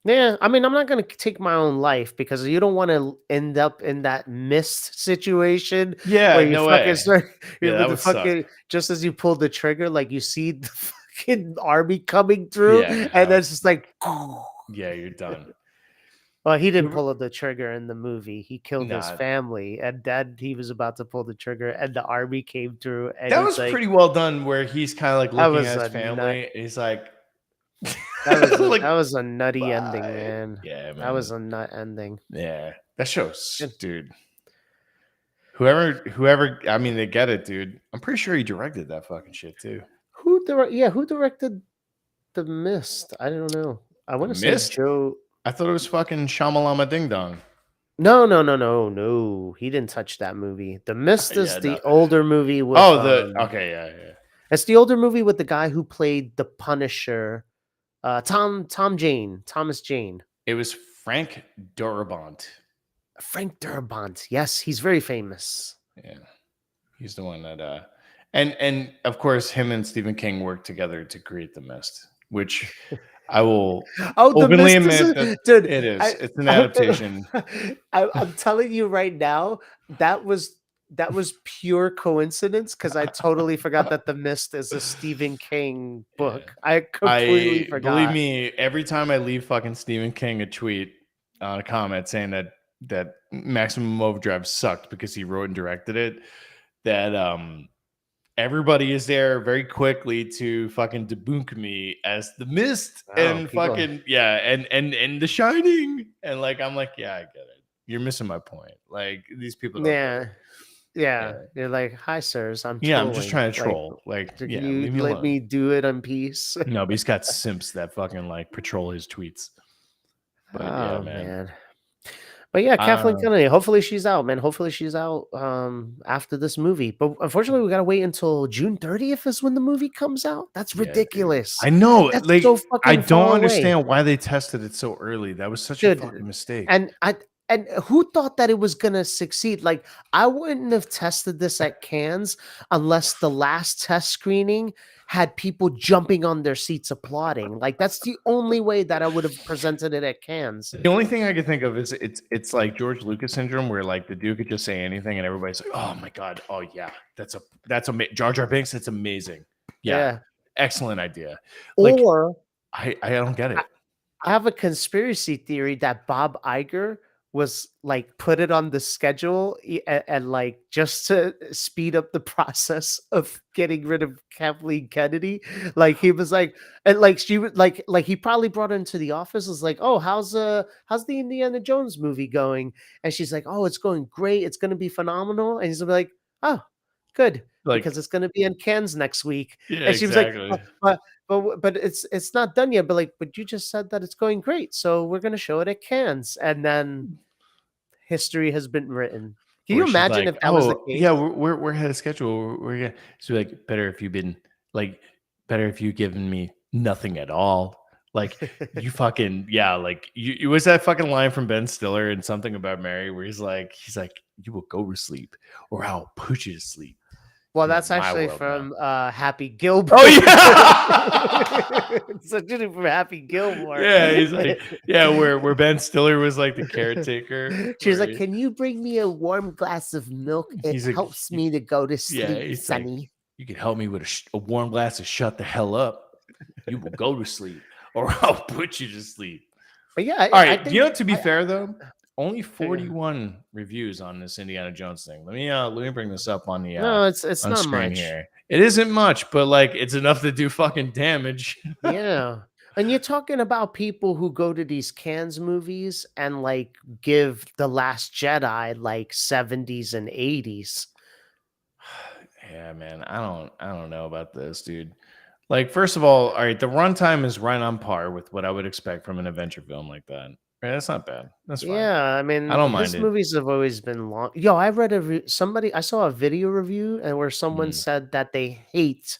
Yeah, I mean, I'm not gonna take my own life because you don't want to end up in that mist situation Yeah, where you no fucking way. start Yeah, with that the would suck. fucking just as you pull the trigger, like you see the fucking army coming through, Yeah, and then it's just like, yeah, you're done. well, he You didn't ever- pull the trigger in the movie. He killed his Nah, family, and then he was about to pull the trigger, and the army came through, and that he's was like, pretty well done where he's kind of like "That looking was at his a nut. family and he's like That like was a nutty ending, bye. man. Yeah, That was man. a nut ending." Yeah. That shows, dude. Whoever, I mean, they get it, dude. I'm pretty sure he directed that fucking shit too. Who directed The Mist? I don't know. I The want to say Mist? Joe. I thought it was fucking Shamalama Ding Dong. No. He didn't touch that movie. The Mist is Yeah, the no. older movie with Oh, okay, yeah. it's the older movie with the guy who played the Punisher, Thomas Jane. It was Frank Darabont. Frank Darabont. Yes, he's very famous. Yeah. He's the one that and of course him and Stephen King worked together to create The Mist, which I will Oh, The openly Mist is admit that dude. it is. It's an I, adaptation. I'm telling you right now, that was pure coincidence because I totally forgot that The Mist is a Stephen King Yeah. book. I completely Believe forgot. me, every time I leave fucking Stephen King a tweet on a comment saying that Maximum Overdrive sucked because he wrote and directed it, that everybody is there very quickly to fucking debunk me as The Mist Oh, and people. fucking and The Shining, and like I'm like, yeah, I get it. You're missing my point. Like these people don't get it. Yeah. You're like, hi, sirs. I'm Yeah, I'm just trolling. trying to Like, troll. Like, can yeah, you leave me let alone. me do it in peace? No, but he's got simps that fucking like patrol his tweets. But yeah, Oh man. man. But yeah, Kathleen Uh, Kennedy. Hopefully she's out, man. Hopefully she's out after this movie. But unfortunately, we gotta wait until June 30th is when the movie comes out. That's yeah, dude. ridiculous. I know. That's Like, so I fucking don't far away. understand why they tested it so early. That was such a Dude, fucking mistake. and who thought that it was gonna succeed? Like, I wouldn't have tested this at Cannes unless the last test screening had people jumping on their seats applauding. Like, that's the only way that I would have presented it at Cannes. The only thing I could think of is it's like George Lucas syndrome, where like the dude could just say anything and everybody's like, "Oh my god, oh yeah, that's amazing." Jar Jar Binks, that's amazing. Yeah, excellent idea. Like, Or I don't get it. I have a conspiracy theory that Bob Iger was like put it on the schedule and like just to speed up the process of getting rid of Kathleen Kennedy. Like he was like, and like she would like he probably brought her into the office. Was like, oh, how's the Indiana Jones movie going? And she's like, oh, it's going great. It's going to be phenomenal. And he's gonna be like, oh, good. Like, Because it's going to be in Cannes next week. yeah, And she was like, exactly. but it's not done yet. But like, but you just said that it's going great, so we're gonna show it at Cannes, and then history has been written. Can you Where she's imagine like, if that was the "Oh case? yeah, we're ahead of schedule. We're gonna." So like, better if you given me nothing at all. Like you fucking like you was that fucking line from Ben Stiller and Something About Mary where he's like, you will go to sleep or I'll put you to sleep. Well, Not that's my actually world now. from Happy Gilmore. Oh yeah. It's actually from Happy Gilmore. Yeah, he's like, yeah, where Ben Stiller was like the caretaker. She's Where like, "Can you bring me a warm glass of milk? It he's like, helps me to go to yeah, sleep, he's like, Sonny." you can help me with a warm glass of shut the hell up. You will go to sleep, or I'll put you to sleep. But yeah, All I right, you think know, to be fair though, only yeah. 41 reviews on this Indiana Jones thing. Let me bring this up on the No, it's on not screen much. here. It isn't much, but like it's enough to do fucking damage. Yeah. And you're talking about people who go to these Cannes movies and like give The Last Jedi like 70s and 80s. Yeah, man, I don't know about this, dude. Like, first of all right, the runtime is right on par with what I would expect from an adventure film like that. Right, that's not bad. That's fine. Yeah, I I mean, don't mind his it. movies have always been long. Yo, I read I saw a video review and where someone Mhm. said that they hate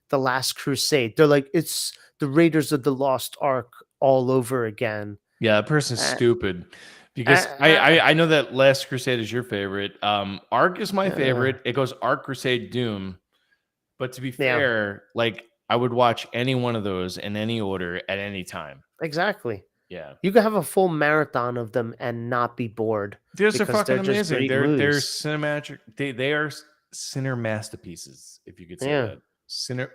The Last Crusade. They're like, it's the Raiders of the Lost Ark all over again. Yeah, that person's Uh, stupid because uh, I know that Last Crusade is your favorite. Ark is my uh, favorite. It goes Ark, Crusade, Doom. But to be yeah, fair, like I would watch any one of those in any order at any time. exactly. Yeah. You could have a full marathon of them and not be bored Those are because fucking they're just amazing. great They're movies. cinematic. They are cine masterpieces, if you could say Yeah. that. Cine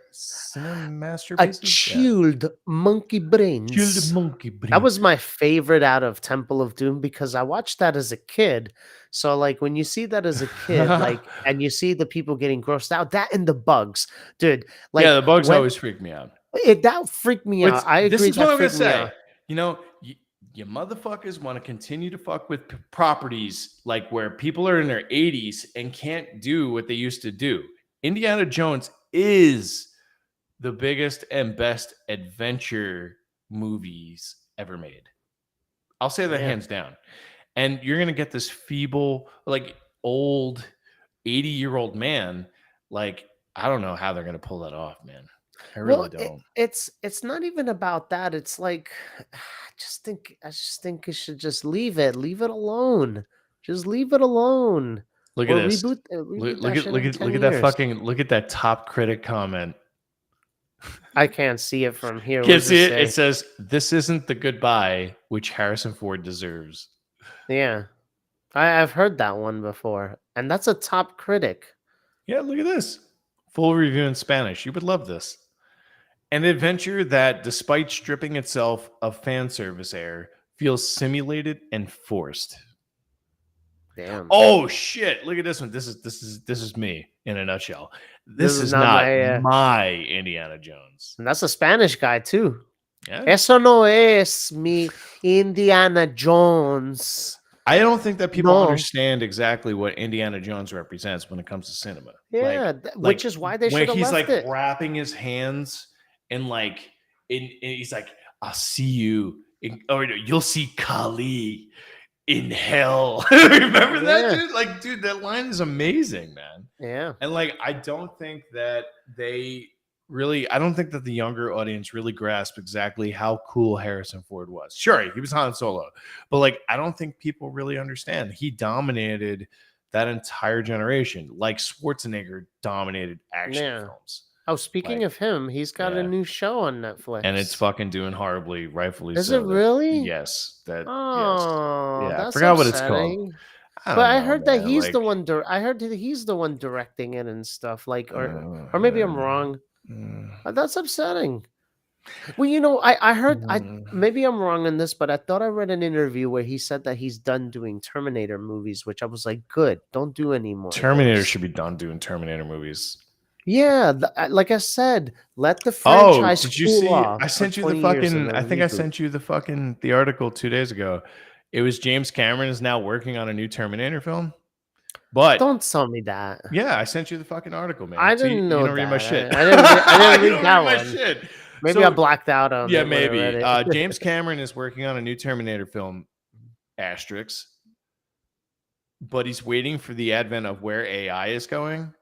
A masterpieces? Yeah. chilled monkey Killed brains. monkey That brain. was my favorite out of Temple of Doom because I watched that as a kid. So, like, when you see that as a kid, like, and you see the people getting grossed out, that and the bugs, dude, Yeah, like, the bugs when always freak me out. that freaked me But out. I this agree, is what that I'm gonna freaked me say. out. You know, you motherfuckers want to continue to fuck with properties like where people are in their 80s and can't do what they used to do. Indiana Jones is the biggest and best adventure movies ever made. I'll say that Yeah. hands down. And you're gonna get this feeble, like old 80-year-old man. Like, I don't know how they're gonna pull that off, man. I really Well, don't. it's not even about that. It's like I just think you should just leave it. Leave it alone. Just leave it alone. Look at Or this. reboot that shit in 10 Look at that years. fucking look at that top critic comment. I can't see it from here. What Can't does it see it. It say? says, "This isn't the goodbye which Harrison Ford deserves." Yeah. I've heard that one before. And that's a top critic. Yeah, look at this. Full review in Spanish. You would love this. An adventure that, despite stripping itself of fan service air, feels simulated and forced. Damn. Oh shit! Look at this one. This is me in a nutshell. This This is is not not my my Indiana Jones. and that's a Spanish guy too. Yeah, Eso no es mi Indiana Jones. I don't think that people No. understand exactly what Indiana Jones represents when it comes to cinema. Yeah, which is why they When should have he's left like it. wrapping his hands and like he's like, "I'll see you," or "You'll see Kali in hell." Remember that, Yeah. dude? Like, dude, that line is amazing, man. Yeah. And like, I don't think that I don't think that the younger audience really grasp exactly how cool Harrison Ford was. Sure, he was Han Solo, but like, I don't think people really understand. He dominated that entire generation, like Schwarzenegger dominated action Yeah. films. Oh, speaking Like, of him, he's got a yeah, new show on Netflix. and it's fucking doing horribly, rightfully Is so. it really? Yes, yes, Oh, yeah. I that's forgot what it's called. upsetting. I But don't I know, heard that man. he's Like, the one. I heard that he's the one directing it and stuff. Like, or maybe I'm uh, wrong. uh, That's upsetting. Well, you know, I heard uh, maybe I'm wrong on this, but I thought I read an interview where he said that he's done doing Terminator movies, which I was like, good, don't do any more of Terminator those. should be done doing Terminator movies. Yeah, like I said, let the Oh, franchise did you cool see? off I for sent you the 20 years and fucking. then I think I reboot. sent you the article 2 days ago. It was James Cameron is now working on a new Terminator film. But Don't tell me that. yeah, I sent you the fucking article, man. I So didn't you know don't read my that. shit. I didn't You read don't that read my one. shit. Maybe I So blacked out on yeah, it when I read maybe. it. James Cameron is working on a new Terminator film, asterisk. But he's waiting for the advent of where AI is going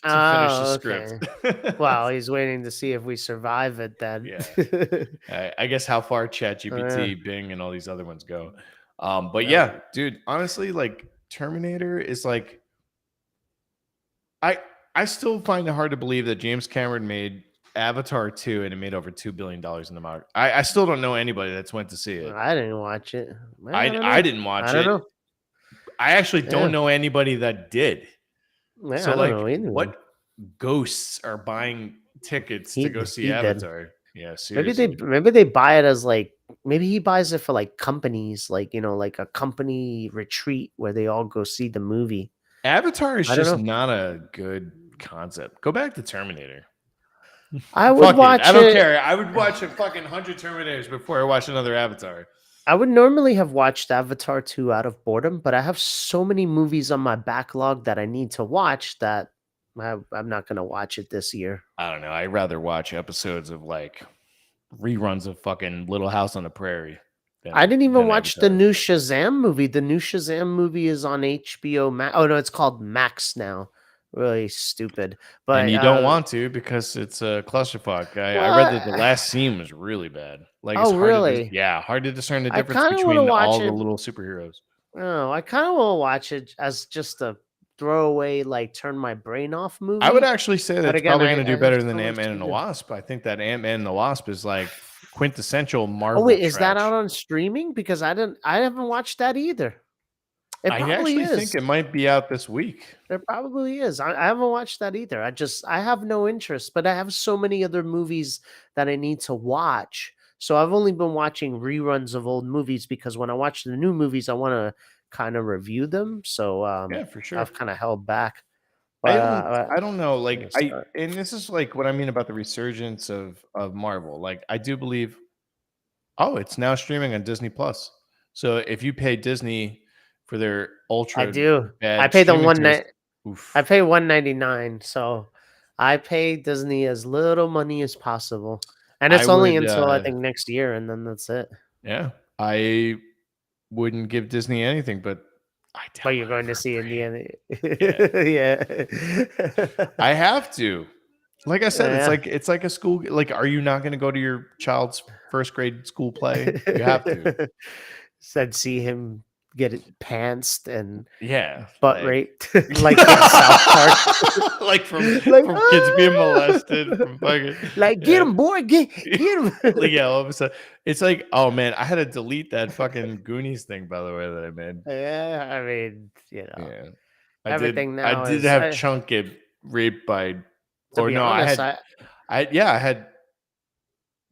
to finish the Oh, script. okay. Well, he's waiting to see if we survive it then. Yeah. I guess how far Uh, ChatGPT, Bing, and all these other ones go. But yeah. yeah, dude, honestly, like Terminator is like I still find it hard to believe that James Cameron made Avatar 2 and it made over $2 billion in the market. I still don't know anybody that's went to see it. I didn't watch it. I don't I know. didn't I watch don't it. know. I actually don't Yeah. know anybody that did. Yeah, So I don't like know anyone. what ghosts are buying tickets to go see He did. Avatar? Yeah, seriously. Maybe they buy it as like maybe he buys it for like companies, like like a company retreat where they all go see the movie. Avatar is I don't just know. not a good concept. Go back to Terminator. I would Fuck it. I watch don't it. care. I would watch a fucking 100 Terminators before I watch another Avatar. I would normally have watched Avatar 2 out of boredom, but I have so many movies on my backlog that I need to watch that I'm not going to watch it this year. I don't know. I'd rather watch episodes of like reruns of fucking Little House on the Prairie I didn't even than watch the Avatar. new Shazam movie. The new Shazam movie is on HBO Max. Oh no, it's called Max now. Really stupid. And But you don't want to because it's a clusterfuck. I read that the well, last scene was really bad. Like it's oh hard to really? hard to discern the I difference kind of want to between watch all the it. little superheroes. Oh, I kind of want to watch it as just a throwaway, like turn my brain off I would movie. actually say that But it's again, probably going to I do have better than so much Ant-Man to and the do. Wasp. I think that Ant-Man and the Wasp is like quintessential Oh Marvel wait, is that out trash. on streaming? Because I haven't watched that either. It I probably actually is. think it might be out this week. There probably is. I haven't watched that either. I have no interest, but I have so many other movies that I need to watch. So I've only been watching reruns of old movies because when I watch the new movies, I want to kind of review them. So Yeah, for sure. I've kind of held back. But I don't know. I'm gonna Like start. and this is like what I mean about the resurgence of Marvel. Like I do believe, oh, it's now streaming on Disney Plus. So if you pay Disney for their I ultra do. I bad pay the streaming one service, night. I oof. pay $1.99. So I pay Disney as little money as possible, and I it's only would until I think next year, and then that's it. yeah, I wouldn't give Disney anything, but I But you're download it going to for see free. Indiana. Yeah. Yeah. I have to. Like I said, Yeah. it's like a school. Like, are you not going to go to your child's first grade school play? You have to. Said see him get it pantsed and Yeah, butt like raped like in South Park. like Like, from kids being molested from fucking like get yeah. him, boy, get him. Like yeah, all of a sudden it's like, oh man, I had to delete that fucking Goonies thing by the way that I made. Yeah, I mean, Yeah. everything I now did is. have Chunk get raped by To or be no, honest, I had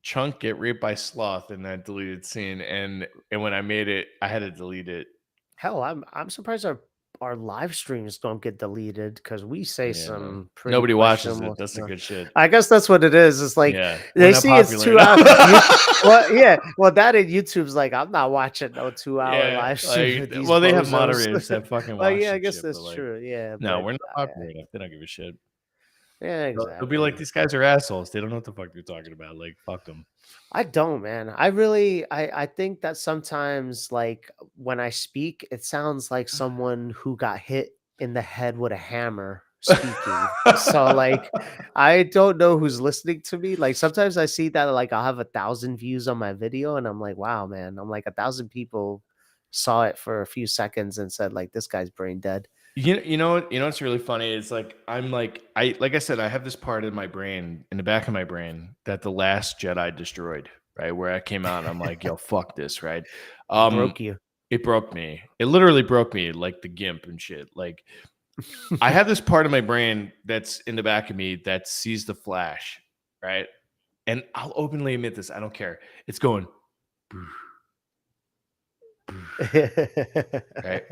Chunk get raped by Sloth in that deleted scene and when I made it, I had to delete it. hell, I'm surprised our live streams don't get deleted because we say Yeah. some pretty Nobody watches questionable it. That's the stuff. good shit. I guess that's what it is. It's like Yeah. We're they not see it's popular 2 hours. enough. Well, yeah. Well, that in YouTube's like I'm not watching no 2 hour Yeah, live stream like, with these well, they have bozos. moderators that fucking Well, watch yeah, I that guess shit, but that's like, true. Yeah, no, but we're not popular enough. They don't give a shit. yeah, They'll be like, exactly. these guys are assholes. They don't know what the fuck they're talking about. Like, fuck them. I don't, man. I really, I think that sometimes, like when I speak, it sounds like someone who got hit in the head with a hammer speaking. So, like, I don't know who's listening to me. Like, sometimes I see that, like, I'll have 1,000 views on my video, and I'm like, wow, man. I'm like, 1,000 people saw it for a few seconds and said, like, this guy's brain dead. You know what's really funny? It's like like I said, I have this part in my brain, in the back of my brain, that the Last Jedi destroyed, right? Where I came out and I'm like, yo, fuck this, right? Broke you. It broke me. It literally broke me, like the gimp and shit. Like I have this part of my brain that's in the back of me that sees the Flash, right? And I'll openly admit this. I don't care. It's going, right?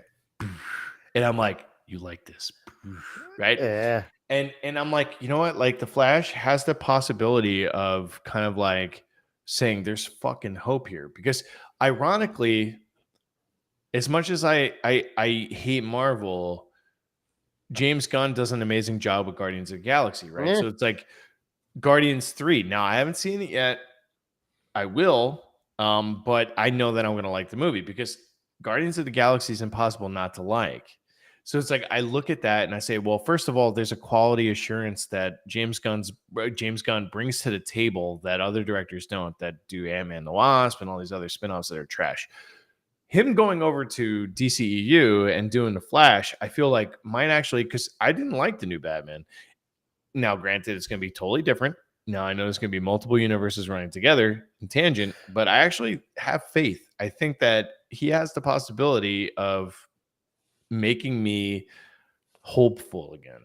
And I'm like, you like this, right? Yeah. And I'm like, you know what? Like the Flash has the possibility of kind of like saying there's fucking hope here. Because ironically, as much as I hate Marvel, James Gunn does an amazing job with Guardians of the Galaxy, right? Yeah. So it's like Guardians 3. Now I haven't seen it yet. I will. But I know that I'm gonna like the movie because Guardians of the Galaxy is impossible not to like. So it's like I look at that and I say, well, first of all, there's a quality assurance that James Gunn brings to the table that other directors don't, that do Ant-Man and the Wasp and all these other spinoffs that are trash. Him going over to DCEU and doing the Flash, I feel like might actually, because I didn't like the new Batman. Now, granted, it's going to be totally different. Now, I know there's going to be multiple universes running together in tangent, but I actually have faith. I think that he has the possibility of making me hopeful again,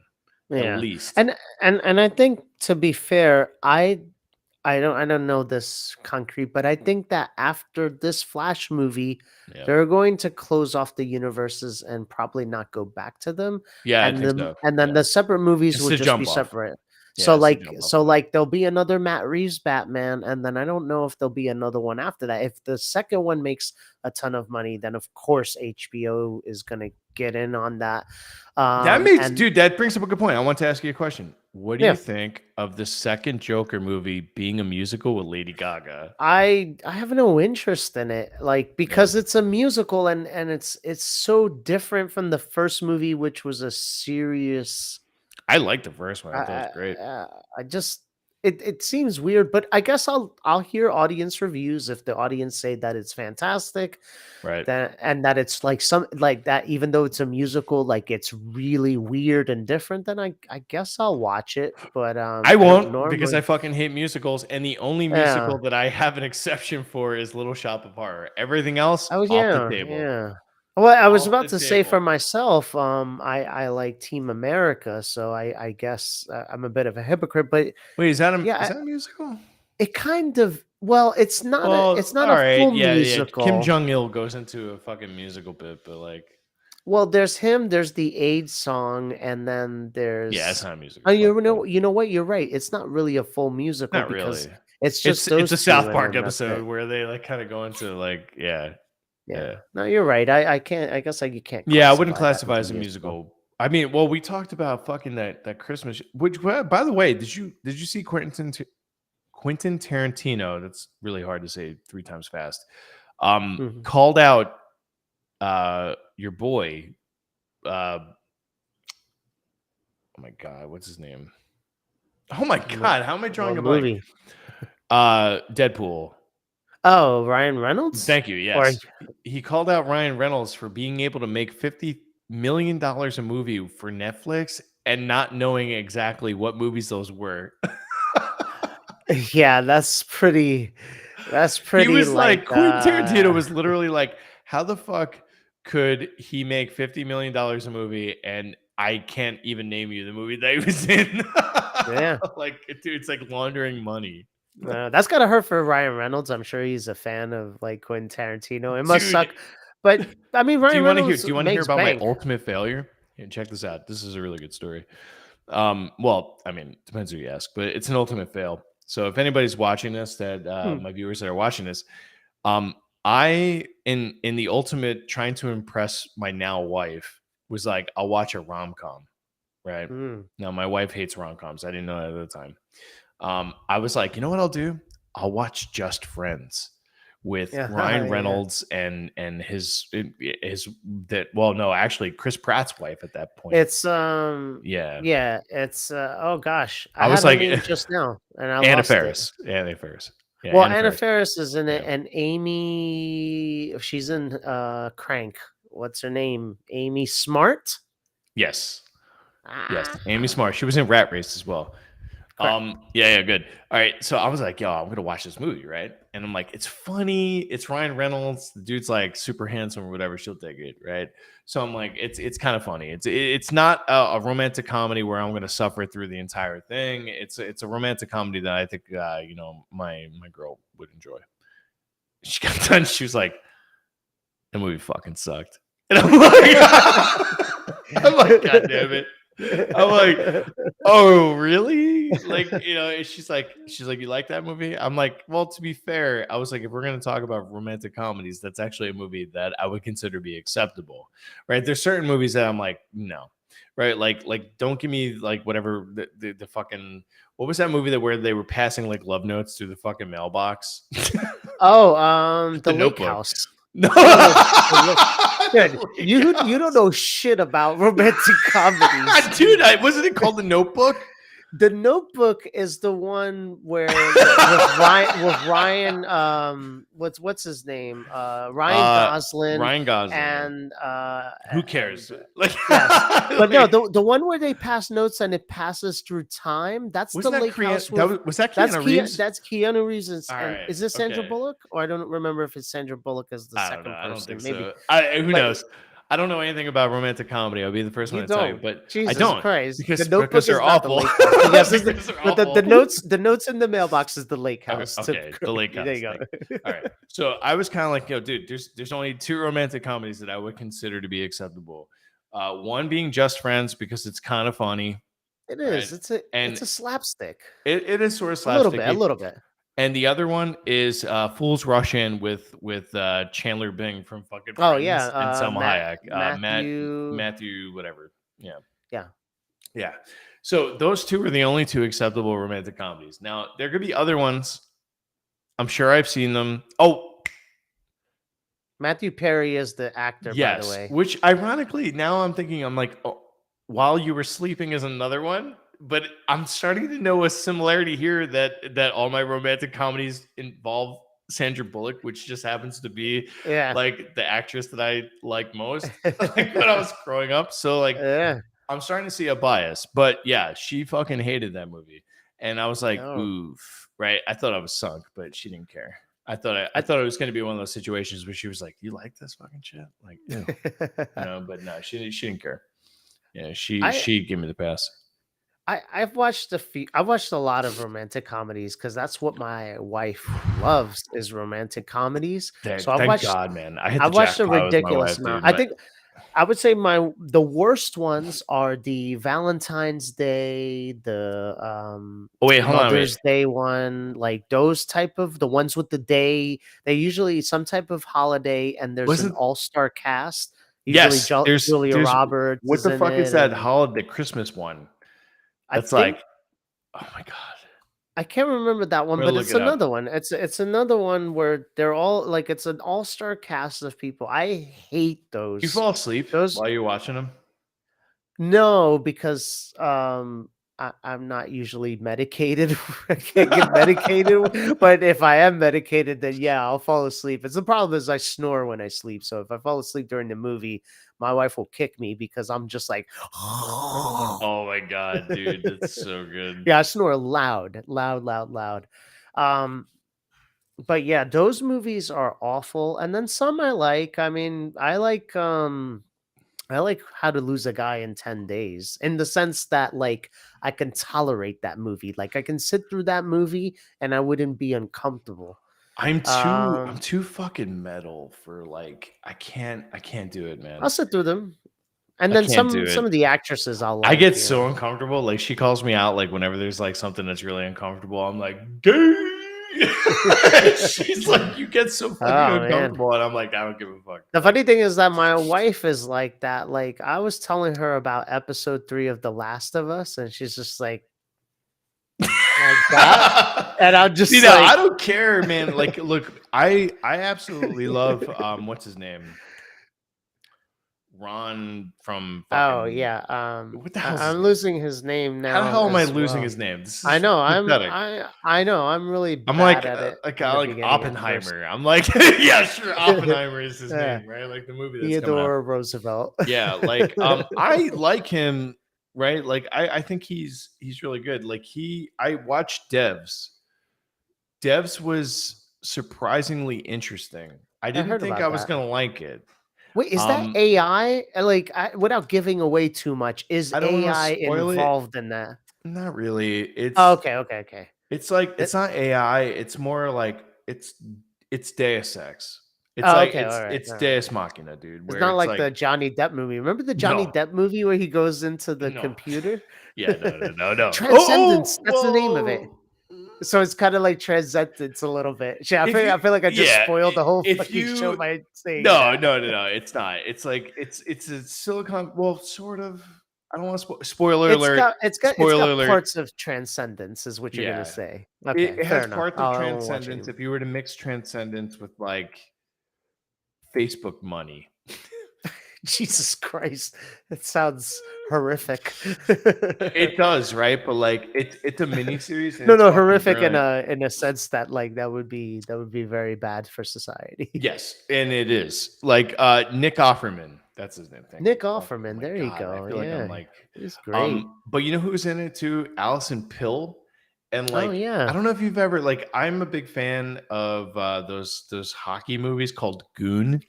at Yeah. least. And I think, to be fair, I don't know this concrete, but I think that after this Flash movie, Yeah. they're going to close off the universes and probably not go back to them. Yeah, I And think so. then Yeah. the separate movies It's will a just be jump off. separate. Yeah, So it's a jump off point. there'll be another Matt Reeves Batman, and then I don't know if there'll be another one after that. If the second one makes a ton of money, then of course HBO is gonna get in on that. And That brings up a good point. I want to ask you a question. What do yeah, you think of the second Joker movie being a musical with Lady Gaga? I have no interest in it, like, because it's a musical, and it's so different from the first movie, which was a serious. I liked the first one. I I thought it was I, great. I just, it seems weird, but I guess I'll hear audience reviews. If the audience say that it's fantastic, Right. that and that it's like some like that, even though it's a musical, like it's really weird and different, then I guess I'll watch it. But I I don't won't, because I normally. fucking hate musicals, and the only Yeah. musical that I have an exception for is Little Shop of Horror. Everything else Oh off the yeah, table. yeah. Well, I was Off about the to say for table. myself, I like Team America, so I guess I'm a bit of a hypocrite, but Wait, is that yeah, a musical? it kind of, well, it's Well, not all a right, full yeah, yeah. Kim musical. Jong Il goes into a fucking musical bit, but like, Well, there's him, there's the AIDS song, and then yeah, it's there's, not a musical. oh, Fuck that. you know what? You're right. It's not really a full musical Not because really. it's just It's those a two, South and Park then that's it. episode where they like kind of go into like, yeah, Yeah. yeah. No, you're right. I can't. I guess you can't Yeah, I wouldn't classify that classify as a as a musical. musical. I mean, well, we talked about fucking that Christmas. Which, by the way, did you see Quentin Tarantino? That's really hard to say 3 times fast. Mhm. Called out your boy. Oh my god, what's his name? Oh my What, god, how am I drawing what a blank? movie? Deadpool. Oh, Ryan Reynolds? Thank you. Or Yes, he called out Ryan Reynolds for being able to make $50 million a movie for Netflix and not knowing exactly what movies those were. yeah, that's pretty. That's He pretty was like. like, Quentin Tarantino was literally like, how the fuck could he make $50 million a movie and I can't even name you the movie that he was in? Yeah. Like, dude, it's like laundering money. That's gotta hurt for Ryan Reynolds. I'm sure he's a fan of like Quentin Tarantino. It must Dude, suck, but I mean, Ryan Reynolds do you want to hear makes about my bank. ultimate failure? Here, check this out. This is a really good story. Well, I mean, depends who you ask, but it's an ultimate fail. So if anybody's watching this, that Hmm. my viewers that are watching this, I in the ultimate trying to impress my now wife was like, I'll watch a rom-com, right? Hmm. Now my wife hates rom-coms. I didn't know that at the time. I was like, you know what I'll do? I'll watch Just Friends with Yeah. Ryan Yeah. Reynolds and his that, well, no, actually Chris Pratt's wife at that point. It's Yeah. yeah, it's oh gosh, I I was had her like name just now and I Anna lost it. Faris. Anna Faris. Yeah, Well, Anna Anna Faris. Faris is in it, Yeah. and Amy, she's in Crank. What's her name? Amy Smart? Yes. Yes. Ah, Amy Smart. She was in Rat Race as well. correct. Yeah, good. All right. So I was like, yo, I'm gonna watch this movie, right? And I'm like, it's funny. It's Ryan Reynolds. The dude's like super handsome or whatever. She'll dig it, right? So I'm like, it's kind of funny. It's not a romantic comedy where I'm gonna suffer through the entire thing. It's a romantic comedy that I think my girl would enjoy. She got done. She was like, the movie fucking sucked. And I'm like, I'm like, God damn it. I'm like, oh, really? Like, she's like, you like that movie? I'm like, well, to be fair, I was like, if we're gonna talk about romantic comedies, that's actually a movie that I would consider be acceptable, right? There's certain movies that I'm like, no, right? Like, don't give me like whatever the fucking, what was that movie that where they were passing like love notes through the fucking mailbox? Oh, The the Lake Notebook. House. No. Dude, you don't know shit about romantic comedies. Dude, wasn't it called The Notebook? The Notebook is the one where with Ryan what's his name? Ryan Gosling Ryan Gosling. Yeah. and Who and cares? Like, yes. But no, like, the one where they pass notes and it passes through time, that's the wasn't that lake Korean? house with Was that Keanu Reeves? That's Keanu Reeves All and right. is it Sandra Okay. Bullock? Or I don't remember if it's Sandra Bullock as the I don't know. second I don't think person, maybe. so. Who But knows? I don't know anything about romantic comedy. I'll be the first one you to tell you, don't. but I Jesus don't Christ. The because Notebook they're is not the awful. lake house. But yes, Because they're but awful. the notes in the mailbox is the lake Okay, house. okay, the lake There house you go. thing. All right. So I was kind of like, yo, dude, there's only 2 romantic comedies that I would consider to be acceptable. One being Just Friends because it's kind of funny, It right? is. And It's a slapstick. it is sort of A little bit. A slapsticky. little bit. And the other one is Fools Rush In with Chandler Bing from fucking Oh yeah. Friends and Selma Hayek. Matthew. Matthew, whatever. Yeah. Yeah. Yeah. So those 2 are the only 2 acceptable romantic comedies. Now, there could be other ones. I'm sure I've seen them. Oh, Matthew Perry is the actor, by the yes. way. Which ironically, now I'm thinking, I'm like, oh, While You Were Sleeping is another one. But I'm starting to know a similarity here that all my romantic comedies involve Sandra Bullock, which just happens to be Yeah. like the actress that I like most, like when I was growing up. So like Yeah. I'm starting to see a bias, but yeah, she fucking hated that movie, and I was like, Oh. oof, right? I thought I was sunk, but she didn't care. I I, thought it was going to be one of those situations where she was like, "You like this fucking shit?" Like, ew. But no, she didn't care. Yeah, I she gave me the pass. I've watched I've watched a lot of romantic comedies because that's what my wife loves is romantic comedies. So Thank God, man. I hit the I've watched a jackpot with my ridiculous wife, amount. dude. I think I would say the worst ones are the Valentine's Day, the Oh wait, hold on, wait. Mother's Day one, like those type of the ones with the day. They usually some type of holiday, and there's Was an it? all-star cast. Usually Yes, Julia there's Roberts what is the in fuck is it, that and holiday Christmas one? I That's think like, oh my God. I can't remember that I'm one, gonna but look it's it up. another one. It's another one where they're all like it's an all-star cast of people. I hate You those. fall asleep Those while you're watching them? No, because I'm not usually medicated. I can't get medicated, but if I am medicated, then yeah, I'll fall asleep. It's the problem is I snore when I sleep. So if I fall asleep during the movie, my wife will kick me because I'm just like, Oh my God, dude, that's so good. yeah, I snore loud, loud, loud, loud. Um, but yeah, those movies are awful. And then some I like. I mean, I like How to Lose a Guy in 10 Days in the sense that like I can tolerate that movie. Like I can sit through that movie and I wouldn't be uncomfortable. I'm Um too fucking metal for like I can't do it, I'll man. sit through them. And I then can't do some it. of the actresses I'll I like, get you so know. uncomfortable. Like she calls me out like whenever there's like something that's really uncomfortable. I'm like, gay. She's like, you get so fucking Oh man. uncomfortable, and I'm like, I don't give a fuck. The Like, funny thing is that my wife is like that. Like I was telling her about episode 3 of The Last of Us and she's just like that. And I'm see just now, I like, don't care, man. Like, look, I absolutely love what's his name? Ron from oh fucking yeah. what the hell's his I'm name? losing his name How the now hell am I as losing well. his name? This I is know. pathetic. I know. I'm really I'm bad at it in the like beginning at first. Oppenheimer. I'm like, yeah, sure, Oppenheimer is his Yeah, name, right? Like the movie that's coming out. Theodore Roosevelt. Yeah, like I like him, right? Like I think he's really good. Like I watched Devs. Devs was surprisingly interesting. I I didn't heard think I about was that. gonna like it. Wait, is that Um, AI? Like, without giving away too much, is I don't want to AI spoil it. involved in that? Not really. Oh, okay, okay, okay. It's like It, it's not AI. It's more like it's Deus Ex. It's oh, like okay, all right, it's all right. Deus Machina, dude. It's Where not it's like like the Johnny Depp movie. Remember the Johnny no, Depp movie where he goes into the no, computer? yeah, no. Transcendence. That's the name of it. Whoa. So it's kind of like transcendence a little bit. Yeah, If you I feel like I just yeah, spoiled the whole if fucking show you by saying no, that. no, it's not. It's like it's a silicon. Well, sort of. I don't want to spoiler It's alert. got it's Spoiler got alert. parts of transcendence, is what you're gonna Yeah, say. Okay, it fair has enough. parts of I won't watch transcendence. it. If you were to mix transcendence with like Facebook money, Jesus Christ, it sounds horrific. It does, right? But like it's a mini series and No, it's no, fucking horrific brilliant. in a sense that like that would be very bad for society. Yes, and it is. Like Nick Offerman. That's his name. Thank Nick you. Fuck. Oh Offerman, my there you god. I go. feel like I'm Yeah, like he's great. but you know who's in it too? Allison Pill. And Oh like I yeah, don't know if you've ever like I'm a big fan of those hockey movies called Goon.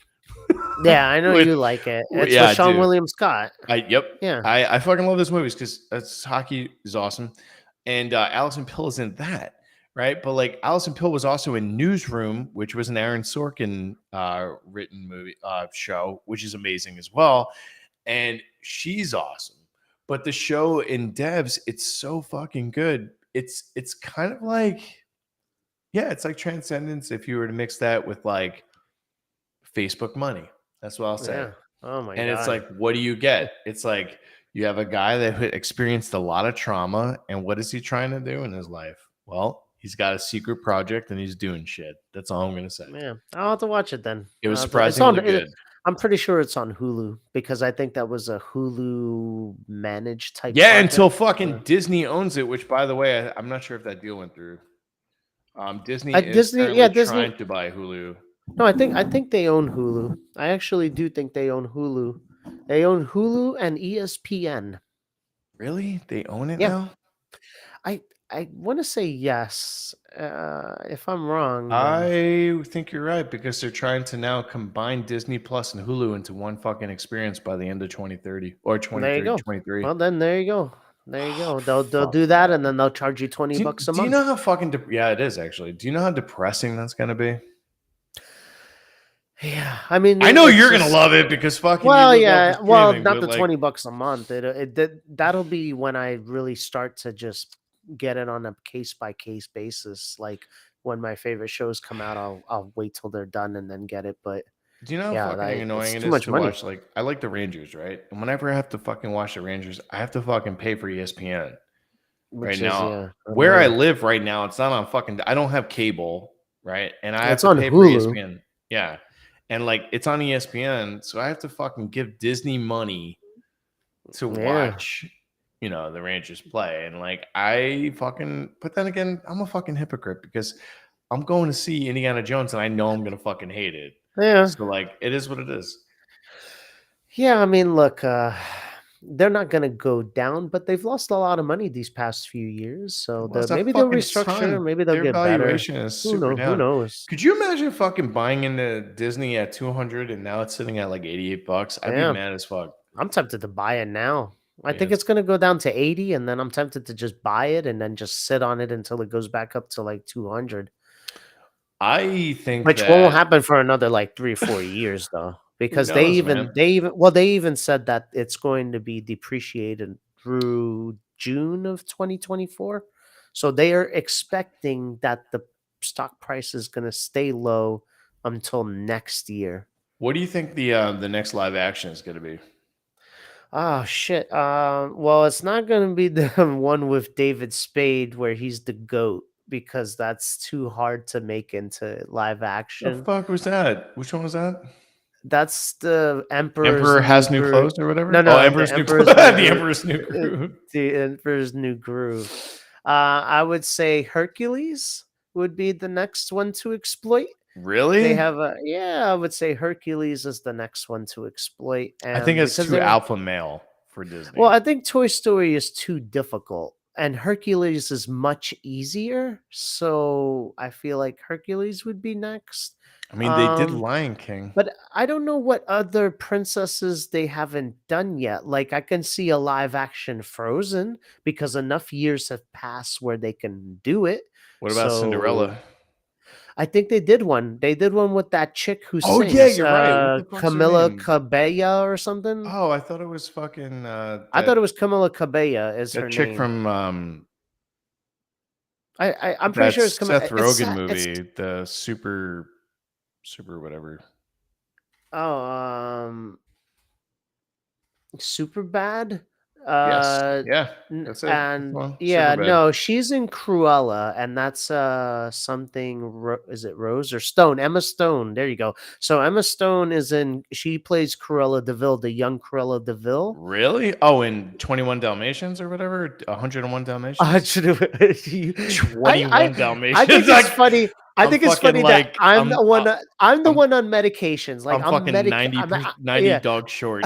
yeah, I know with, you like it. It's yeah, with I Sean do. William Scott. Yep. Yeah, I fucking love those movies because that's hockey is awesome. And Allison Pill is in that, right? But like Allison Pill was also in Newsroom, which was an Aaron Sorkin written movie show, which is amazing as well. And she's awesome. But the show in Devs, it's so fucking good. It's kind of like, yeah, it's like Transcendence if you were to mix that with like Facebook money. That's what I'll say. yeah. Oh my And it's god. like, what do you get? It's like you have a guy that experienced a lot of trauma, and what is he trying to do in his life? Well, he's got a secret project and he's doing shit. That's all I'm gonna say. Yeah, I'll have to watch it then. It was It's on. surprisingly good. I'm pretty sure it's on Hulu because I think that was a Hulu managed type Yeah, until project. fucking Disney owns it, which by the way, I'm not sure if that deal went through. Disney is Disney, yeah, currently Disney. trying to buy Hulu. No, I think they own Hulu. I actually do think they own Hulu. They own Hulu and ESPN. Really? They own it Yeah, now? I I want to say yes. If I'm wrong, then I think you're right because they're trying to now combine Disney Plus and Hulu into one fucking experience by the end of 2030 or there you 2030, go. 23. Well, then there you go. There you go. They'll Fuck do that, that. and then they'll charge you 20 bucks a Do you month. know how fucking yeah, it is actually. Do you know how depressing that's gonna be? Yeah, I mean, I know it's you're gonna just love it because fucking you well, love the yeah, well, streaming, not but the like, 20 bucks a month. That'll be when I really start to just get it on a case by case basis. Like when my favorite shows come out, I'll wait till they're done and then get it. But do you know how yeah, fucking it's annoying it too is much to money. watch? Like, I like the Rangers, right? And whenever I have to fucking watch the Rangers, I have to fucking pay for ESPN. Right Which is now, yeah, where I annoying. live right now, it's not on fucking. I don't have cable, right? And I have It's to on pay for Hulu. ESPN. Yeah, and like it's on ESPN, so I have to fucking give Disney money to Yeah, watch, the Rangers play. And like I fucking. But then again, I'm a fucking hypocrite because I'm going to see Indiana Jones, and I know I'm gonna fucking hate it. yeah, So like, it is what it is. yeah. I mean, look, they're not gonna go down, but they've lost a lot of money these past few years. So Well, it's a maybe they'll fucking restructure. ton. Maybe they'll Their get better. valuation is super Who down. knows? Could you imagine fucking buying into Disney at 200 and now it's sitting at like 88 bucks? I'd be Yeah. mad as fuck. I'm tempted to buy it now. I think Yes. it's gonna go down to 80, and then I'm tempted to just buy it and then just sit on it until it goes back up to like 200, I think which won't that happen for another like 3 or 4 years though, who because knows, man? they even said that it's going to be depreciated through June of 2024. So they are expecting that the stock price is going to stay low until next year. What do you think the next live action is going to be? Oh shit. Well, it's not gonna be the one with David Spade where he's the goat because that's too hard to make into live The action. fuck was that? Which one was that? That's the Emperor's Emperor New has new Groove. clothes or whatever? No, Oh, no, the Emperor's new Emperor's New the Groove. Emperor's new groove. The Emperor's New Groove. I would say Hercules would be the next one to exploit. They Really? have a yeah, I would say Hercules is the next one to exploit, I think and it's because too they're alpha male for well, Disney. I think Toy Story is too difficult, and Hercules is much easier. So I feel like Hercules would be next. I mean, they did Um, Lion King. but I don't know what other princesses they haven't done yet. Like I can see a live action Frozen because enough years have passed where they can do it. What about So Cinderella? I think they did one. They did one with that chick who Oh yeah, sings, you're right. What the fuck's her Camila name? Cabello or something. Oh, I thought it was fucking I thought it was Camila Cabello is her that chick name. from I'm pretty that sure it's coming. Seth Rogen movie, the super whatever. Oh, super bad. Yes. Uh, Yeah. That's it. and Well, yeah, Superbad. no, she's in Cruella, and that's something. Is it Rose or Stone? Emma Stone. There you go. So Emma Stone is in. She plays Cruella Deville, the young Cruella Deville. Really? Oh, in 21 Dalmatians or whatever? 101 I Dalmatians? should have. I 21 I think Dalmatians. it's Like, funny. I I'm think it's fucking funny that like, I'm the one. I'm the I'm, one on medications. Like I'm I'm fucking medic. 90, I'm 90 yeah. dog short.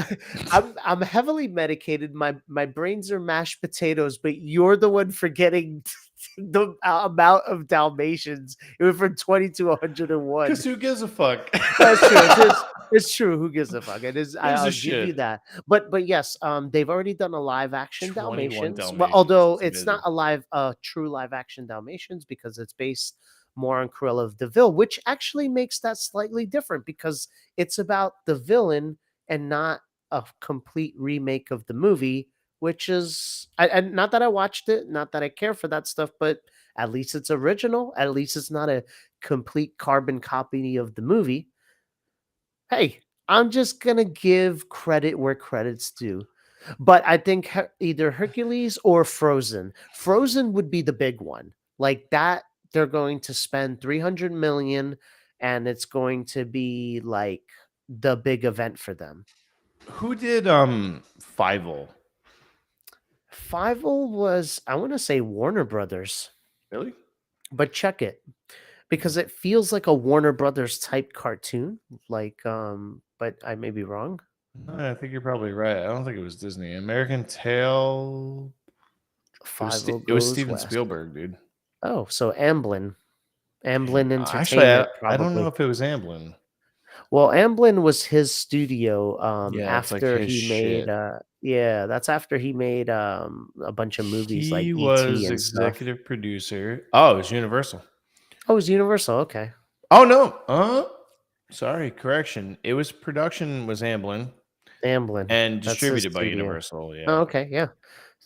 I'm heavily medicated. My brains are mashed potatoes, but you're the one forgetting the amount of Dalmatians. It went from 20 to 101. Because who gives a fuck? That's true. It's true. Who gives a fuck? It is. Gives a I'll give you shit. that. But yes, they've already done a live action 21 Dalmatians. Well, Dalmatians. although It's it's not amazing. true live action Dalmatians because it's based more on Cruella of Deville, which actually makes that slightly different because it's about the villain and not a complete remake of the movie. Which is, not that I watched it, not that I care for that stuff, but at least it's original. At least it's not a complete carbon copy of the movie. Hey, I'm just gonna give credit where credit's due. But I think either Hercules or Frozen. Frozen would be the big one. Like that, they're going to spend 300 million, and it's going to be like the big event for them. Who did Fievel? Fievel was, I want to say Warner Brothers, Really? but check it because it feels like a Warner Brothers type cartoon. Like, but I may be wrong. No, I think you're probably right. I don't think it was Disney. American Tail. Fievel It was goes Steven west. Spielberg, dude. Oh, so Amblin Actually, Entertainment, I don't know probably. if it was Amblin. Well, Amblin was his studio, Yeah, it's like after his he made, shit. yeah, that's after he made, a bunch of movies like He E.T. was and stuff. executive producer. Oh, it was Universal. Oh, it was Universal, okay. Oh no. Sorry, correction. It was production was Amblin Amblin, and that's his distributed by studio. Universal. Oh, Yeah. okay, yeah.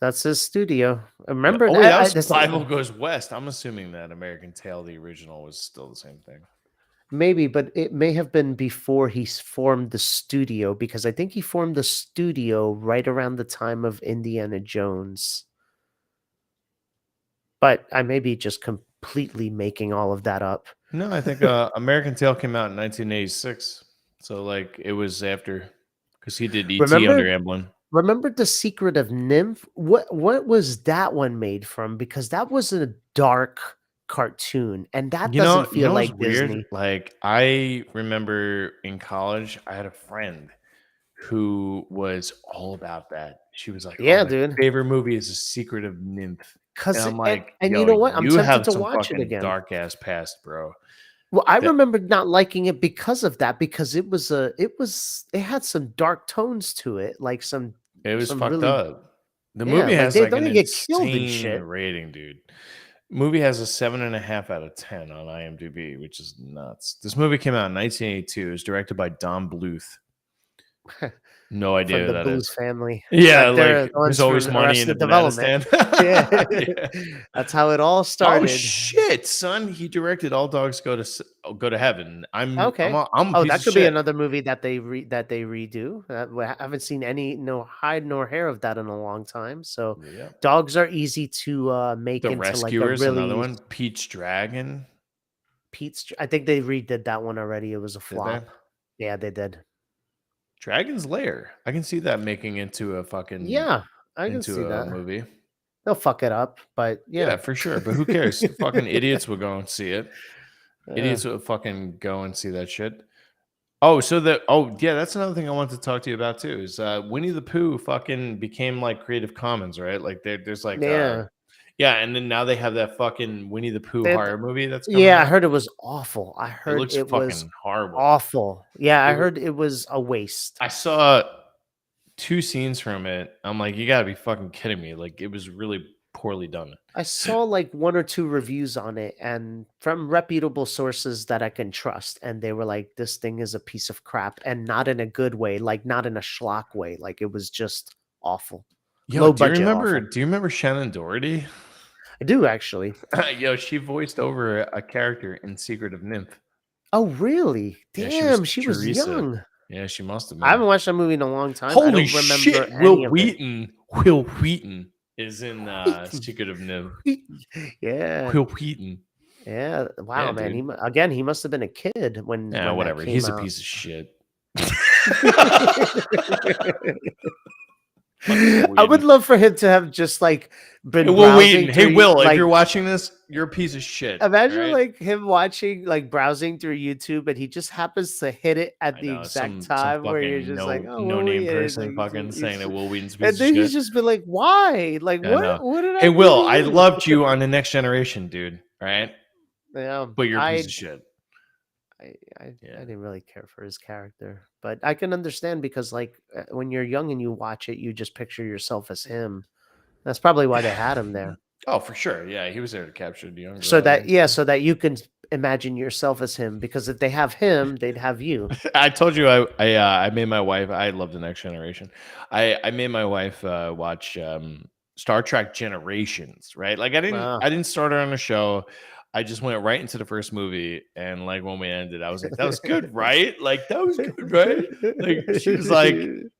That's his studio. Yeah. Remember Oh wait, that that was that's Five Goes West. I'm assuming that American Tail, the original, was still the same thing. maybe, but it may have been before he formed the studio because I think he formed the studio right around the time of Indiana Jones. But I may be just completely making all of that up. No, I think American Tail came out in 1986. So like it was after because he did ET under Remember Amblin. remember The Secret of Nymph? What was that one made from? Because that was a dark cartoon, and that doesn't You feel know what's like weird? Disney. Like I remember in college, I had a friend who was all about that. She was like, "Oh, Yeah, my dude. favorite movie is The Secret of Nymph," and 'Cause I'm and like, and you "Yo, know what? I'm you tempted have to some watch it fucking again. dark ass past, bro." Well, I That remember not liking it because of that, because it had some dark tones to it, like it was some fucked really, up. The yeah, movie like has they like don't an even get killed and insane shit. rating, dude. Movie has a 7.5 out of 10 on IMDb, which is nuts. This movie came out in 1982. It was directed by Don Bluth. No idea From who the that Blues is. family. Yeah, They're like the there's ones always from money in a Arrested banana Development. stand. Yeah. Yeah. That's how it all Oh started. shit, son! He directed All Dogs Go to Heaven. I'm Okay. a Oh, piece that of could be shit. another movie that they redo. I haven't seen any no hide nor hair of that in a long time. So Yeah. dogs are easy to make The into like a Rescuers, another really one. Peach Dragon. Pete's. I think they redid that one already. It was a Did they? flop. Yeah, they did. Dragon's Lair. I can see that making into a fucking Yeah, I can see into a that. movie. They'll fuck it up, but Yeah, yeah. for sure. But who cares? Fucking idiots will go and see it. Yeah. Idiots will fucking go and see that shit. Oh yeah, that's another thing I wanted to talk to you about too. Is Winnie the Pooh fucking became like Creative Commons, right? Like there's like Yeah. yeah, and then now they have that fucking Winnie the Pooh They horror movie that's coming Yeah, I out. heard it was awful. I It heard looks it was fucking horrible. awful. Yeah, I It, heard it was a waste. I saw 2 scenes from it. I'm like, you gotta be fucking kidding me. Like it was really poorly done. I saw like 1 or 2 reviews on it and from reputable sources that I can trust, and they were like, "This thing is a piece of crap," and not in a good way, like, not in a schlock way, like, it was just awful. Yo, Low budget awful. do you remember Shannon Doherty? I do actually. Yo, she voiced over a character in Secret of Nymph. Oh, really? Yeah, she was Damn, she was Teresa. young. Yeah, she must have I been. haven't watched that movie in a long time. I Holy don't remember shit, any Will of it. Wheaton. Will Wheaton is in Wheaton. Secret of Nim. Yeah. Will Wheaton. Yeah. Yeah, Wow, man. dude. Again, he must have been a kid Yeah, when that whatever. came He's a out. piece of shit. Fucking Will I would Wheaton. love for him to have just like Hey, been Will Wheaton. browsing Hey, through Will, if you're like watching this, you're a piece of shit. All imagine right. like him watching like browsing through YouTube and he just happens to hit it at I the know exact some time where you're fucking just like, oh, no well, name it's person like, fucking saying that Will Wheaton's a piece and of then he's shit. just been like, why? Like, I know. what did Hey, I do Will, to I you? loved you on The Next Generation, dude. All right, Yeah, but you're a piece of shit. I Yeah. didn't really care for his character, but I can understand because like when you're young and you watch it, you just picture yourself as him. That's probably why they had him there. Oh, for sure. Yeah, he was there to capture the younger So that audience. so that you can imagine yourself as him because if they have him, they'd have you. I told you I made my wife. I love The Next Generation. I made my wife watch Star Trek Generations. Right, like Wow. I didn't start her on the show. I just went right into the first movie, and like when we ended, I was like, "That was good, right? Like that was good, right?" Like she was like, "It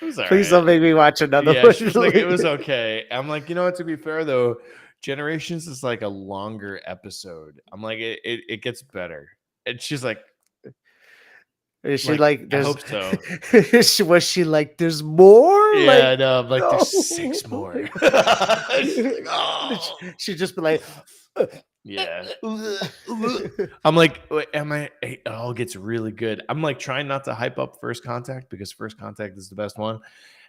was all Please right." don't make me watch another Yeah, one. she was like, "It was okay." I'm like, you know what? To be fair though, Generations is like a longer episode. I'm like, it gets better, and she's Is she like, like, I there's hope so. was she like, there's more? Yeah, I Like, know. I'm like, there's no. 6 more. She's like, "Oh." She'd just be like, Yeah. I'm like, "Wait, am I it all gets really good." I'm like trying not to hype up First Contact because First Contact is the best one.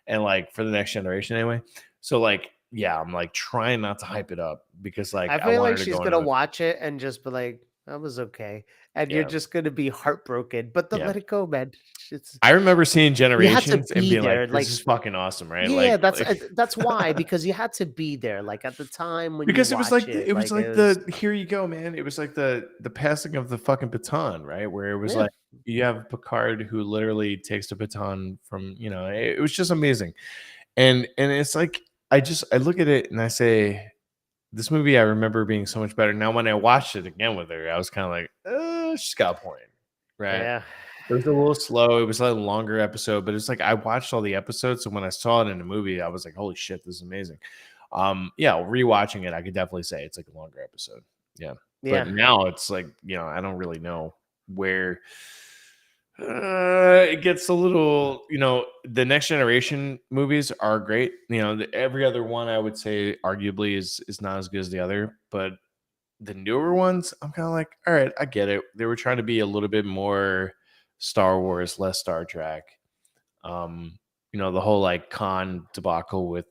And like for the Next Generation anyway. So like, yeah, I'm like trying not to hype it up because like I I feel want like her to she's go gonna into it. watch it and just be like, that was okay. And you're Yeah. just gonna be heartbroken. But don't Yeah. let it go, man. It's I remember seeing you had to Generations and be being like, there. this Like, is fucking awesome, right? yeah, Like that's why, because you had to be there. Like at the time when you because it was watch like it, it was like it like was the here you go, man. It was like the passing of the fucking baton, right? Where it was yeah. like you have Picard who literally takes the baton from, it was just amazing. And it's like I look at it and I say, this movie I remember being so much better. Now when I watched it again with her, I was kind of like, she's got a point, right? Yeah. It was a little slow. It was a longer episode, but it's like I watched all the episodes, so when I saw it in the movie, I was like, "Holy shit, this is amazing!" Yeah, rewatching it, I could definitely say it's like a longer episode. Yeah, but Yeah. now it's like I don't really know where it gets a little. The Next Generation movies are great. Every other one I would say arguably is not as good as the other, but the newer ones, I'm kind of like, all right, I get it. They were trying to be a little bit more Star Wars, less Star Trek. The whole like Khan debacle with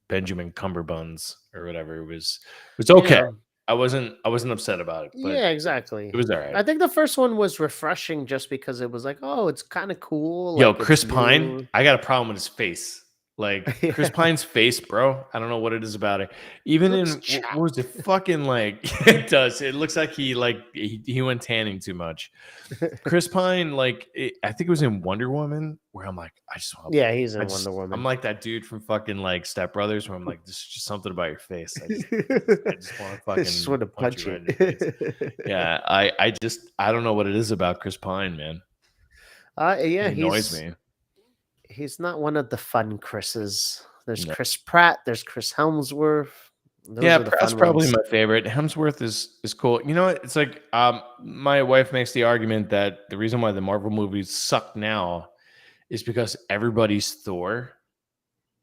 Benjamin Cumberbuns or whatever it was okay. Yeah. I wasn't upset about it, but Yeah, it exactly. was all right. I think the first one was refreshing just because it was like, oh, it's kind of cool, Yo, like Chris it's Pine, new. I got a problem with his face. Like Chris Yeah. Pine's face, bro. I don't know what it is about it. Even Looks in what was chapped. it fucking like? It does. It looks like he went tanning too much. Chris Pine, I think it was in Wonder Woman, where I'm like, I just want to Yeah, punch. he's in Wonder I'm Woman. like that dude from fucking like Step Brothers, where I'm like, this is just something about your face. I just want to Just fucking want to punch punch you right it. in your face. Yeah, I don't know what it is about Chris Pine, man. Yeah, He annoys me. he's not one of the fun Chris's. There's No. Chris Pratt, there's Chris Helmsworth. Those Yeah, are the Pratt's fun probably ones. my favorite. Hemsworth is cool. You know what? It's like my wife makes the argument that the reason why the Marvel movies suck now is because everybody's Thor.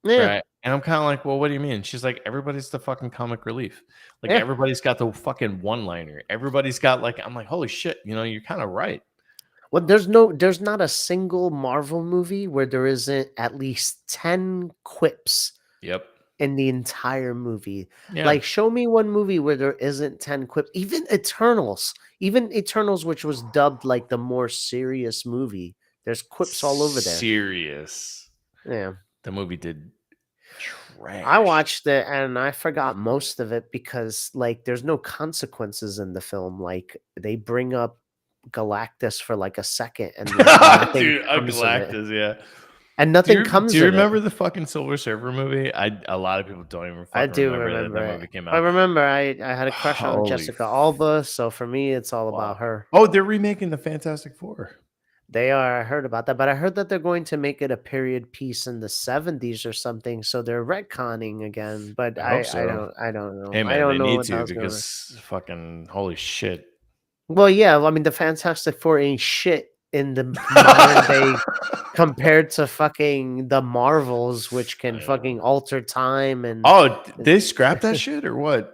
Yeah, Right. And I'm kind of like, well, what do you mean? She's like, everybody's the fucking comic relief. Like yeah. everybody's got the fucking one-liner. Everybody's got I'm like, holy shit, you're kind of right. Well, there's not a single Marvel movie where there isn't at least 10 quips Yep. in the entire movie. Yeah. Like, show me one movie where there isn't 10 quips. Even Eternals, which was dubbed like the more serious movie, there's quips all over there. Serious. Yeah. The movie did I trash. watched it and I forgot most of it because like there's no consequences in the film. Like they bring up Galactus for like a second and like nothing Dude, comes of it. Galactus, yeah. And Do nothing you do comes you of it. remember the fucking Silver Surfer movie? A lot of people don't even I fucking do remember that remember that it. movie came I out. remember I had a crush on Holy Jessica Alba, so for me it's all fuck. about her. Oh, they're remaking the Fantastic Four. They are. I heard about that, but I heard that they're going to make it a period piece in the 70s or something. So they're retconning again. But I hope I so. don't I don't know. Hey I man, don't they know need what the to hell's going on. because fucking holy shit. Well, yeah. I mean, the Fantastic Four ain't shit in the modern day compared to fucking the Marvels, which can Yeah. fucking alter time and Oh, they scrapped that shit or what?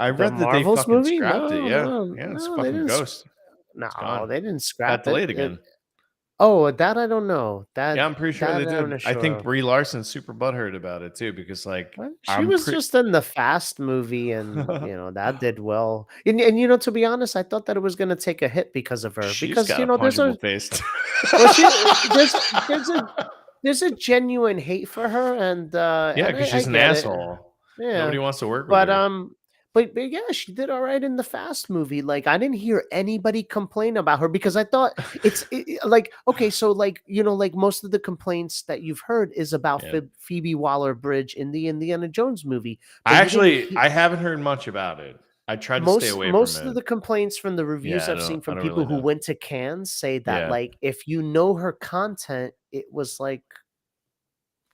I the read that they Marvels fucking movie. scrapped it. No, Yeah, no, yeah, it's no. They fucking didn't. ghost. It's No, gone. they didn't Got scrap it. delayed again. Oh, that I don't know. Yeah, I'm pretty sure they I'm did. not I sure think of. Brie Larson's super butthurt about it too because like What? She I'm was pretty. just in the Fast movie, and that did well. And to be honest, I thought that it was gonna take a hit because of her. She's Because got a there's punchable a face. well, there's a there's a genuine hate for her, and Yeah, because I she's an get it. asshole. Yeah, Nobody wants to work with but her. but yeah, she did all right in the Fast movie. Like I didn't hear anybody complain about her because I thought like okay, so like like most of the complaints that you've heard is about Yeah. Phoebe Waller-Bridge in the Indiana Jones movie, but you didn't I hear haven't heard much about it. I tried to stay away from most of it. the complaints from the reviews Yeah, I've seen I from don't really people who know. went to Cannes say that Yeah. like if you know her content, it was like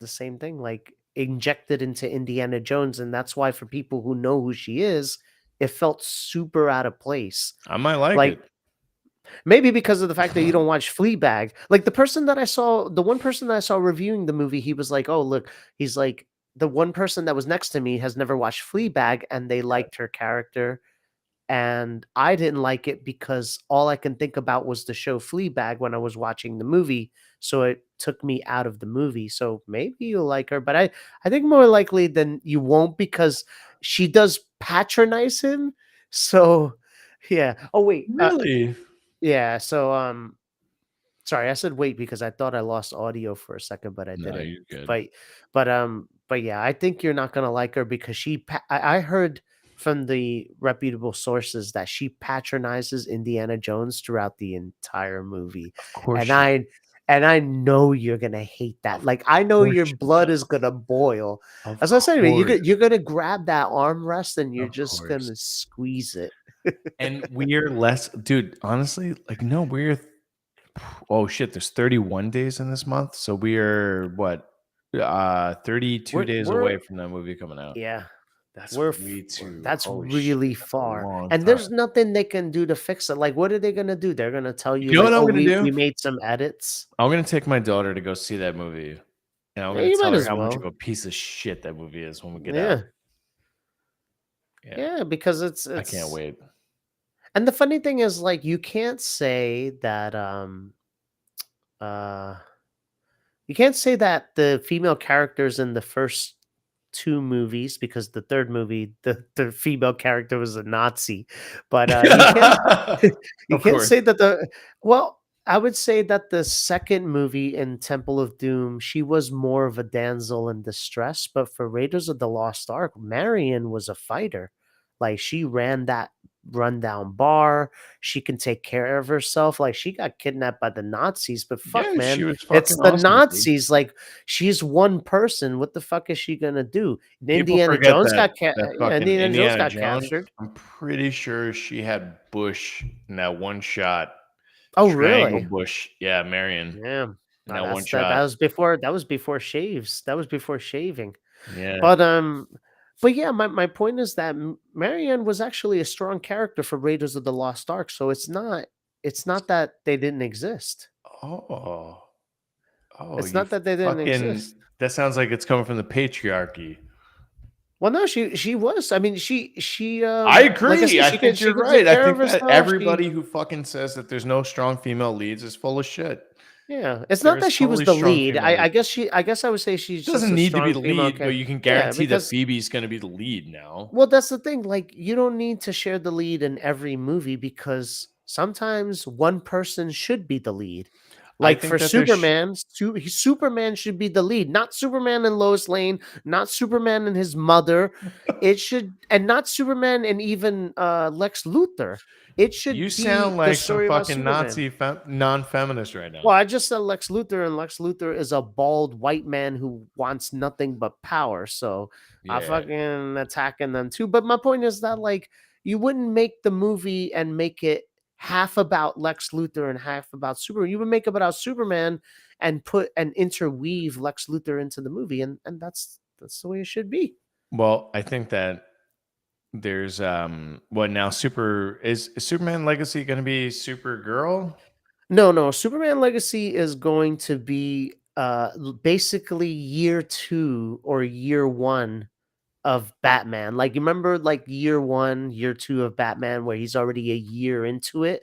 the same thing, like injected into Indiana Jones, and that's why for people who know who she is, it felt super out of place. I might like Like it. maybe because of the fact that you don't watch Fleabag. Like the one person that I saw reviewing the movie, he was like, "Oh, look," he's like, "The one person that was next to me has never watched Fleabag, and they liked her character." And I didn't like it because all I can think about was the show Fleabag when I was watching the movie, so it took me out of the movie. So maybe you'll like her, but I think more likely than you won't because she does patronize him. So yeah. Oh wait. Really? Yeah. So sorry, I said wait because I thought I lost audio for a second, but I No, didn't. you're good. But but yeah, I think you're not gonna like her because I heard from the reputable sources that she patronizes Indiana Jones throughout the entire movie, Of course and she I know you're gonna hate that. of Like I know course your she blood is does. gonna boil. Of As I said, course. you're gonna grab that armrest and you're Of just course. gonna squeeze it. And we're less dude, honestly, like no, we're oh shit, there's 31 days in this month. So we are what? 32 days We're away from that movie coming out. yeah. That's We're way too that's holy shit. really That's a far, long and time. there's nothing they can do to fix it. Like, what are they gonna do? They're gonna tell you You know like, what I'm "Oh, gonna we do? made some edits." I'm gonna take my daughter to go see that movie. And I'm Yeah, gonna you tell might her as how much of well. a piece of shit that movie is when we get out. Yeah, Yeah. yeah, because I can't wait. and the funny thing is, like, uh, you can't say that the female characters in the first 2 movies because the 3rd movie, the female character was a Nazi, but, you Of can't course. say that well, I would say that the 2nd movie in Temple of Doom, she was more of a damsel in distress, but for Raiders of the Lost Ark, Marion was a fighter. Like, she ran that rundown bar, she can take care of herself, like, she got kidnapped by the Nazis, but fuck, Yeah, she man, was it's fucking the awesome, dude. Nazis, like, she's one person, what the fuck is she gonna do? People forget that Yeah, fucking Indiana Jones Indiana got Jones, captured. I'm pretty sure she had Bush in that one shot. Oh, Triangle really? Bush. Yeah, Marion Yeah. in No, that one that shot. was before shaves. That was before shaving. Yeah. But but yeah, my point is that Marianne was actually a strong character for Raiders of the Lost Ark, so it's not that they didn't exist. Oh. Oh, It's you not that they didn't fucking exist. that sounds like it's coming from the patriarchy. Well, no, she was. I mean, I like I agree. said, I think she you're could take right. I care of think that herself. everybody who fucking says that there's no strong female leads is full of shit. Yeah, it's not There's that she was totally the strong lead. female leads. I guess I would say she's just Doesn't a need to be strong the female lead, but character. you can Yeah, guarantee that because Phoebe's going to be the lead now. well, that's the thing. Like, you don't need to share the lead in every movie because sometimes one person should be the lead. I Like think for that there's Superman, Superman should be the lead, not Superman and Lois Lane, not Superman and his mother. It should, and not Superman and even Lex Luthor. It you should sound be the like some story about fucking Superman. Nazi non-feminist right now. Well, I just said Lex Luthor, and Lex Luthor is a bald white man who wants nothing but power. So I Yeah. fucking attacking them too. But my point is that like you wouldn't make the movie and make it half about Lex Luthor and half about Superman. You would make about Superman and put and interweave Lex Luthor into the movie, and that's the way it should be. Well, I think that there's what now is Superman Legacy going to be Supergirl? No, Superman Legacy is going to be basically year 2 or year 1 of Batman. Like, you remember like year 1, year 2 of Batman where he's already a year into it?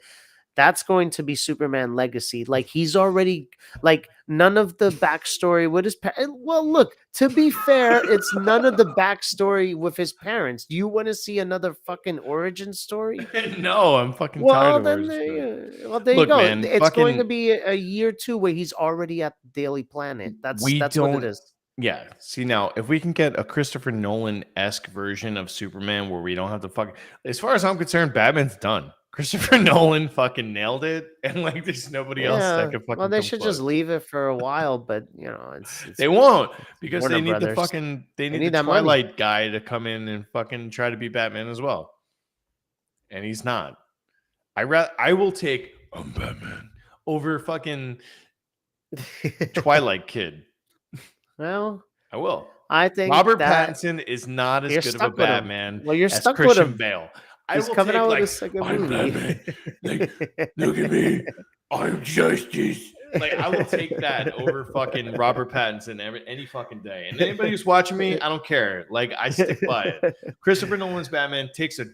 That's going to be Superman Legacy. Like, he's already like none of the backstory with his well, look, to be fair, it's none of the backstory with his parents. Do you want to see another fucking origin story? No, I'm fucking tired Well, of then origin story. there you Look, go. man, It's going to fucking be a year 2 where he's already at the Daily Planet. we That's what it don't. is. Yeah, see now, if we can get a Christopher Nolan-esque version of Superman where we don't have to fucking, as far as I'm concerned, Batman's done. Christopher Nolan fucking nailed it, and like there's nobody else that Yeah. can Well, fucking they come should just close. leave it for a while, but it's They won't because Warner they need the Brothers. fucking they They need the need that money. Twilight guy to come in and fucking try to be Batman as well, and he's not. I will take Batman over fucking Twilight Kid. Well, I will. I think Robert that Pattinson is not as you're good of a stuck with him. Batman Well, you're as stuck with Christian him. Bale. I He's will coming take out with like a second I'm movie. Batman. Like, look at me. I'm justice. Like I will take that over fucking Robert Pattinson any fucking day. And anybody who's watching me, I don't care. Like I stick by it. Christopher Nolan's Batman takes a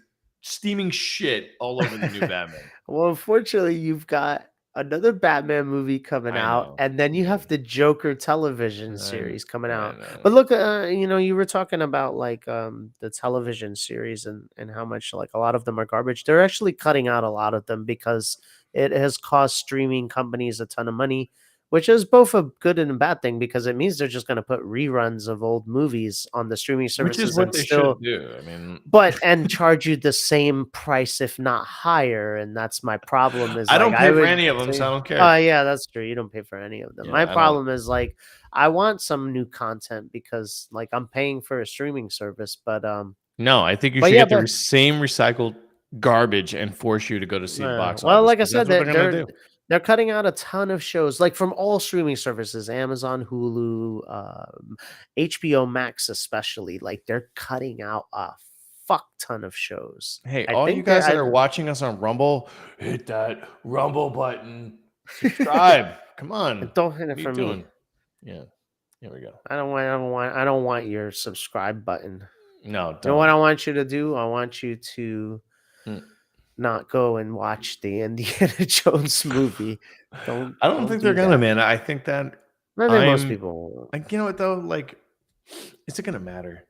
steaming shit all over the new Batman. Well, unfortunately, you've got another Batman movie coming I out, know. and then you have the Joker television I series coming I out. know. But look, you were talking about like the television series and how much like a lot of them are garbage. They're actually cutting out a lot of them because it has cost streaming companies a ton of money, which is both a good and a bad thing because it means they're just going to put reruns of old movies on the streaming Which is services what and they should still do. I mean, and charge you the same price if not higher, and that's my problem is I like don't I pay for would any of them, say, so I don't care. oh yeah, that's true, you don't pay for any of them. Yeah, My I don't. problem is like I want some new content because like I'm paying for a streaming service, but No, I think you but should yeah, get the but same recycled garbage and force you to go to see the box well, office like I because said, that's what they're gonna do. they're cutting out a ton of shows, like from all streaming services, Amazon, Hulu, HBO Max, especially. Like they're cutting out a fuck ton of shows. Hey, I all you think they're guys that are watching us on Rumble, hit that Rumble button, subscribe. Come on, don't hit it what are you for me. doing? Yeah, here we go. I don't want your subscribe button. No, You know what don't. I want you to do? I want you to Mm. not go and watch the Indiana Jones movie. I don't think they're do gonna, that. man. I think that I think most I'm people won't. like, you know what though? Like, is it gonna matter?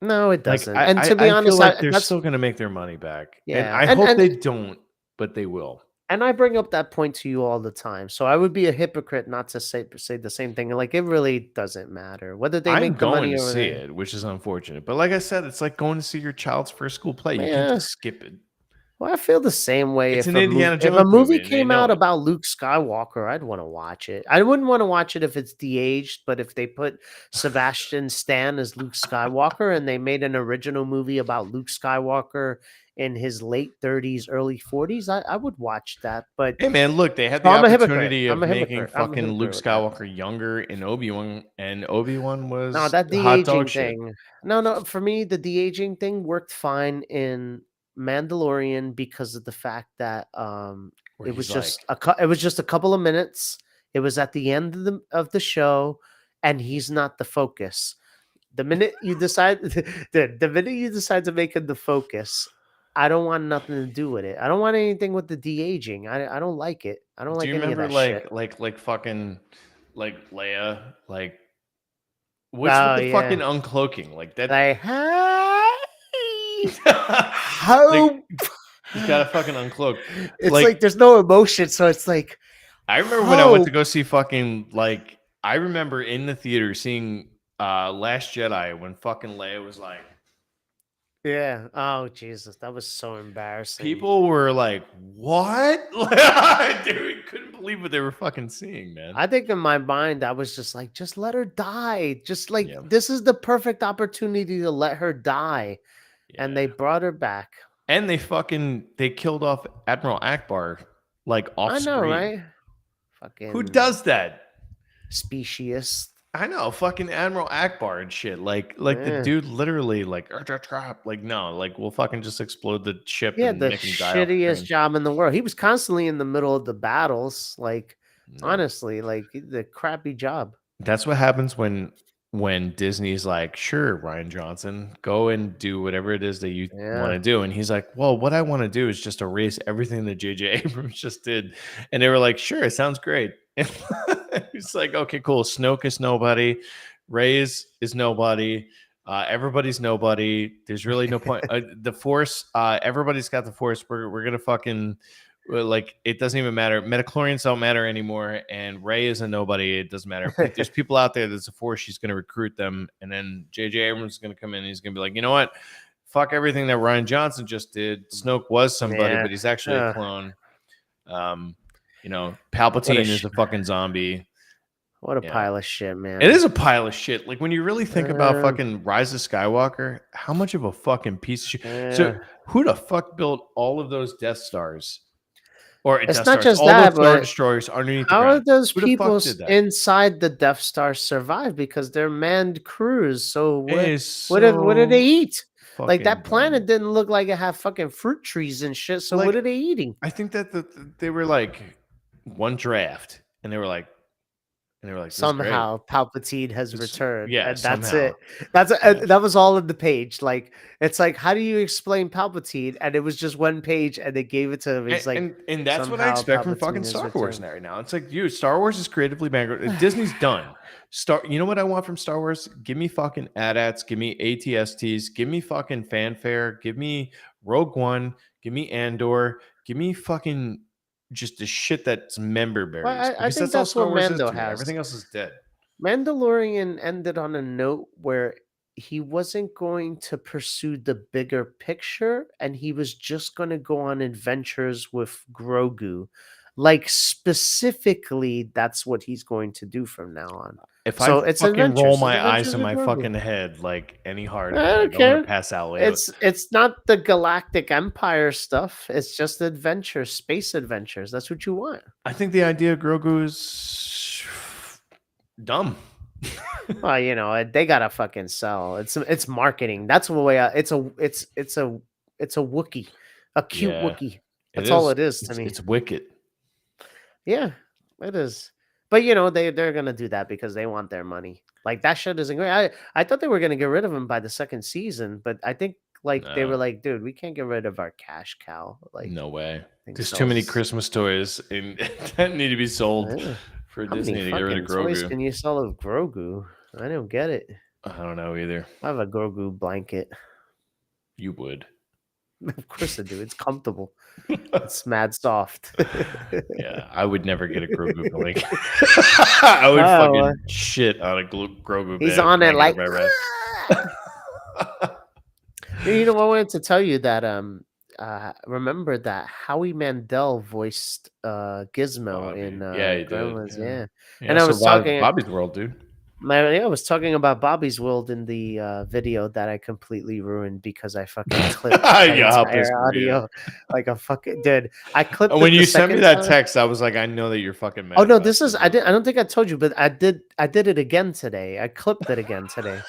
No, it Like, doesn't. And to be I feel honest, like they're that's still gonna make their money back, and yeah. I hope they don't, but they will. And I bring up that point to you all the time. So I would be a hypocrite not to say the same thing. Like it really doesn't matter whether they I'm make the going money to over see there. it, which is unfortunate. But like I said, it's like going to see your child's first school play. You can't Yeah. just skip it. Well, I feel the same way It's if an a movie Indiana if a Jones movie movie, and they came know out it. about Luke Skywalker, I'd want to watch it. I wouldn't want to watch it if it's de-aged, but if they put Sebastian Stan as Luke Skywalker and they made an original movie about Luke Skywalker in his late 30s, early 40s, I would watch that. But Hey man, look, they had so the I'm a hypocrite. opportunity I'm of a making hypocrite. I'm a fucking Luke hypocrite with that. Skywalker younger in Obi-Wan, and Obi-Wan No, was that hot dog de-aging shit. thing. No, for me, the de-aging thing worked fine in Mandalorian because of the fact that Where it was he's like, just it was just a couple of minutes. It was at the end of the show, and he's not the focus. The minute you decide the minute you decide to make him the focus, I don't want nothing to do with it. I don't want anything with the de-aging. I don't like it. I don't do like you any of remember that shit. like fucking like Leia? Like what's with Oh the yeah. fucking uncloaking? Like that Like, like, how he's got to fucking uncloak. it's Like, like there's no emotion, so it's like I remember when I went to how go see fucking like I remember in the theater seeing Last Jedi when fucking Leia was like yeah. Oh Jesus, that was so embarrassing. people were like, "What?" Dude, couldn't believe what they were fucking seeing, man. I think in my mind, I was just like, just let her die. Just like Yeah. this is the perfect opportunity to let her die. Yeah. And they brought her back. And they killed off Admiral Akbar like off I know, screen. right? Who Fucking does that? speciesist. I know, fucking Admiral Akbar and shit. Like the Yeah. dude literally like no, like we'll fucking just explode the ship He had and the make him die off shittiest screen. job in the world. He was constantly in the middle of the battles. Like, No. honestly, like the crappy job. That's what happens when Disney's like, sure, Ryan Johnson, go and do whatever it is that you want Yeah. to do. And he's like, well, what I want to do is just erase everything that JJ Abrams just did. And they were like, sure, it sounds great. And he's like, okay, cool. Snoke is nobody. Reyes is nobody. Everybody's nobody. There's really no point. The Force, everybody's got the Force. We're gonna fucking like it doesn't even matter. Metachlorians don't matter anymore, and Rey is a nobody. It doesn't matter. There's people out there that's a Force. She's gonna recruit them, and then JJ Abrams is gonna come in and he's gonna be like, you know what? Fuck everything that Ryan Johnson just did. Snoke was somebody, Yeah. but he's actually a clone. Palpatine is a fucking zombie. What a Yeah. pile of shit, man. It is a pile of shit. Like when you really think about fucking Rise of Skywalker, how much of a fucking piece of shit. So who the fuck built all of those Death Stars? Or It's Death not Stars, just all that, those Star but Destroyers underneath the how are ground. those Who the fuck people did that? inside the Death Star survive? Because they're manned crews. So It what? is What did they so eat? Like that fucking planet dumb. didn't look like it had fucking fruit trees and shit. So Like, what are they eating? I think that they were like one draft, and they were like, this is great. Somehow Palpatine has returned, Yeah, and that's somehow. it. That was all in the page. Like it's like, how do you explain Palpatine? And it was just one page, and they gave it to him. It's like, And that's what I somehow expect from fucking Palpatine has Star Wars returned. right now. It's like, dude, Star Wars is creatively bankrupt. Disney's done. You know what I want from Star Wars? Give me fucking AT-ATs, give me ATSTs, give me fucking fanfare, give me Rogue One, give me Andor, give me fucking just the shit that's member berries. Well, I Because think that's all that's what Star Wars is Mando to me. has. Everything else is dead. Mandalorian ended on a note where he wasn't going to pursue the bigger picture, and he was just going to go on adventures with Grogu. Like specifically, that's what he's going to do from now on. If So I it's fucking roll adventures. It's my eyes adventures in with my Grogu. fucking head like any harder, I don't like, I'm gonna care. pass out. It's not the Galactic Empire stuff. It's just adventures, space adventures. That's what you want. I think the idea of Grogu is dumb. Well, you know, they gotta fucking sell. It's marketing. That's the way. It's a Wookiee, a cute Yeah, Wookiee. That's all it is to me. It's wicked. Yeah, it is. But you know, they're gonna do that because they want their money. Like that shit isn't great. I thought they were gonna get rid of him by the second season, but I think like they were like, dude, we can't get rid of our cash cow. Like, No way. There's so. too many Christmas toys that need to be sold for How Disney many to get rid of fucking toys Grogu. can you sell of Grogu? I don't get it. I don't know either. I have a Grogu blanket. You would. Of course I do. It's comfortable. It's mad soft. Yeah, I would never get a Grogu blanket. I would fucking shit on a Grogu. He's on it like. You know, I wanted to tell you that remember that Howie Mandel voiced Gizmo Bobby. in He Gremlins, did. yeah. Yeah, And I was talking Bobby's World, dude. I was talking about Bobby's World in the video that I completely ruined because I fucking clipped the entire audio like a fucking dude. I clipped when you sent me that time. text, I was like, I know that you're fucking mad. Oh no, this is I don't think I told you, but I did it again today. I clipped it again today.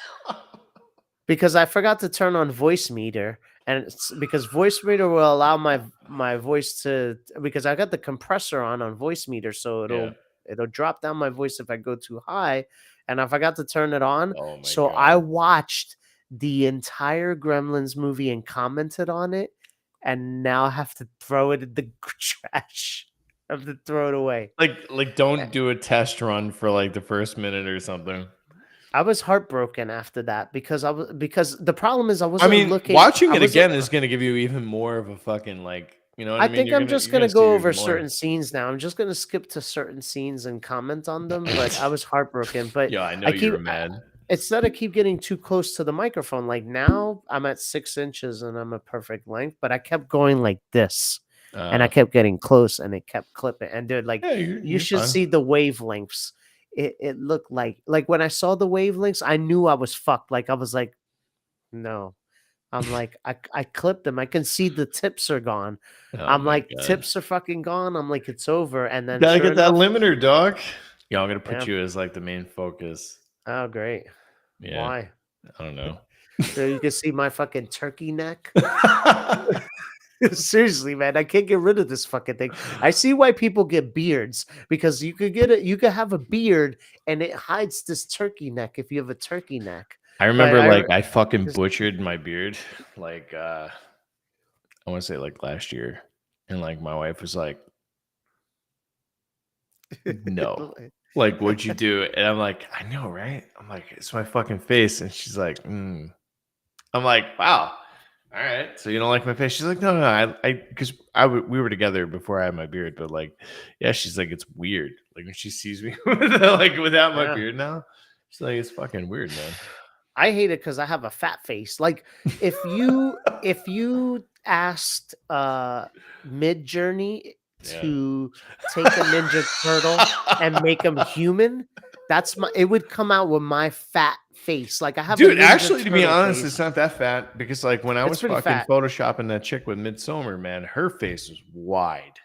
Because I forgot to turn on voice meter, and it's because voice meter will allow my voice to, because I got the compressor on voice meter, so it'll drop down my voice if I go too high, and I forgot to turn it on. Oh my so God. I watched the entire Gremlins movie and commented on it, and now I have to throw it in the trash. I have to throw it away. Like don't do a test run for like the first minute or something. I was heartbroken after that because the problem is I wasn't looking. Watching it again is going to give you even more of a fucking like, you know what I mean? think I'm just going to go over certain scenes now. I'm just going to skip to certain scenes and comment on them, but I was heartbroken. But yeah, I know you were mad. Instead of keep getting too close to the microphone, like now I'm at 6 inches and I'm a perfect length, but I kept going like this. And I kept getting close and it kept clipping. And dude, like you should see the wavelengths. It looked like when I saw the wavelengths, I knew I was fucked. Like I was like, no, I'm like, I clipped them. I can see the tips are gone. Oh I'm my like, god. tips are fucking gone. I'm like, it's over. And then Gotta sure get that enough, limiter, dog. Yeah, I'm gonna put yeah. you as like the main focus. Oh, great. Yeah. Why? I don't know. So you can see my fucking turkey neck. Seriously, man, I can't get rid of this fucking thing. I see why people get beards because you could get it. You could have a beard and it hides this turkey neck if you have a turkey neck. I But remember like I fucking just- butchered my beard like I want to say like last year. And like my wife was like, "No." Like, what'd you do? And I'm like, I know, right? I'm like, it's my fucking face. And she's like, I'm like, wow. All right. So you don't like my face? She's like, no, because we were together before I had my beard, but like, yeah, she's like, it's weird. Like when she sees me like without my yeah. beard now, she's like, it's fucking weird, I hate it because I have a fat face. Like if you asked Mid Journey man. to take a Ninja Turtle and make him human, it would come out with my fat face. Like I have a Dude, Ninja actually, to be Turtle honest, face. it's not that fat because, like, when I It's was pretty fucking fat. photoshopping that chick with Midsummer, man, her face was wide,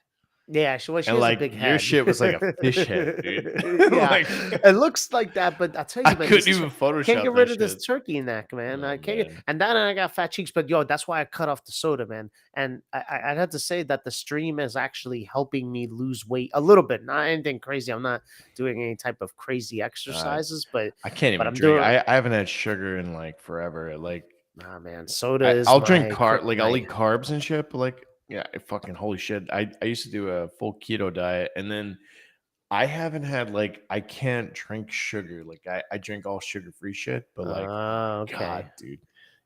Yeah, she and has a like big your head. shit was like a fish head, dude. Yeah, Like, it looks like that, but I tell I you, man, couldn't even can't get Photoshop that rid of this shit. turkey neck, man. Oh I can't get, man, and then I got fat cheeks, but yo, that's why I cut off the soda, man. And I'd have to say that the stream is actually helping me lose weight a little bit, not anything crazy. I'm not doing any type of crazy uh, exercises, but I can't even I'm drink. doing. I haven't had sugar in like forever. Like, Nah, man, soda is I'll drink my like I'll kryptonite. eat carbs and shit, but like, yeah, fucking holy shit. I used to do a full keto diet, and then I haven't had like I can't drink sugar. Like I drink all sugar free shit, but like oh my Okay. god, dude.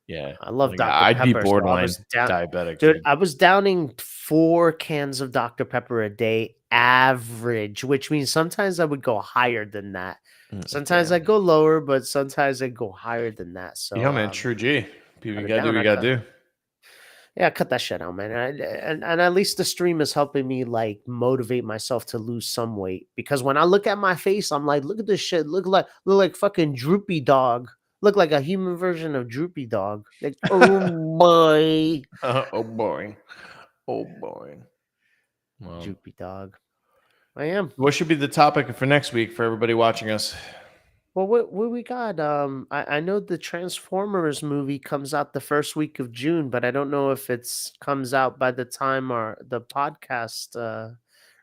Yeah. I love Like Dr. I'd be Pepper, so I borderline was down diabetic, dude, dude. I was downing 4 cans of Dr. Pepper a day average, which means sometimes I would go higher than that. Sometimes I Damn. go lower, but sometimes I go higher than that. So, Yeah, man, true G. People cut it gotta do down. what you gotta do. Yeah, cut that shit out, man. And at least the stream is helping me like motivate myself to lose some weight because when I look at my face, I'm like, look at this shit. Look like fucking droopy dog. Look like a human version of droopy dog. Like, oh boy, Oh boy. Oh boy. Well, droopy dog. I am. what should be the topic for next week for everybody watching us? Well, what we got? I know the Transformers movie comes out the first week of June, but I don't know if it's comes out by the time our the podcast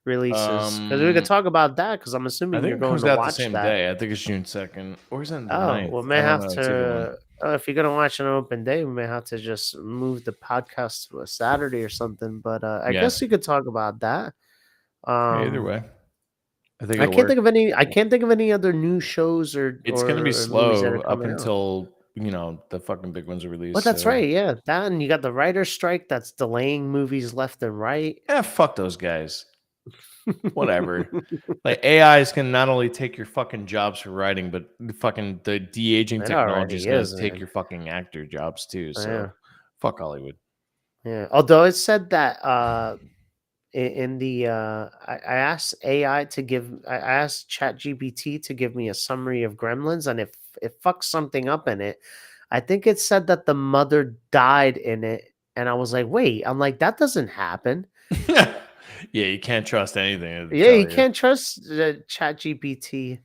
releases. Because we could Um talk about that. Because I'm I assuming you're think it going comes to out the watch same that. day. I think it's June 2nd. Or is it the Oh, 9th? we may I don't have know. It's either one. to. If you're gonna watch an open day, we may have to just move the podcast to a Saturday or something. But I Yeah. guess you could talk about that. Hey, either way. I think I it'll can't work. think of any. I can't think of any other new shows or It's gonna be movies that slow are up coming out. until the fucking big ones are Well, released. that's So right. Yeah, that and you got the writer's strike that's delaying movies left and right. yeah, fuck those guys. Whatever. Like AIs can not only take your fucking jobs for writing, but the de-aging It technology is already gonna is, take man. your fucking actor jobs too. Yeah, So fuck Hollywood. yeah. Although it said that in the I asked AI to give I asked ChatGPT to give me a summary of Gremlins, and if it fucks something up in it, I think it said that the mother died in it, and I was like, wait, I'm like that doesn't happen. Yeah, you can't trust anything to Yeah, tell you you. can't trust ChatGPT.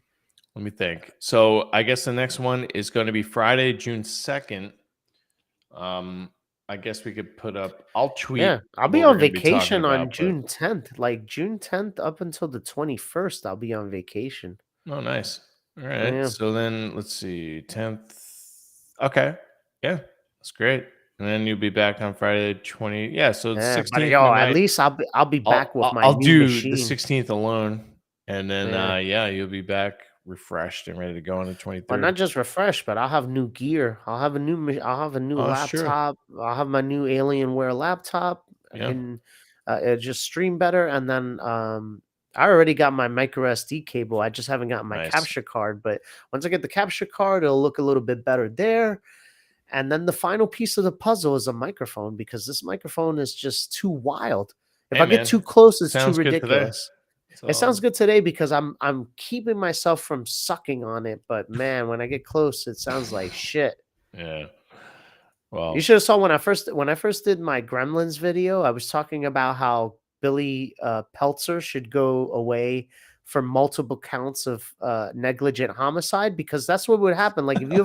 Let me think. So I guess the next one is going to be Friday, June 2nd. I guess we could put up. I'll tweet Yeah, I'll be what we're on going to be talking vacation on about, but June 10th. Like June 10th up until the 21st, I'll be on vacation. oh, nice. All right. Yeah. So then let's see, 10th. Okay. Yeah, that's great. And then you'll be back on Friday, 20. Yeah. So the Yeah, but 16th, we yo, at might. least I'll be back with my I'll new do the machine. 16th alone, and then Yeah. yeah, you'll be back refreshed and ready to go on the Well, 23rd. not just refresh, but I'll have new gear. I'll have a new Oh, that's true. laptop. I'll have my new Alienware laptop. I Yeah. can just stream better. And then I already got my micro SD cable. I just haven't gotten my Nice. capture card. But once I get the capture card, it'll look a little bit better there. And then the final piece of the puzzle is a microphone because this microphone is just too wild. If Hey, I get man. too close, it's too Sounds good today. ridiculous. It So sounds good today because I'm keeping myself from sucking on it, but man, when I get close, it sounds like shit. yeah. You Well, should have saw when I first did my Gremlins video. I was talking about how Billy Peltzer should go away for multiple counts of negligent homicide, because that's what would happen. Like if you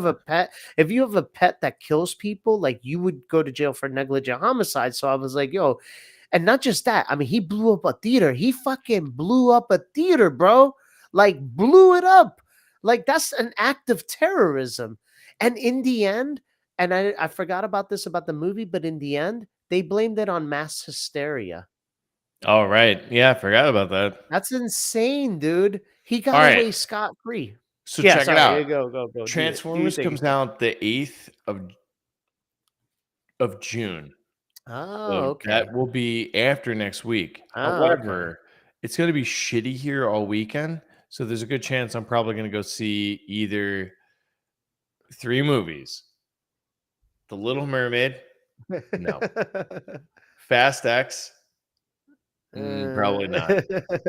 have a pet that kills people, like you would go to jail for negligent homicide. So I was like, yo, and not just that. I mean, he blew up a theater. He fucking blew up a theater, bro. Like blew it up. Like that's an act of terrorism. And in the end, and I forgot about this about the movie, but in the end, they blamed it on mass hysteria. all right. Yeah, I forgot about that. That's insane, dude. He All got right. away scot-free. So Yeah, check it sorry. out. Go. Do you Transformers think? comes out the 8th of June. Oh, So okay. that will be after next week. Oh, okay. However, it's going to be shitty here all weekend. So there's a good chance I'm probably going to go see either 3 movies. The Little Mermaid. No. Fast X. Probably not.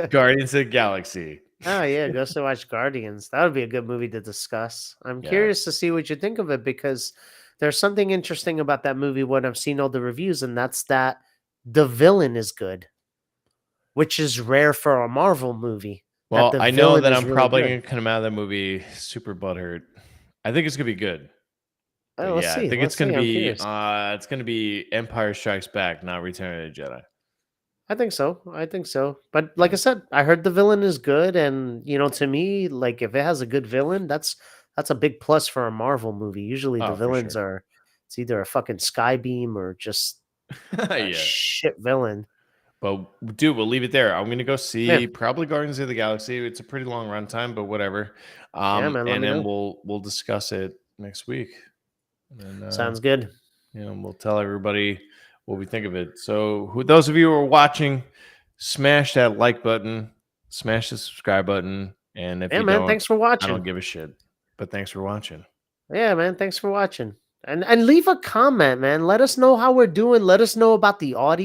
Guardians of the Galaxy. Oh yeah, go to watch Guardians. That would be a good movie to discuss. I'm Yeah. curious to see what you think of it, because there's something interesting about that movie when I've seen all the reviews, and that's that the villain is good, which is rare for a Marvel movie. That Well, the I know villain that is I'm really probably good. going to come out of that movie super butthurt. I think it's going to be good. But Oh, let's yeah, I see. think Let's see. I'm curious. it's going to be Empire Strikes Back, not Return of the Jedi. I think so. I think so. But like Yeah. I said, I heard the villain is good, and to me, like if it has a good villain, that's a big plus for a Marvel movie. Usually the Oh, for villains sure. are it's either a fucking Skybeam or just a Yeah. shit villain. But dude, we'll leave it there. I'm going to go Yeah. see probably Guardians of the Galaxy. It's a pretty long runtime, but whatever. Yeah, man, let And me then know. we'll discuss it next week. And Sounds good. we'll tell everybody what we think of it. So, those of you who are watching, smash that like button, smash the subscribe button, and if Yeah, you man, don't, thanks for I don't watching. give a shit. But thanks for watching. Yeah, man, thanks for watching. And leave a comment, man. Let us know how we're doing. Let us know about the audio.